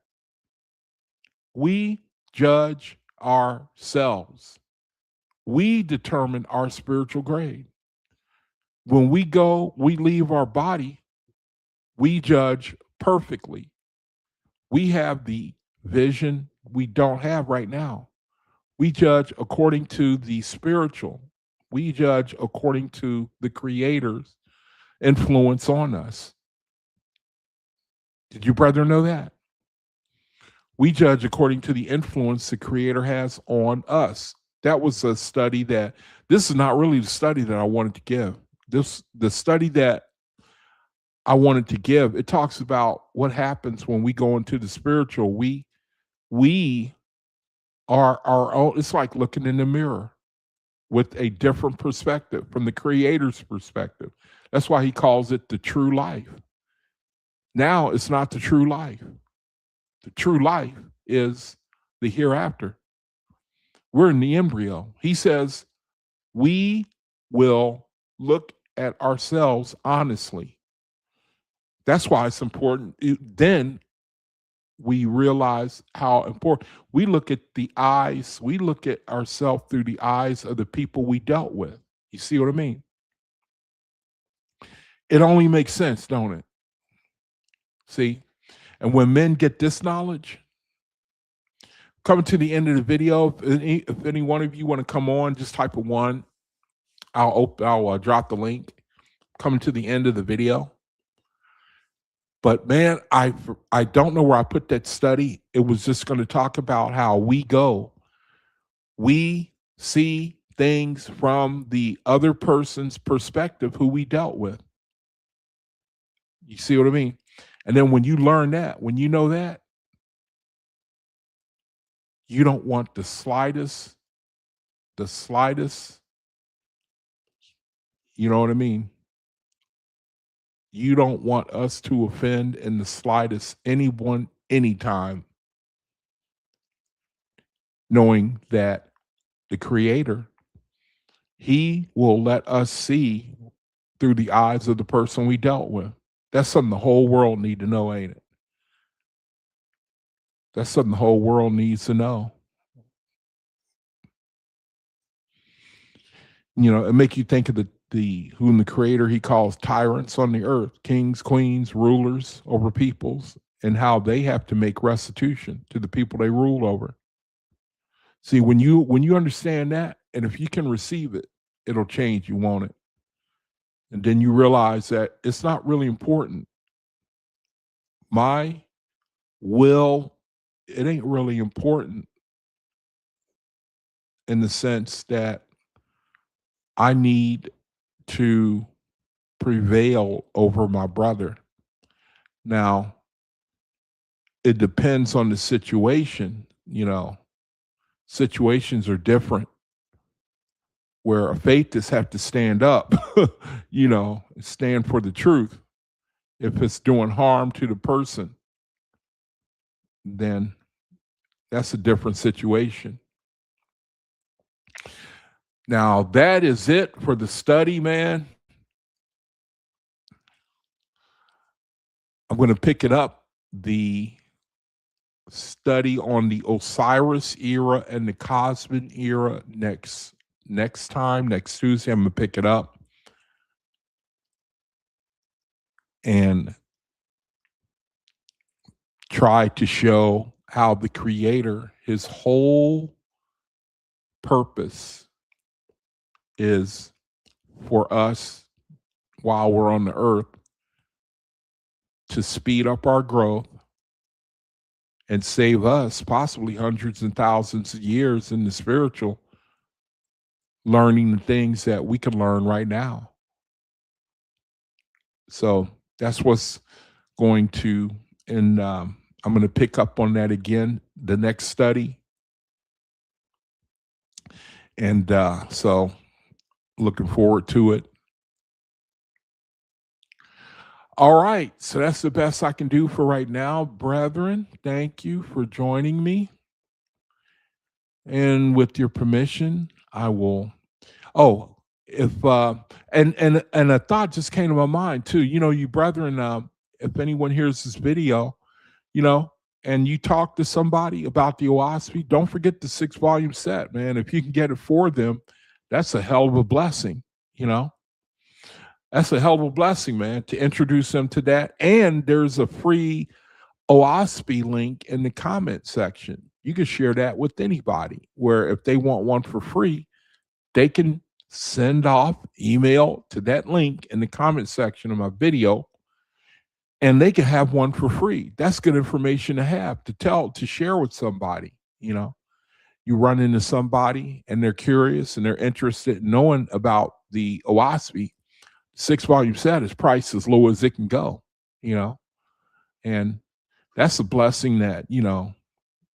We judge ourselves. We determine our spiritual grade. When we leave our body, we judge perfectly. We have the vision we don't have right now. We judge according to the spiritual. We judge according to the Creator's influence on us. Did you, brother, know that? We judge according to the influence the Creator has on us. That was a study this is not really the study that I wanted to give. The study that I wanted to give, it talks about what happens when we go into the spiritual. We are our own. It's like looking in the mirror with a different perspective from the Creator's perspective. That's why he calls it the true life. Now it's not the true life. The true life is the hereafter. We're in the embryo. He says we will look at ourselves honestly. That's why it's important. Then we realize how important. We look at the eyes. We look at ourselves through the eyes of the people we dealt with. You see what I mean? It only makes sense, don't it? See? And when men get this knowledge, coming to the end of the video, if any one of you want to come on, just type a 1. I'll drop the link. Coming to the end of the video. But man, I don't know where I put that study. It was just going to talk about how we see things from the other person's perspective who we dealt with. You see what I mean? And then when you learn that, when you know that, you don't want the slightest, you know what I mean? You don't want us to offend in the slightest anyone, anytime, knowing that the Creator, He will let us see through the eyes of the person we dealt with. That's something the whole world need to know, ain't it? That's something the whole world needs to know. You know, it make you think of the whom the Creator He calls tyrants on the earth, kings, queens, rulers over peoples, and how they have to make restitution to the people they rule over. See, when you understand that, and if you can receive it, it'll change you, won't it? And then you realize that it's not really important. My will, it ain't really important in the sense that I need to prevail over my brother. Now, it depends on the situation, you know. Situations are different where a faithist have to stand up, you know, stand for the truth. If it's doing harm to the person, then that's a different situation. Now, that is it for the study, man. I'm going to pick it up, the study on the OSIRIS era and the KOSMON era next Tuesday. I'm going to pick it up and try to show how the Creator, His whole purpose is for us while we're on the earth to speed up our growth and save us possibly hundreds and thousands of years in the spiritual, learning the things that we can learn right now. So that's what's going to, and I'm going to pick up on that again, the next study. And so looking forward to it. All right, so that's the best I can do for right now, brethren. Thank you for joining me. And with your permission, I will. Oh, if and a thought just came to my mind too. You know, you brethren, if anyone hears this video, you know, and you talk to somebody about the Oahspe, don't forget the 6-volume set, man. If you can get it for them, that's a hell of a blessing, you know. That's a hell of a blessing, man, to introduce them to that. And there's a free Oahspe link in the comment section. You can share that with anybody, where if they want one for free, they can send off email to that link in the comment section of my video, and they can have one for free. That's good information to have, to share with somebody. You know, you run into somebody and they're curious and they're interested in knowing about the Oahspe. 6-volume set is priced as low as it can go, you know, and that's a blessing that, you know,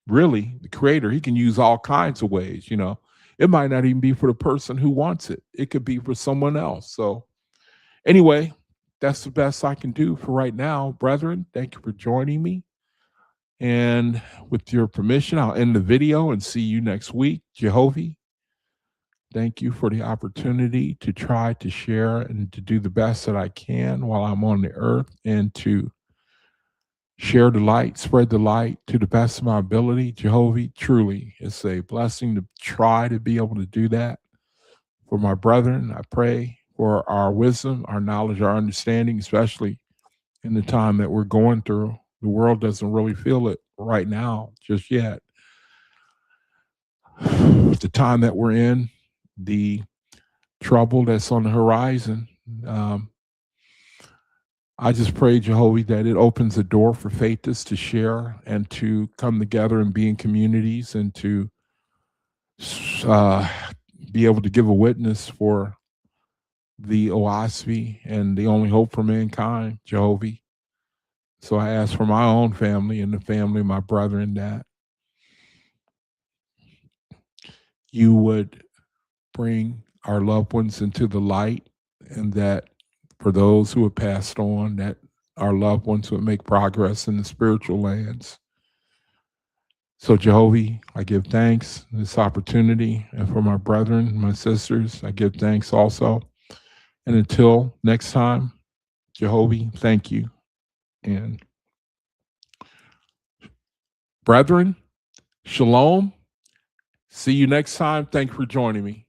really the Creator, He can use all kinds of ways, you know. It might not even be for the person who wants it. It could be for someone else. So anyway, that's the best I can do for right now, brethren. Thank you for joining me. And with your permission, I'll end the video and see you next week. Jehovah, thank you for the opportunity to try to share and to do the best that I can while I'm on the earth, and to share the light, spread the light to the best of my ability. Jehovah, truly, it's a blessing to try to be able to do that for my brethren. I pray for our wisdom, our knowledge, our understanding, especially in the time that we're going through. The world doesn't really feel it right now, just yet. The time that we're in, the trouble that's on the horizon. I just pray, Jehovah, that it opens a door for faithists to share and to come together and be in communities, and to be able to give a witness for the Oahspe and the only hope for mankind, Jehovah. So I ask for my own family and the family of my brethren that you would bring our loved ones into the light, and that for those who have passed on, that our loved ones would make progress in the spiritual lands. So, Jehovah, I give thanks for this opportunity, and for my brethren, my sisters, I give thanks also. And until next time, Jehovah, thank you. And brethren, shalom. See you next time. Thank you for joining me.